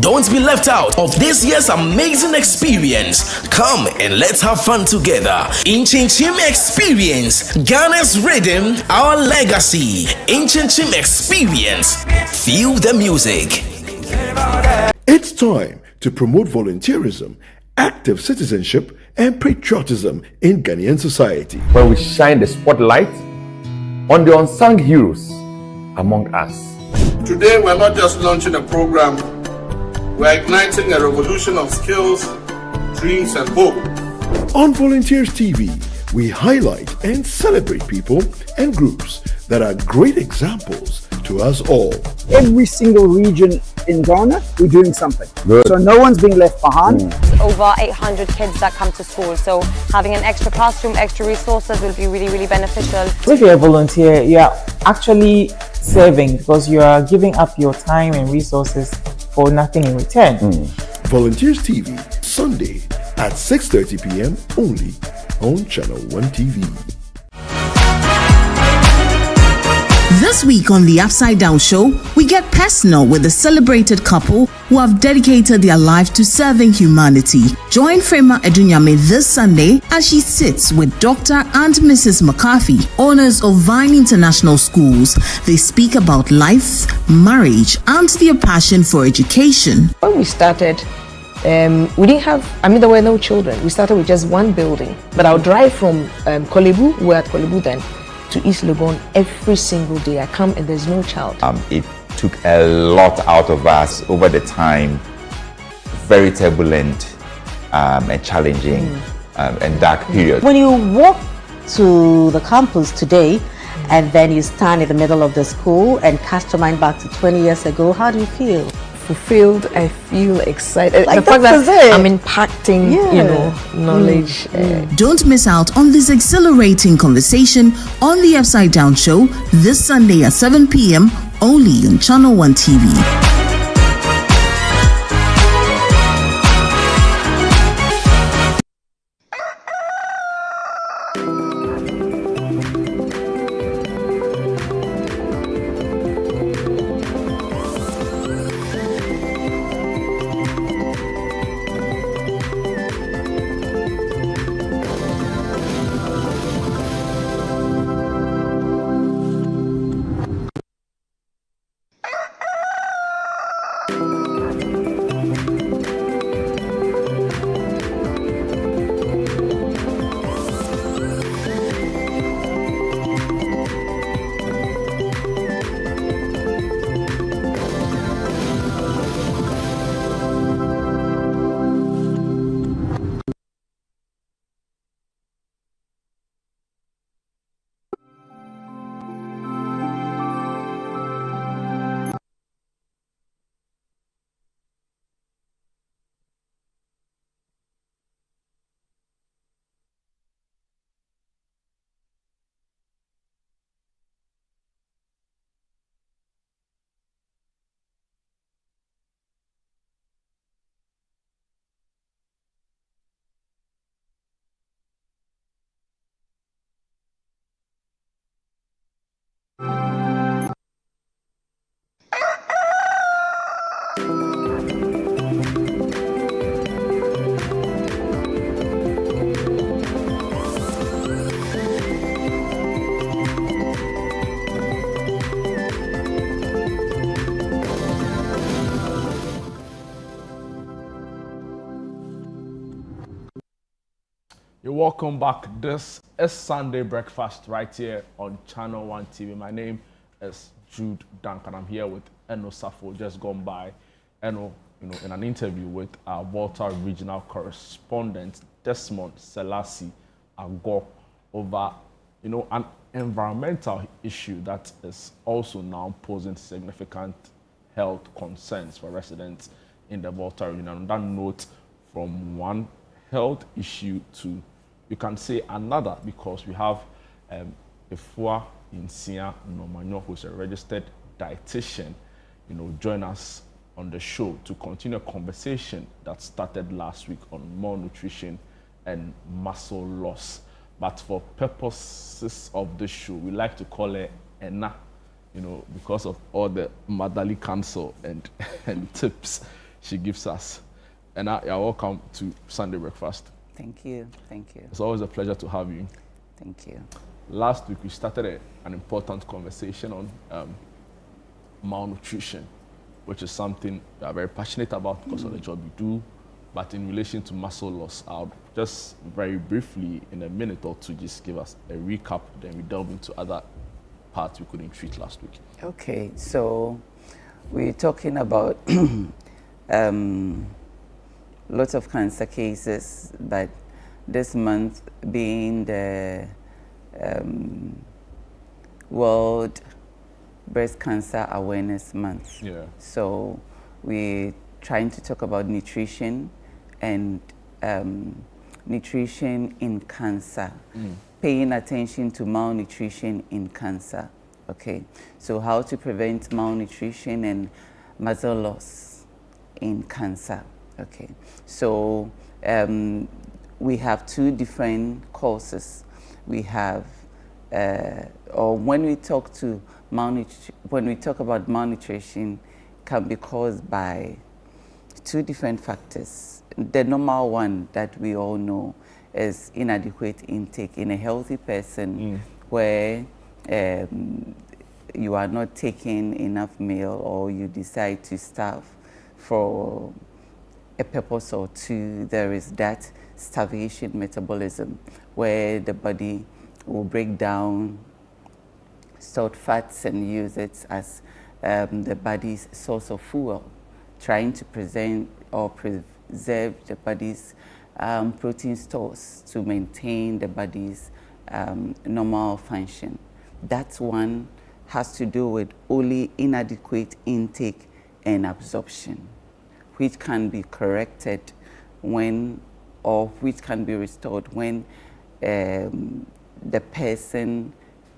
Don't be left out of this year's amazing experience. Come and let's have fun together. In Chinchim Experience, Ghana's rhythm, our legacy. In Chinchim Experience, feel the music. It's time to promote volunteerism, active citizenship, and patriotism in Ghanaian society. Where we shine the spotlight on the unsung heroes among us. Today, we're not just launching a program, we're igniting a revolution of skills, dreams, and hope. On Volunteers TV, we highlight and celebrate people and groups that are great examples to us all. Every single region in Ghana, we're doing something. Good. So no one's being left behind. Over 800 kids that come to school, so having an extra classroom, extra resources will be really, really beneficial. If you're a volunteer, you are actually serving because you are giving up your time and resources for nothing in return. Volunteers TV, Sunday at 6:30 p.m. only on Channel 1 TV. This week on The Upside Down Show, we get personal with a celebrated couple who have dedicated their life to serving humanity. Join Frema Edunyame this Sunday as she sits with Dr. and Mrs. McCarthy, owners of Vine International Schools. They speak about life, marriage, and their passion for education. When we started, we didn't have, there were no children. We started with just one building. But I'll drive from Kolebu, we were at Kolebu then, to East Legon every single day. I come and there's no child. It took a lot out of us over the time. Very turbulent and challenging and dark period. When you walk to the campus today and then you stand in the middle of the school and cast your mind back to 20 years ago, how do you feel? Fulfilled, I feel excited. Like the fact that it. I'm impacting, knowledge. Don't miss out on this exhilarating conversation on The Upside Down Show this Sunday at 7 p.m. only on Channel 1 TV. You're welcome back. This is Sunday Breakfast right here on Channel 1 TV. My name is Jude Duncan. I'm here with Eno Safo, just gone by. Eno, in an interview with our Volta regional correspondent Desmond Selassie Agor over, an environmental issue that is also now posing significant health concerns for residents in the Volta region. On that note, from one health issue to You can say another because we have Efua Insia Nomanyo, who's a registered dietitian, join us on the show to continue a conversation that started last week on malnutrition and muscle loss. But for purposes of the show, we like to call her Enna, because of all the motherly counsel and tips she gives us. Enna, you're welcome to Sunday Breakfast. Thank you. Thank you. It's always a pleasure to have you. Thank you. Last week, we started an important conversation on malnutrition, which is something we are very passionate about because of the job we do. But in relation to muscle loss, I'll just very briefly, in a minute or two, just give us a recap, then we delve into other parts we couldn't treat last week. Okay, so we're talking about lots of cancer cases, but this month being the World Breast Cancer Awareness Month. Yeah. So we're trying to talk about nutrition and nutrition in cancer, paying attention to malnutrition in cancer. Okay, so how to prevent malnutrition and muscle loss in cancer. Okay, so we have two different causes. We have, or when we talk about malnutrition, can be caused by two different factors. The normal one that we all know is inadequate intake in a healthy person, where you are not taking enough meal, or you decide to starve for a purpose or two. There is that starvation metabolism, where the body will break down stored fats and use it as the body's source of fuel, trying to present or preserve the body's protein stores to maintain the body's normal function. That one has to do with only inadequate intake and absorption, which can be corrected when, or which can be restored when the person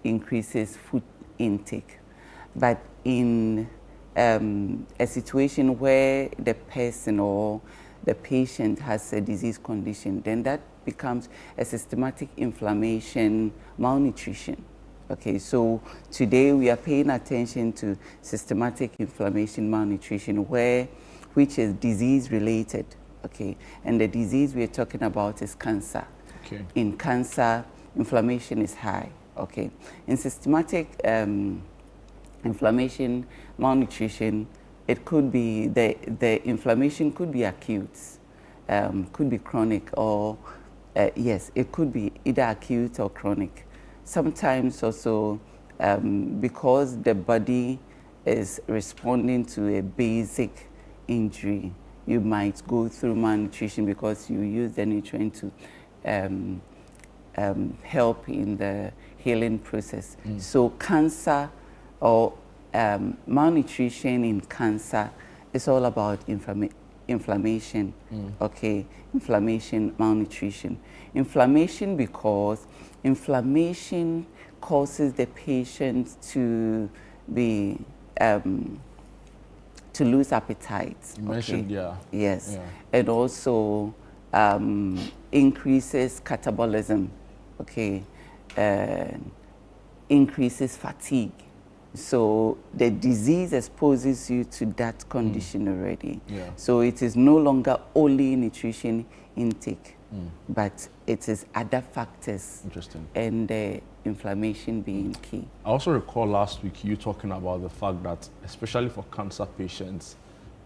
increases food intake. But in a situation where the person or the patient has a disease condition, then that becomes a systematic inflammation malnutrition. Okay, so today we are paying attention to systematic inflammation malnutrition, which is disease related. Okay, and the disease we're talking about is cancer. Okay. In cancer, inflammation is high. Okay, in systematic inflammation malnutrition, it could be the inflammation could be acute, could be chronic, or yes, it could be either acute or chronic. Sometimes also because the body is responding to a basic injury, you might go through malnutrition because you use the nutrient to help in the healing process. So cancer or malnutrition in cancer is all about inflammation. Okay, inflammation, malnutrition. Inflammation because inflammation causes the patient to be to lose appetite. You mentioned, yeah. Yes, yeah. And also increases catabolism. Okay, increases fatigue. So the disease exposes you to that condition already. Yeah. So it is no longer only nutrition intake, but it is other factors. Interesting. And the inflammation being key. I also recall last week you talking about the fact that, especially for cancer patients,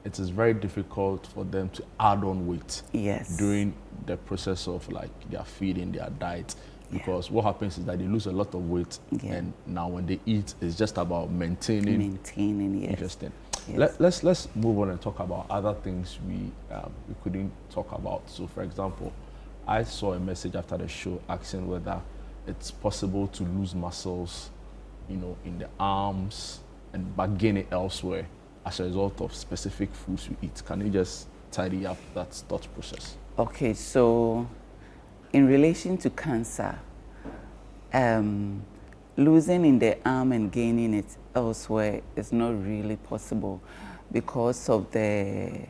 it is very difficult for them to add on weight. Yes. During the process of like their feeding, their diet. Because what happens is that they lose a lot of weight, and now when they eat, it's just about maintaining. Maintaining, yes. Interesting. Yes. Let's move on and talk about other things we couldn't talk about. So, for example, I saw a message after the show asking whether it's possible to lose muscles, in the arms and but gain it elsewhere as a result of specific foods we eat. Can you just tidy up that thought process? Okay, so in relation to cancer, losing in the arm and gaining it elsewhere is not really possible because of the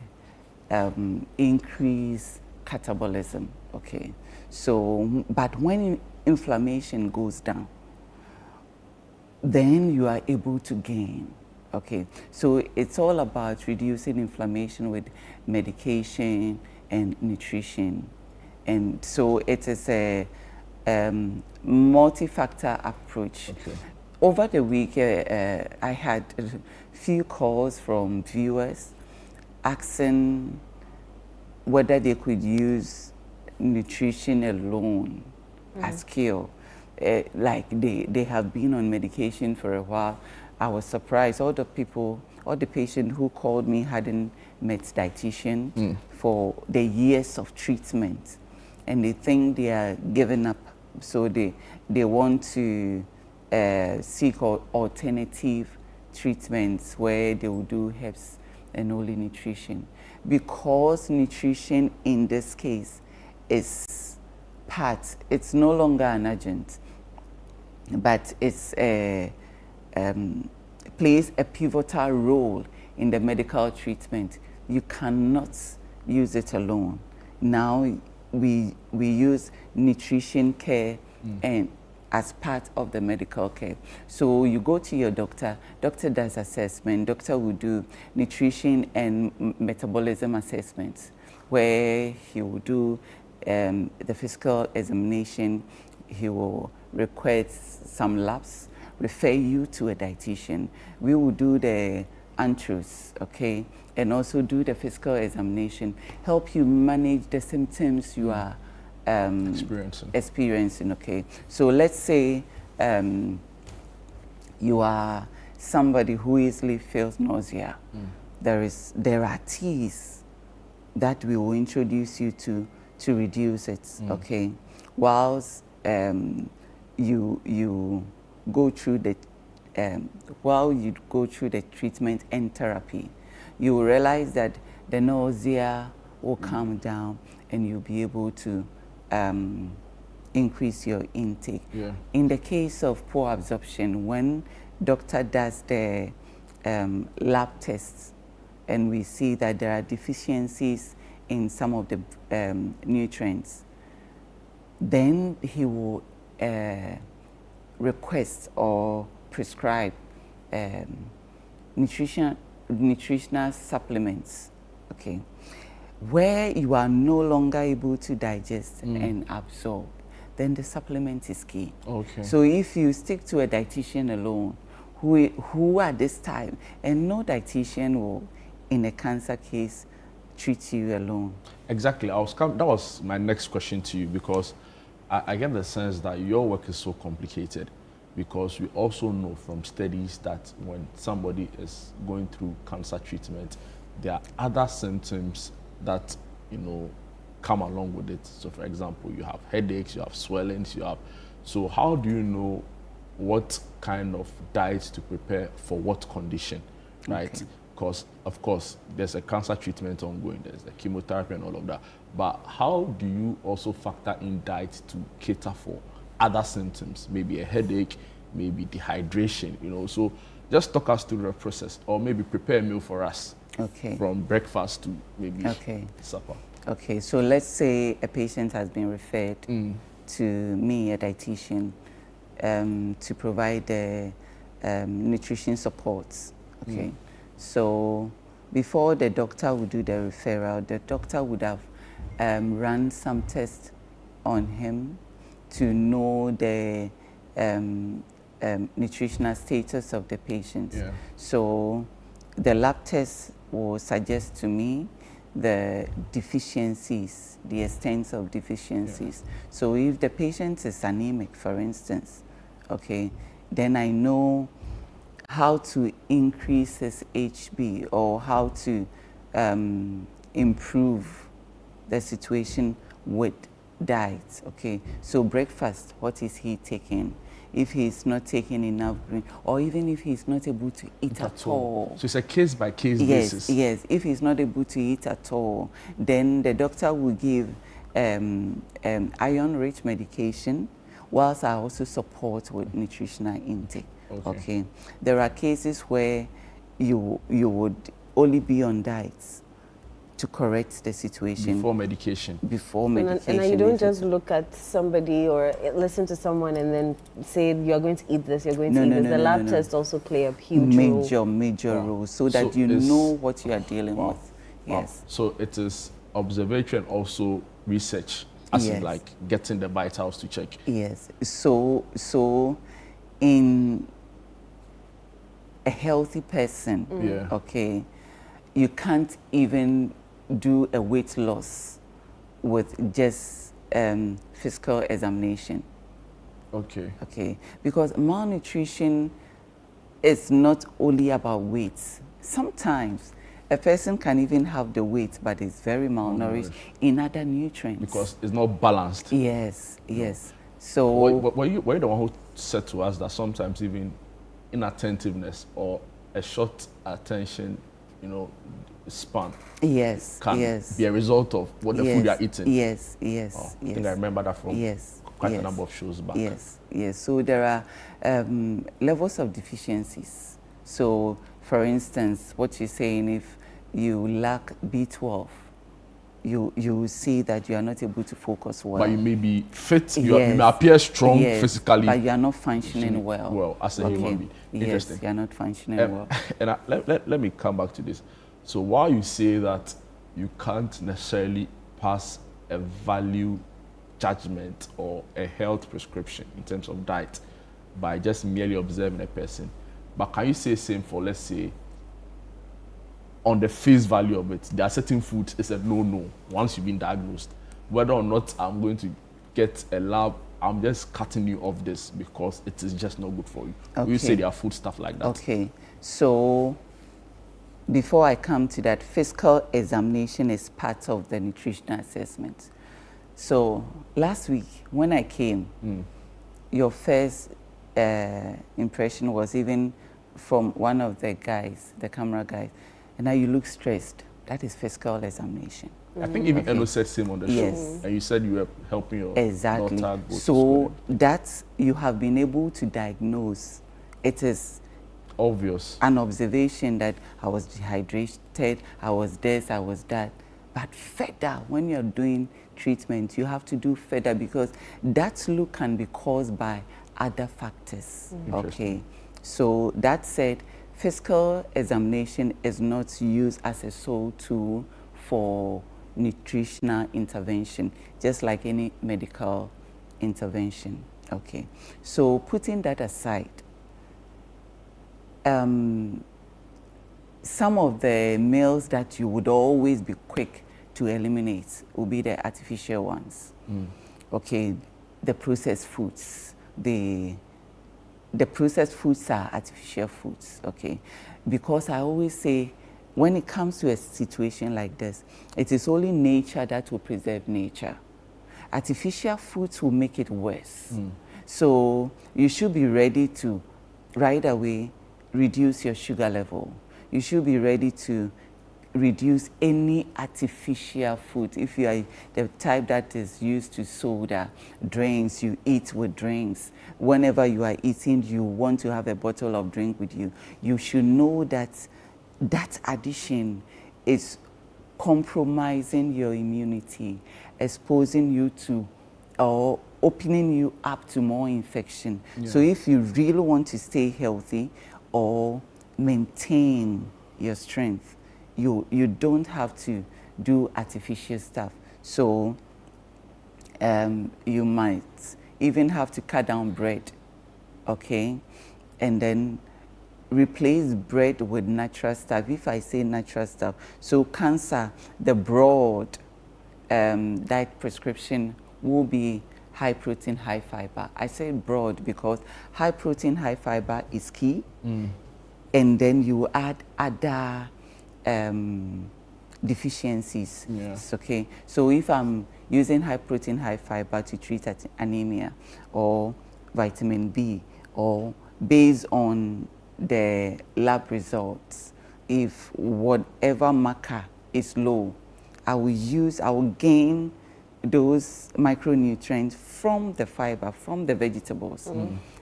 increased catabolism, okay? So, but when inflammation goes down, then you are able to gain, okay? So it's all about reducing inflammation with medication and nutrition. And so it is a multi-factor approach. Okay. Over the week, I had a few calls from viewers asking whether they could use nutrition alone as cure. Like they have been on medication for a while. I was surprised. All the patients who called me hadn't met dietitian for the years of treatment, and they think they are giving up. So they want to seek alternative treatments where they will do herbs and only nutrition. Because nutrition in this case is it's no longer an adjunct, but it's plays a pivotal role in the medical treatment. You cannot use it alone. Now we use nutrition care and as part of the medical care. So you go to your doctor does assessment, doctor will do nutrition and metabolism assessments, where he will do the physical examination, he will request some labs, refer you to a dietitian. We will do the antrus, okay, and also do the physical examination, help you manage the symptoms you are experiencing, okay. So let's say you are somebody who easily feels nausea. There are teas that we will introduce you to reduce it, okay. Whilst you go through the treatment and therapy, you will realize that the nausea will calm down and you'll be able to increase your intake. In the case of poor absorption, when doctor does the lab tests and we see that there are deficiencies in some of the nutrients, then he will request or prescribe nutritional supplements, okay, where you are no longer able to digest and absorb, then the supplement is key. Okay. So if you stick to a dietitian alone, who at this time, and no dietitian will, in a cancer case, treat you alone. Exactly. That was my next question to you, because I get the sense that your work is so complicated, because we also know from studies that when somebody is going through cancer treatment, there are other symptoms that, come along with it. So for example, you have headaches, you have swellings, so how do you know what kind of diet to prepare for what condition, right? Because of course there's a cancer treatment ongoing, there's the chemotherapy and all of that, but how do you also factor in diet to cater for other symptoms, maybe a headache, maybe dehydration, so just talk us through the process, or maybe prepare a meal for us, from breakfast to maybe supper. Okay, so let's say a patient has been referred to me, a dietitian, to provide the nutrition supports, okay. So before the doctor would do the referral, the doctor would have run some tests on him to know the nutritional status of the patient. So the lab test will suggest to me the deficiencies, the extent of deficiencies. So if the patient is anemic, for instance, okay, then I know how to increase his HB or how to improve the situation with diet, okay. So breakfast, what is he taking? If he's not taking enough green, or even if he's not able to eat at all. So it's a case-by-case basis. Yes, if he's not able to eat at all, then the doctor will give iron-rich medication, whilst I also support with nutritional intake. Okay. There are cases where you would only be on diets to correct the situation. Before medication. Before medication. And you don't just look at somebody or listen to someone and then say you're going to eat this, you're going to eat this. The lab tests also play a huge role. Major role, so that you know what you are dealing with. Yes. So it is observatory and also research, as in like getting the vitals to check. Yes. So in a healthy person, okay, you can't even do a weight loss with just physical examination. Okay. Okay, because malnutrition is not only about weight. Sometimes a person can even have the weight, but is very malnourished in other nutrients. Because it's not balanced. Yes, yes. So were you the one who said to us that sometimes even inattentiveness or a short attention, span, can be a result of what the food you are eating? Yes. I think I remember that from quite a number of shows back. Yes. So there are levels of deficiencies. So, for instance, what you're saying, if you lack B12, you will see that you are not able to focus well. But you may be fit, you may appear strong physically, but you are not functioning well as a human being. Interesting. Yes, you are not functioning well. And let me come back to this. So while you say that you can't necessarily pass a value judgment or a health prescription in terms of diet by just merely observing a person, but can you say same for, let's say, on the face value of it, there are certain foods it's a no-no once you've been diagnosed. Whether or not I'm going to get a lab, I'm just cutting you off this because it is just not good for you. Okay. You say there are food stuff like that. Okay, so before I come to that, physical examination is part of the nutritional assessment. So last week when I came, your first impression was even from one of the guys, the camera guys, and now you look stressed. That is physical examination. I think even Eno said same on the show. And you said you were helping your daughter go to so that you have been able to diagnose. It is obvious. An observation that I was dehydrated, I was this, I was that. But further, when you're doing treatment, you have to do further because that look can be caused by other factors. Okay. So that said, physical examination is not used as a sole tool for nutritional intervention, just like any medical intervention. Okay. So putting that aside, some of the meals that you would always be quick to eliminate will be the artificial ones. Okay, the processed foods. The processed foods are artificial foods, okay? Because I always say, when it comes to a situation like this, it is only nature that will preserve nature. Artificial foods will make it worse. So you should be ready to, right away, reduce your sugar level. You should be ready to reduce any artificial food. If you are the type that is used to soda, drinks, you eat with drinks. Whenever you are eating, you want to have a bottle of drink with you. You should know that that addition is compromising your immunity, exposing you to or opening you up to more infection. So if you really want to stay healthy or maintain your strength, you don't have to do artificial stuff. So you might even have to cut down bread, okay? And then replace bread with natural stuff. If I say natural stuff, so cancer, the broad diet prescription will be high protein, high fiber. I say broad because high protein, high fiber is key. And then you add other deficiencies. It's okay. So if I'm using high protein, high fiber to treat anemia or vitamin B, or based on the lab results, if whatever marker is low, I will gain those micronutrients from the fiber, from the vegetables.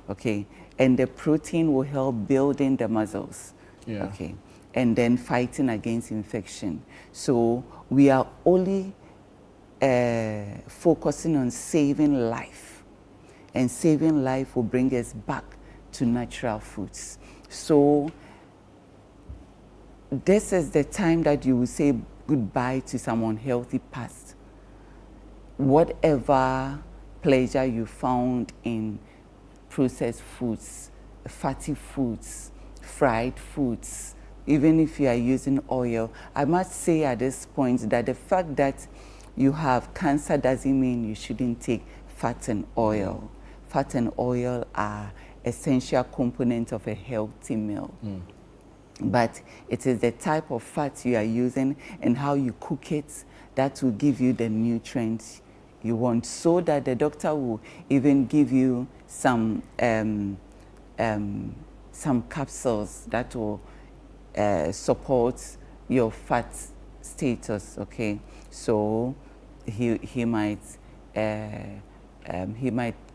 Okay, and the protein will help building the muscles. Yeah. Okay, and then fighting against infection. So we are only focusing on saving life, and saving life will bring us back to natural foods. So this is the time that you will say goodbye to some unhealthy past. Whatever pleasure you found in processed foods, fatty foods, fried foods, even if you are using oil, I must say at this point that the fact that you have cancer doesn't mean you shouldn't take fat and oil. Fat and oil are essential components of a healthy meal. But it is the type of fat you are using and how you cook it that will give you the nutrients you want, so that the doctor will even give you some capsules that will support your fat status. Okay, so he might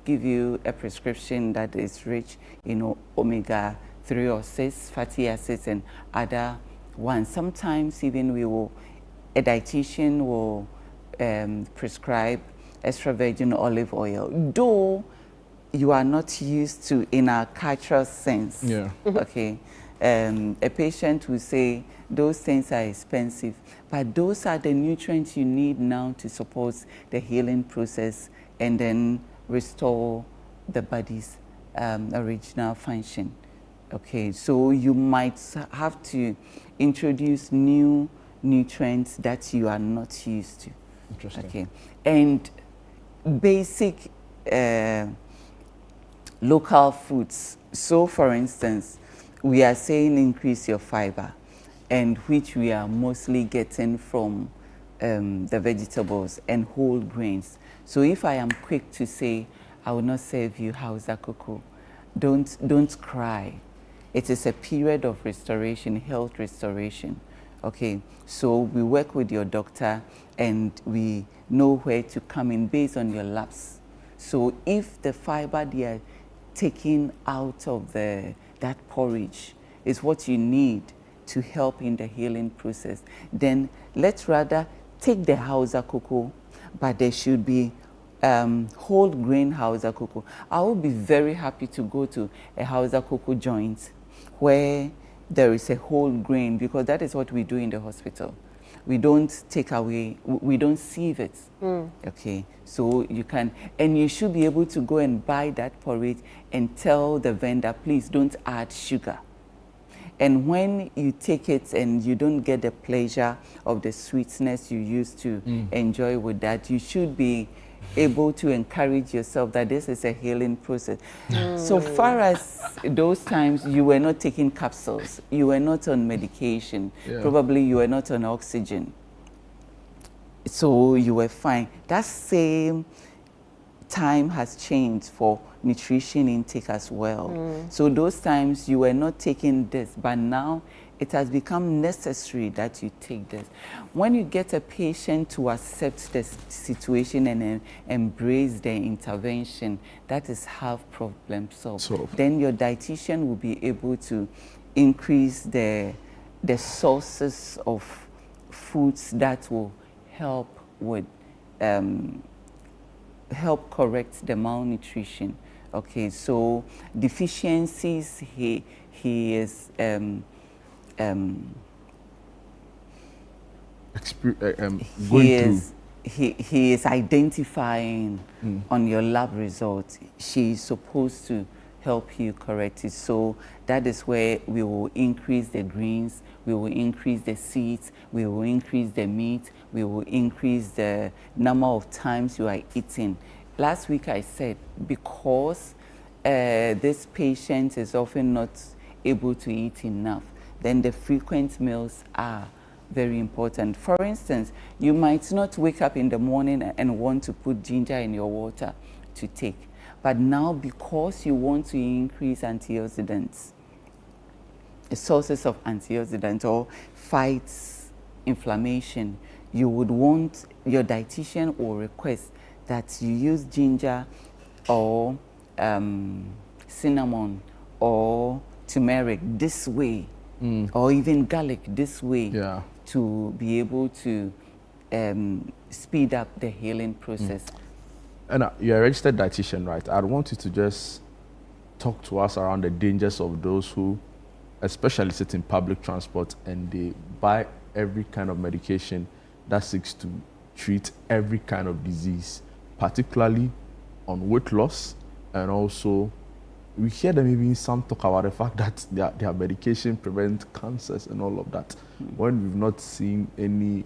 give you a prescription that is rich in omega-3 or 6 fatty acids and other ones. Sometimes even a dietitian will prescribe extra virgin olive oil, though you are not used to in a cultural sense. Yeah. Okay. A patient will say those things are expensive, but those are the nutrients you need now to support the healing process and then restore the body's original function. Okay, so you might have to introduce new nutrients that you are not used to. Interesting. Okay, and basic local foods. So for instance, we are saying increase your fiber, and which we are mostly getting from the vegetables and whole grains. So if I am quick to say, I will not serve you Hausa cocoa, don't cry. It is a period of restoration, health restoration. Okay, so we work with your doctor and we know where to come in based on your labs. So if the fiber they are taking out of that porridge is what you need to help in the healing process, then let's rather take the Hausa cocoa, but there should be whole grain Hausa cocoa. I will be very happy to go to a Hausa cocoa joint where there is a whole grain, because that is what we do in the hospital. We don't take away, we don't sieve it. Okay, so you can, and you should be able to go and buy that porridge and tell the vendor, please don't add sugar. And when you take it and you don't get the pleasure of the sweetness you used to enjoy with that, you should be able to encourage yourself that this is a healing process. So far as those times you were not taking capsules, you were not on medication, probably you were not on oxygen, so you were fine. That same time has changed for nutrition intake as well. So those times you were not taking this, but now it has become necessary that you take this. When you get a patient to accept the situation and embrace the intervention, that is half problem solved. Then your dietitian will be able to increase the sources of foods that will help with help correct the malnutrition. Okay, so deficiencies, he is he is identifying on your lab results. She is supposed to help you correct it. So that is where we will increase the greens, we will increase the seeds, we will increase the meat, we will increase the number of times you are eating. Last week I said, because this patient is often not able to eat enough, then the frequent meals are very important. For instance, you might not wake up in the morning and want to put ginger in your water to take. But now, because you want to increase antioxidants, sources of antioxidants, or fights inflammation, you would want, your dietitian or request that you use ginger or cinnamon or turmeric this way, or even garlic this way, to be able to speed up the healing process. And you're a registered dietitian, right? I'd want you to just talk to us around the dangers of those who especially sit in public transport and they buy every kind of medication that seeks to treat every kind of disease, particularly on weight loss. And also we hear them even some talk about the fact that their medication prevents cancers and all of that, when we've not seen any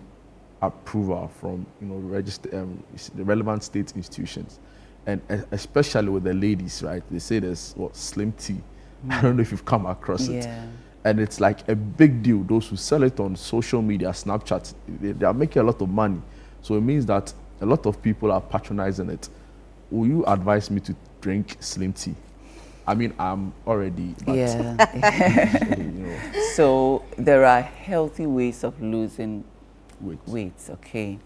approval from the relevant state institutions. And especially with the ladies, right? They say there's slim tea. I don't know if you've come across it. And it's like a big deal. Those who sell it on social media, Snapchat, they are making a lot of money. So it means that a lot of people are patronizing it. Will you advise me to drink slim tea? I mean, I'm already, but So there are healthy ways of losing weight, okay?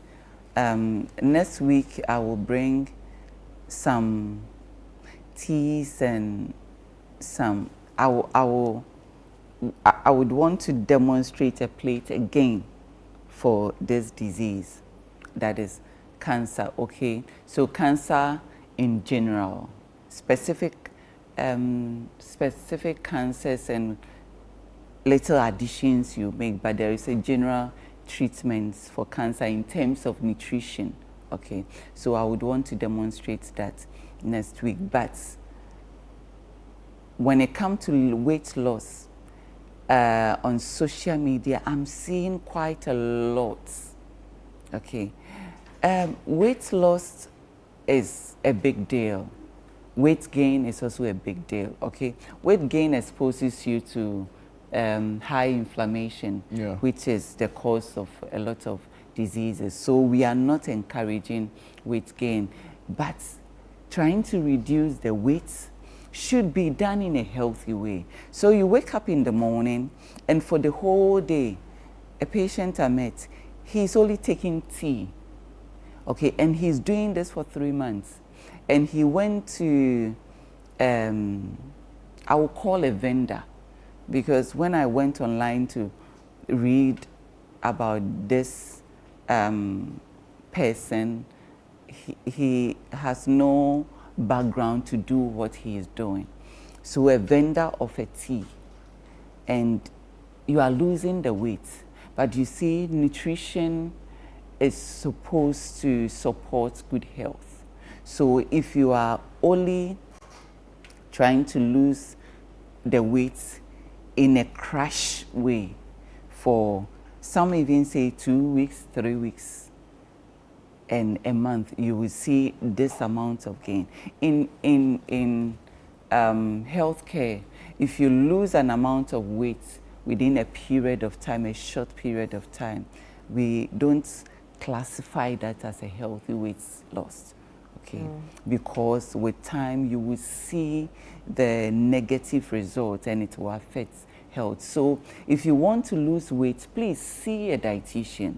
Next week, I will bring some teas and some, I would want to demonstrate a plate again for this disease, that is cancer, okay? So cancer in general, specific cancers and little additions you make, but there is a general treatment for cancer in terms of nutrition, okay? So I would want to demonstrate that next week. But when it comes to weight loss on social media, I'm seeing quite a lot, okay? Weight loss is a big deal. Weight gain is also a big deal, okay? Weight gain exposes you to high inflammation, which is the cause of a lot of diseases. So we are not encouraging weight gain, but trying to reduce the weight should be done in a healthy way. So you wake up in the morning, and for the whole day, a patient I met, he's only taking tea, okay? And he's doing this for 3 months. And he went to, I will call a vendor, because when I went online to read about this person, he has no background to do what he is doing. So a vendor of a tea, and you are losing the weight. But you see, nutrition is supposed to support good health. So if you are only trying to lose the weight in a crash way for, some even say 2 weeks, 3 weeks, and a month, you will see this amount of gain. In healthcare, if you lose an amount of weight within a period of time, a short period of time, we don't classify that as a healthy weight loss. Okay, because with time you will see the negative result and it will affect health. So if you want to lose weight, please see a dietitian.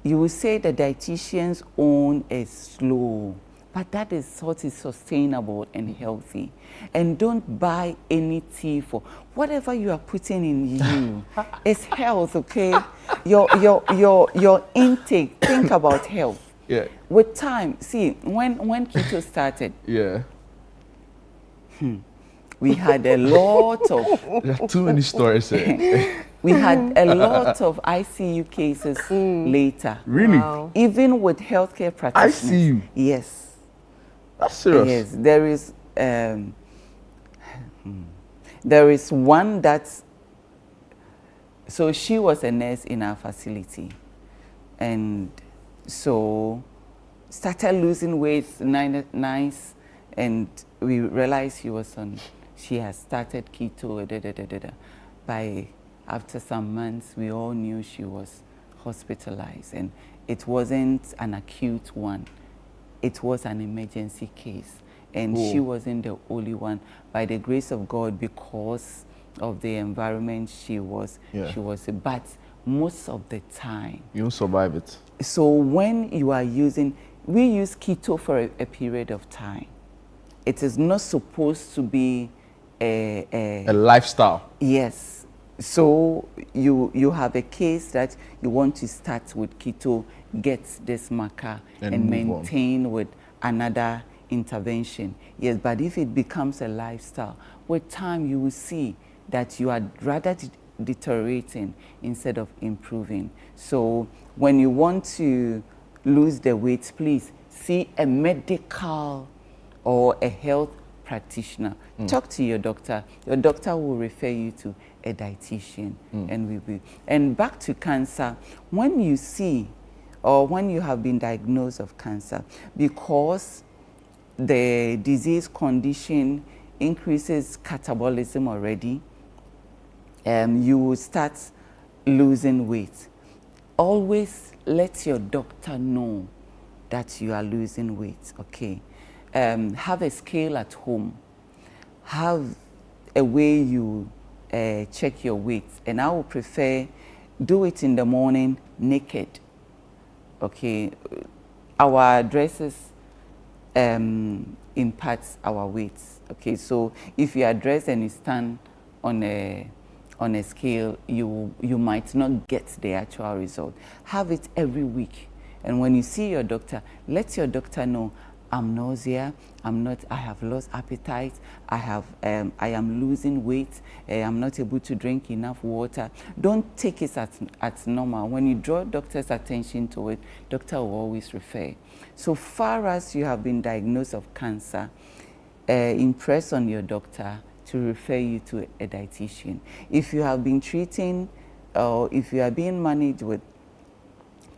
You will say the dietitian's own is slow, but that is what is sustainable and healthy. And don't buy any tea for whatever you are putting in you. It's health, okay? Your intake, think about health. Yeah. With time, see, when keto started, we had a lot of... There are too many stories. We had a lot of ICU cases later. Really? Wow. Even with healthcare practitioners. ICU? Yes. That's serious? Yes, there is one that's... So she was a nurse in our facility. And so started losing weight, nice, and we realized she has started keto, after some months, we all knew she was hospitalized, and it wasn't an acute one. It was an emergency case, and she wasn't the only one. By the grace of God, because of the environment she was, but most of the time. You don't survive it. So when you are using, we use keto for a period of time. It is not supposed to be a lifestyle. Yes. So you have a case that you want to start with keto, get this marker, and maintain with another intervention. Yes, but if it becomes a lifestyle, with time you will see that you are rather deteriorating instead of improving. So when you want to lose the weight, please see a medical or a health practitioner. Talk to your doctor. Your doctor will refer you to a dietitian, and we will. And back to cancer, when you see or when you have been diagnosed of cancer, because the disease condition increases catabolism already, you will start losing weight. Always let your doctor know that you are losing weight, okay? Have a scale at home. Have a way you check your weight. And I would prefer do it in the morning naked, okay? Our dresses impacts our weights, okay? So if you are dressed and you stand on a scale, you might not get the actual result. Have it every week. And when you see your doctor, let your doctor know, I'm nausea, I have lost appetite, I am losing weight, I'm not able to drink enough water. Don't take it as normal. When you draw doctor's attention to it, doctor will always refer. So far as you have been diagnosed of cancer, impress on your doctor to refer you to a dietitian. If you have been treating, or if you are being managed with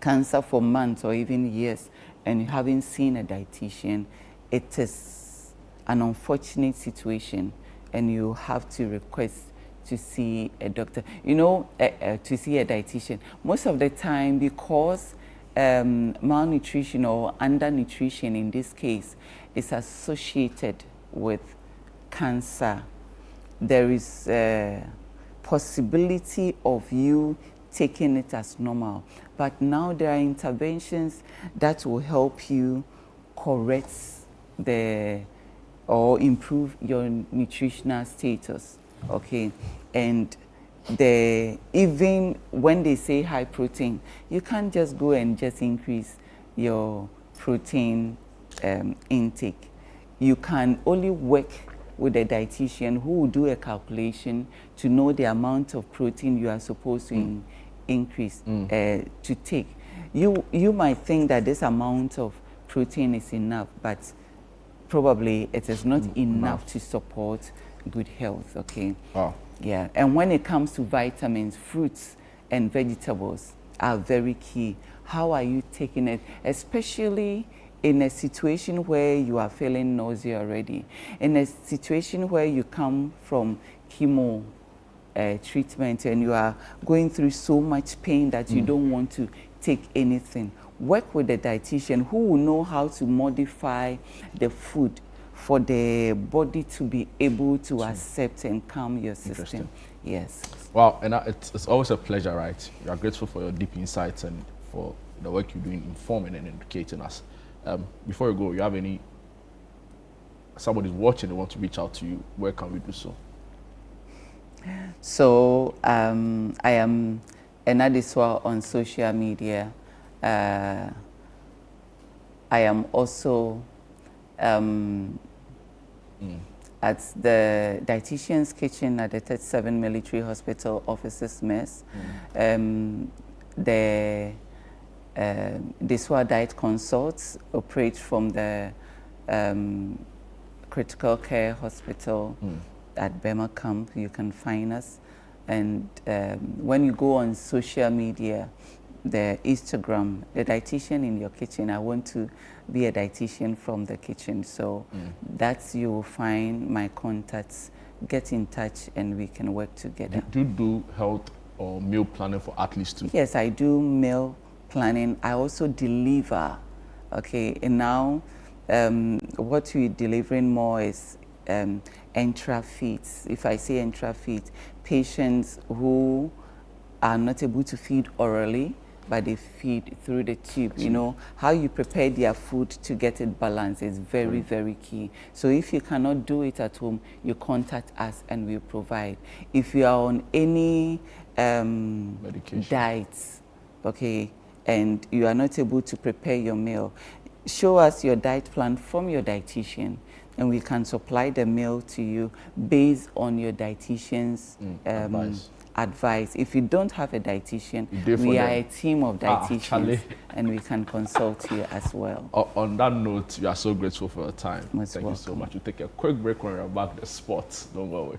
cancer for months or even years, and you haven't seen a dietitian, it is an unfortunate situation, and you have to request to see a doctor. You know, to see a dietitian. Most of the time, because malnutrition or undernutrition in this case is associated with cancer, there is a possibility of you taking it as normal. But now there are interventions that will help you correct or improve your nutritional status, okay? And even when they say high protein, you can't just go and just increase your protein intake. You can only work with a dietitian who will do a calculation to know the amount of protein you are supposed to increase to take. You might think that this amount of protein is enough, but probably it is not enough to support good health, okay? Wow. Yeah, and when it comes to vitamins, fruits and vegetables are very key. How are you taking it? Especially in a situation where you are feeling nausea already, in a situation where you come from chemo treatment and you are going through so much pain that you don't want to take anything. Work with a dietitian who will know how to modify the food for the body to be able to accept and calm your system. Yes. Wow, and it's always a pleasure, right? We are grateful for your deep insights and for the work you're doing informing and educating us. Before you go, you have somebody's watching, they want to reach out to you, where can we do so? So I am Enadiswa on social media. I am also at the Dietitian's Kitchen at the 37 Military Hospital Officers Mess. The Diswa Diet Consults operate from the Critical Care Hospital at Bema Camp. You can find us. And when you go on social media, the Instagram, the dietitian in your kitchen, I want to be a dietitian from the kitchen. So that's, you will find my contacts, get in touch and we can work together. Do you do health or meal planning for athletes too? Yes, I do meal planning. I also deliver, okay? And now what we're delivering more is entra feeds. If I say entra feeds, patients who are not able to feed orally, but they feed through the tube. You know, how you prepare their food to get it balanced is very, very key. So if you cannot do it at home, you contact us and we'll provide. If you are on any diets, okay, and you are not able to prepare your meal, show us your diet plan from your dietitian, and we can supply the meal to you based on your dietitian's advice. If you don't have a dietitian, we are a team of dietitians and we can consult you as well. On that note, we are so grateful for your time. Thank you so much. We'll take a quick break when we're back to the sports. Don't go away.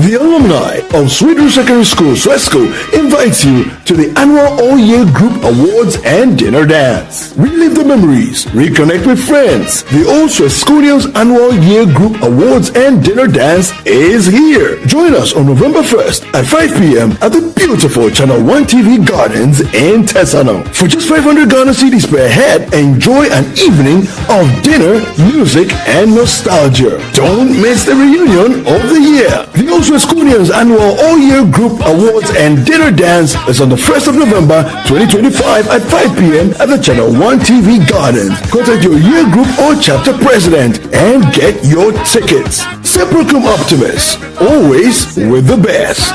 The alumni of Sweeter Secondary School, SWESCO, invites you to the annual all-year group awards and dinner dance. Relive the memories, reconnect with friends. The Old Swesconians annual year group awards and dinner dance is here. Join us on November 1st at 5 p.m. at the beautiful Channel 1 TV Gardens in Tesano. For just 500 Ghana cedis per head, enjoy an evening of dinner, music, and nostalgia. Don't miss the reunion of the year. The Old Swesconians annual all-year group awards and dinner dance is on the 1st of November 2025 at 5 p.m. at the Channel 1 TV Gardens. Contact your year group or chapter president and get your tickets. Sepulchrum Optimus, always with the best.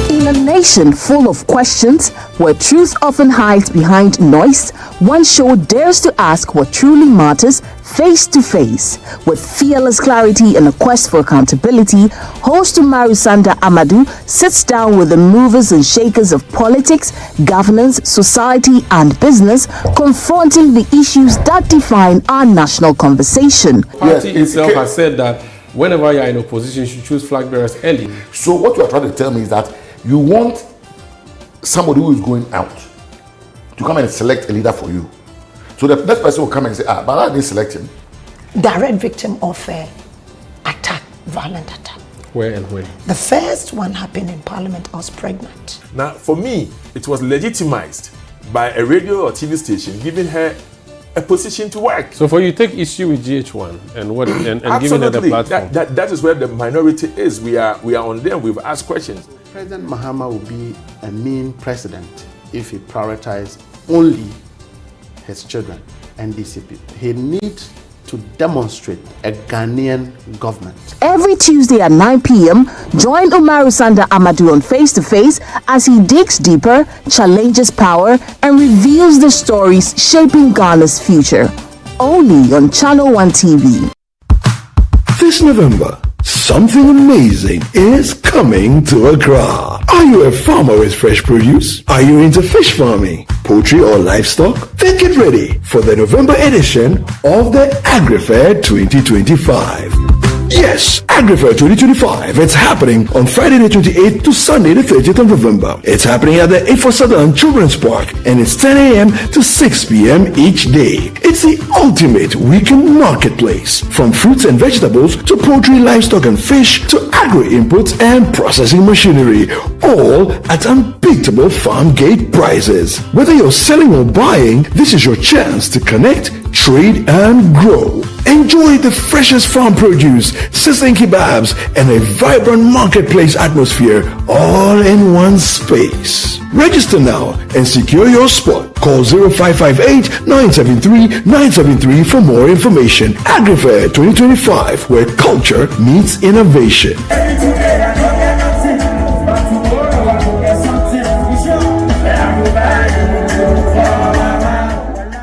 In a nation full of questions, where truth often hides behind noise, one show dares to ask what truly matters face to face. With fearless clarity and a quest for accountability, host Umaru Sanda Amadou sits down with the movers and shakers of politics, governance, society, and business, confronting the issues that define our national conversation. Party itself has said that whenever you are in opposition, you should choose flag bearers early. So what you are trying to tell me is that you want somebody who is going out to come and select a leader for you. So the next person will come and say, but I didn't select him. Direct victim of attack, violent attack. Where and when? The first one happened in Parliament. I was pregnant. Now, for me, it was legitimized by a radio or TV station giving her a position to work. So for you, take issue with GH1 and what and giving her the platform. That is where the minority is. We are on them. We've asked questions. President Mahama will be a mean president if he prioritizes only his children and DCP. He needs to demonstrate a Ghanaian government. Every Tuesday at 9 p.m., join Umaru Sanda Amadou on Face to Face as he digs deeper, challenges power, and reveals the stories shaping Ghana's future. Only on Channel 1 TV. This November, something amazing is coming to Accra. Are you a farmer with fresh produce? Are you into fish farming, poultry, or livestock? Then get ready for the November edition of the AgriFair 2025. Yes, AgriFair 2025. It's happening on Friday the 28th to Sunday the 30th of November. It's happening at the A4 Southern Children's Park and it's 10 a.m. to 6 p.m. each day. It's the ultimate weekend marketplace. From fruits and vegetables to poultry, livestock and fish to agri-inputs and processing machinery. All at unbeatable farm gate prices. Whether you're selling or buying, this is your chance to connect, trade and grow. Enjoy the freshest farm produce, sizzling kebabs, and a vibrant marketplace atmosphere all in one space. Register now and secure your spot. Call 0558-973-973 for more information. AgriFair 2025, where culture meets innovation.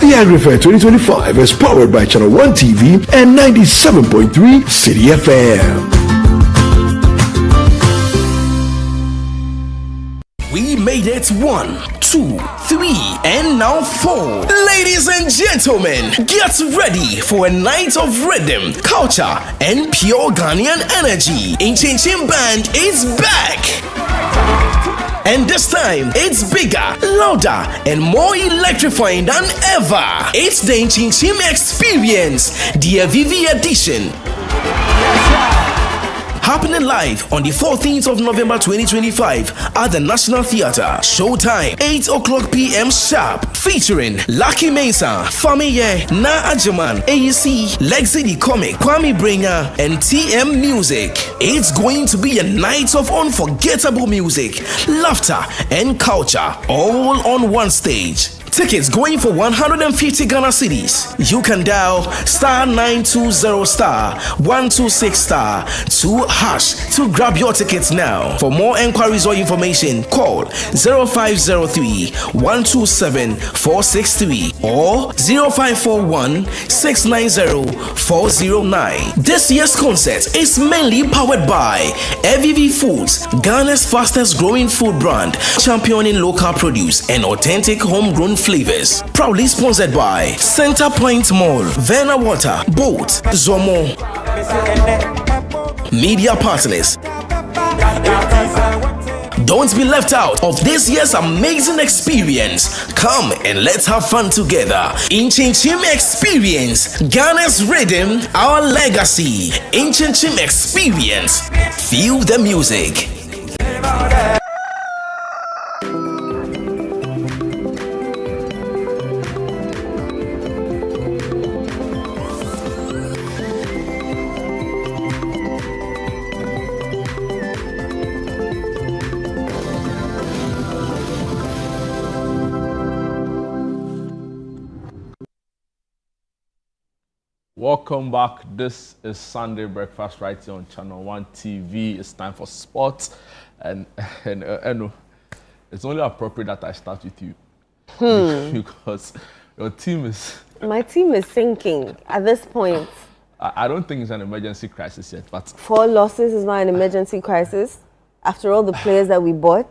The AgriFair 2025 is powered by Channel 1 TV and 97.3 City FM. We made it 1, 2, 3, and now 4. Ladies and gentlemen, get ready for a night of rhythm, culture, and pure Ghanaian energy. Inchinchim Band is back. And this time, it's bigger, louder, and more electrifying than ever. It's the Inchinchim Experience, the Avivi edition. Happening live on the 14th of November 2025 at the National Theatre. Showtime, 8 o'clock p.m. sharp. Featuring Lucky Mesa, Famiye, Na Ajaman, AEC, Lexi the Comic, Kwame Bringer, and TM Music. It's going to be a night of unforgettable music, laughter, and culture, all on one stage. Tickets going for 150 Ghana cedis. You can dial *920*126*2# to grab your tickets now. For more enquiries or information, call 0503-127-463 or 0541-690-409. This year's concert is mainly powered by Avivi Foods, Ghana's fastest growing food brand, championing local produce and authentic homegrown flavors. Proudly sponsored by Center Point Mall, Verna Water, Boat, Zomo. Media partners. Don't be left out of this year's amazing experience. Come and let's have fun together. Inchinchim Experience, Ghana's rhythm, our legacy. Inchinchim Experience. Feel the music. Welcome back. This is Sunday Breakfast right here on Channel 1 TV. It's time for sports, and it's only appropriate that I start with you because your team is. My team is sinking at this point. I don't think it's an emergency crisis yet, but 4 losses is not an emergency crisis. After all the players that we bought,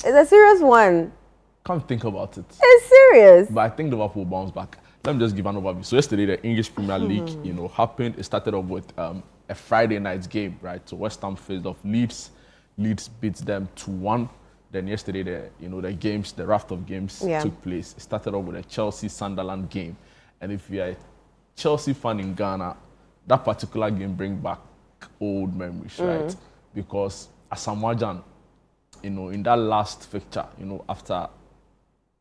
it's a serious one. Can't think about it. It's serious. But I think Liverpool will bounce back. Let me just give an overview. So yesterday, the English Premier League, happened. It started off with a Friday night game, right? So West Ham faced off Leeds. Leeds beat them 2-1. Then yesterday, the raft of games took place. It started off with a Chelsea-Sunderland game. And if you're a Chelsea fan in Ghana, that particular game brings back old memories, right? Because Asamoah Gyan, in that last fixture, after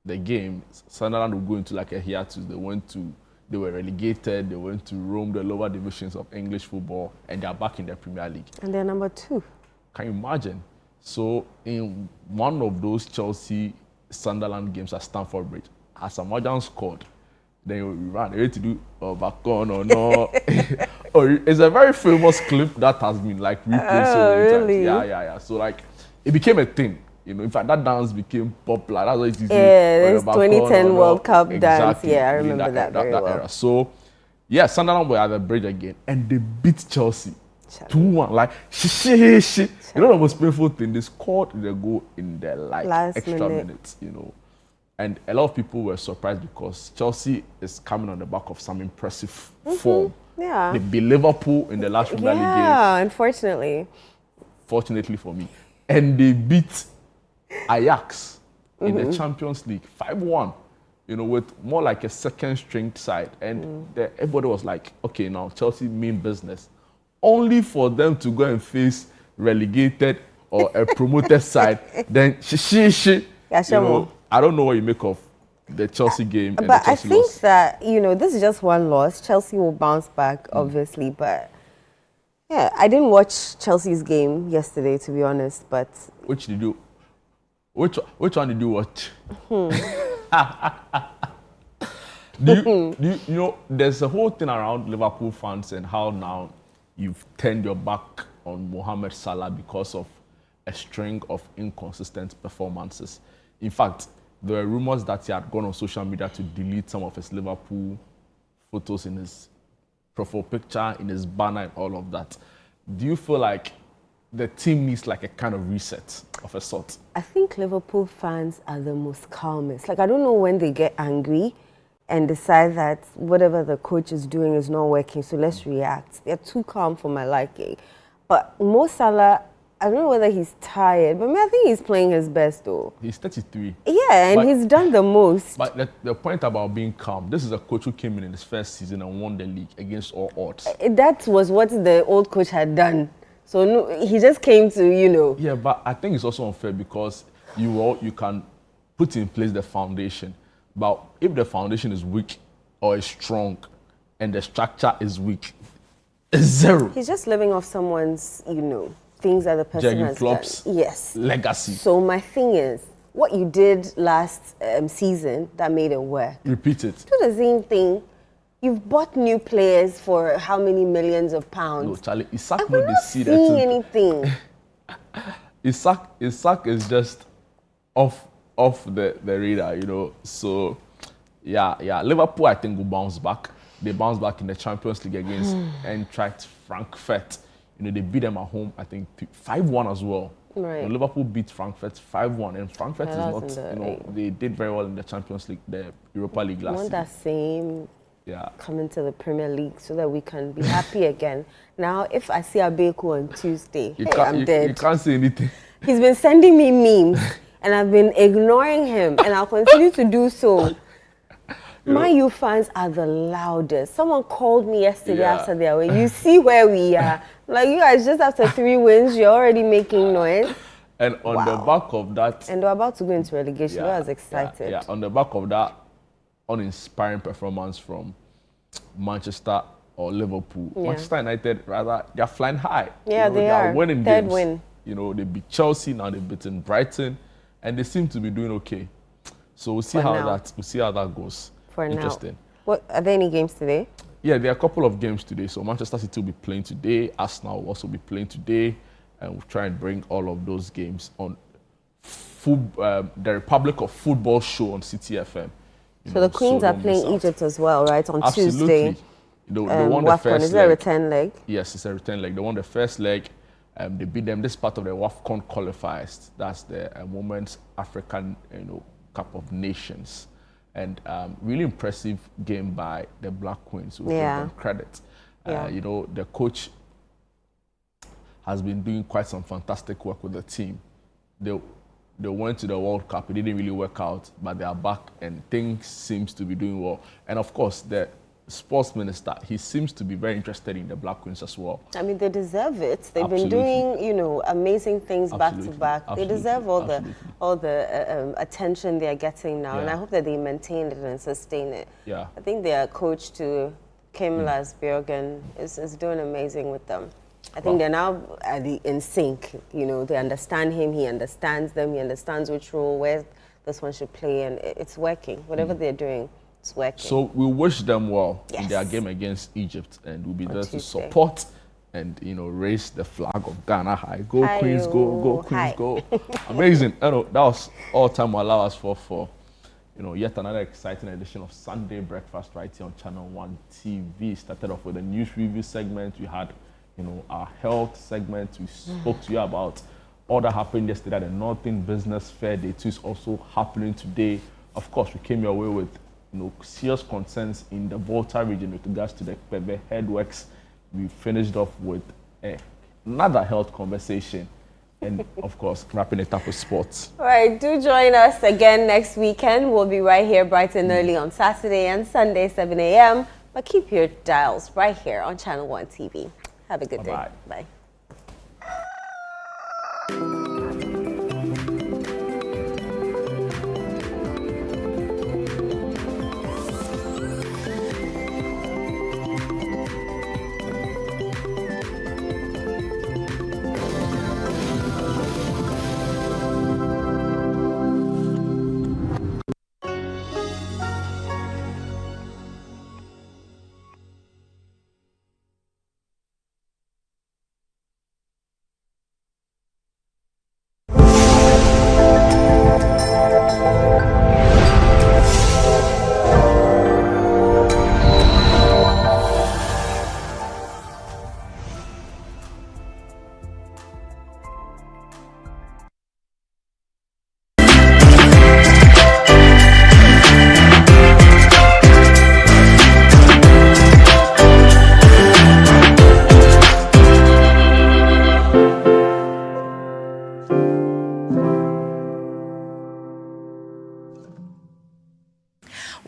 the game, Sunderland would go into like a hiatus. They were relegated. They went to roam the lower divisions of English football, and they are back in the Premier League. And they're number 2. Can you imagine? So in one of those Chelsea-Sunderland games at Stamford Bridge, Asamoah Gyan scored. Then you ran. They had to do back on or no. It's a very famous clip that has been like replayed so many times. Yeah. So like it became a thing. In fact, that dance became popular. That's what it is. Yeah, this 2010 World Cup dance. Yeah, I remember that very well. Era. So, yeah, Sunderland were at the bridge again, and they beat Chelsea 2-1. Like, you know the most painful thing? They scored the goal in the extra minutes. And a lot of people were surprised because Chelsea is coming on the back of some impressive form. Yeah. They beat Liverpool in the last Premier League game. Yeah, unfortunately. Fortunately for me. And they beat Ajax in the Champions League 5-1, with more like a second string side. And everybody was like, okay, now Chelsea mean business. Only for them to go and face relegated or a promoted side. Then I don't know what you make of the Chelsea game. But I think that, this is just one loss. Chelsea will bounce back, obviously. But yeah, I didn't watch Chelsea's game yesterday, to be honest. But which did you? Which one did you watch? There's a whole thing around Liverpool fans and how now you've turned your back on Mohamed Salah because of a string of inconsistent performances. In fact, there were rumors that he had gone on social media to delete some of his Liverpool photos in his profile picture, in his banner, and all of that. Do you feel like the team needs like a kind of reset of a sort. I think Liverpool fans are the most calmest. Like, I don't know when they get angry and decide that whatever the coach is doing is not working, so let's react. They're too calm for my liking. But Mo Salah, I don't know whether he's tired, but I think he's playing his best though. He's 33. Yeah, and But- he's done the most. But the point about being calm, this is a coach who came in his first season and won the league against all odds. That was what the old coach had done. So no, he just came to, Yeah, but I think it's also unfair because you can put in place the foundation. But if the foundation is weak or is strong and the structure is weak, it's zero. He's just living off someone's, things that the person Jurgen has Klopp's done. Yes. legacy. So my thing is, what you did last season that made it work. Repeat it. Do the same thing. You've bought new players for how many millions of pounds? No, Charlie, Isak And no we're dey not see seeing that. anything. Isak is just off the radar, So yeah. Liverpool I think will bounce back. They bounced back in the Champions League against Eintracht Frankfurt. They beat them at home, I think 5-1 as well. Right. Liverpool beat Frankfurt 5-1, and Frankfurt Yeah, is that's not, in the- they did very well in the Champions League, the Europa League I last want season. that same Yeah. coming to the Premier League so that we can be happy again. Now, if I see Abeku on Tuesday, You hey, can't, I'm you, dead. you can't say anything. He's been sending me memes, and I've been ignoring him, and I'll continue to do so. Man U fans are the loudest. Someone called me yesterday Yeah. after their win. You see where we are. Like, you guys, just after 3 wins, you're already making noise. And on the back of that, And they're about to go into relegation. I was excited. Yeah, on the back of that uninspiring performance from Manchester or Liverpool, Yeah. Manchester United, rather, they're flying high. Yeah, they are are. winning Third games. win. They beat Chelsea, now they've beaten Brighton, and they seem to be doing okay. So we'll see For how now. that goes. For Interesting. now. What, are there any games today? Yeah, there are a couple of games today. So Manchester City will be playing today. Arsenal will also be playing today. And we'll try and bring all of those games on the Republic of Football show on City FM. So the Queens are don't miss playing out. Egypt as well, right? On Absolutely. Tuesday. They won the WAFCON. first Is it a leg. return leg? Yes, it's a return leg. They won the first leg. They beat them. This is part of the WAFCON qualifiers. That's the Women's African Cup of Nations. And really impressive game by the Black Queens. So we give them credit. Yeah. The coach has been doing quite some fantastic work with the team. They went to the World Cup. It didn't really work out, but they are back and things seems to be doing well. And of course, the sports minister, he seems to be very interested in the Black Queens as well. I mean, they deserve it. They've Absolutely. been doing, amazing things back to Absolutely. back. They Absolutely. deserve all Absolutely. the attention they are getting now, and Yeah. I hope that they maintain it and sustain it. Yeah. I think their coach too, Kim Lasbjørgen, is doing amazing with them. I think they're now in sync. They understand him. He understands them. He understands which role, where this one should play, and it's working. Whatever they're doing, it's working. So we wish them well in their Yes. game against Egypt, and we'll be On there to Tuesday. support and raise the flag of Ghana high. Go Hi-yo. Queens, go Queens, Hi. go! Amazing. That was all time will allow us for yet another exciting edition of Sunday Breakfast right here on Channel 1 TV. Started off with a news review segment. We had our health segment. We spoke to you about all that happened yesterday at the Northern Business Fair. Day 2 is also happening today. Of course, we came your way with serious concerns in the Volta region with regards to the Pebe headworks. We finished off with another health conversation, and of course, wrapping it up with sports. All right, do join us again next weekend. We'll be right here bright and early on Saturday and Sunday, 7 a.m. But keep your dials right here on Channel 1 TV. Have a good day. Bye.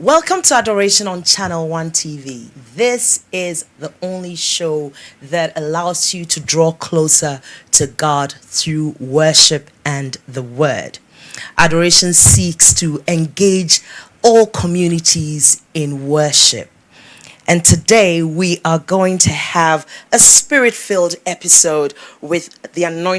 Welcome to Adoration on Channel 1 TV. This is the only show that allows you to draw closer to God through worship and the Word. Adoration seeks to engage all communities in worship. And today we are going to have a spirit-filled episode with the anointing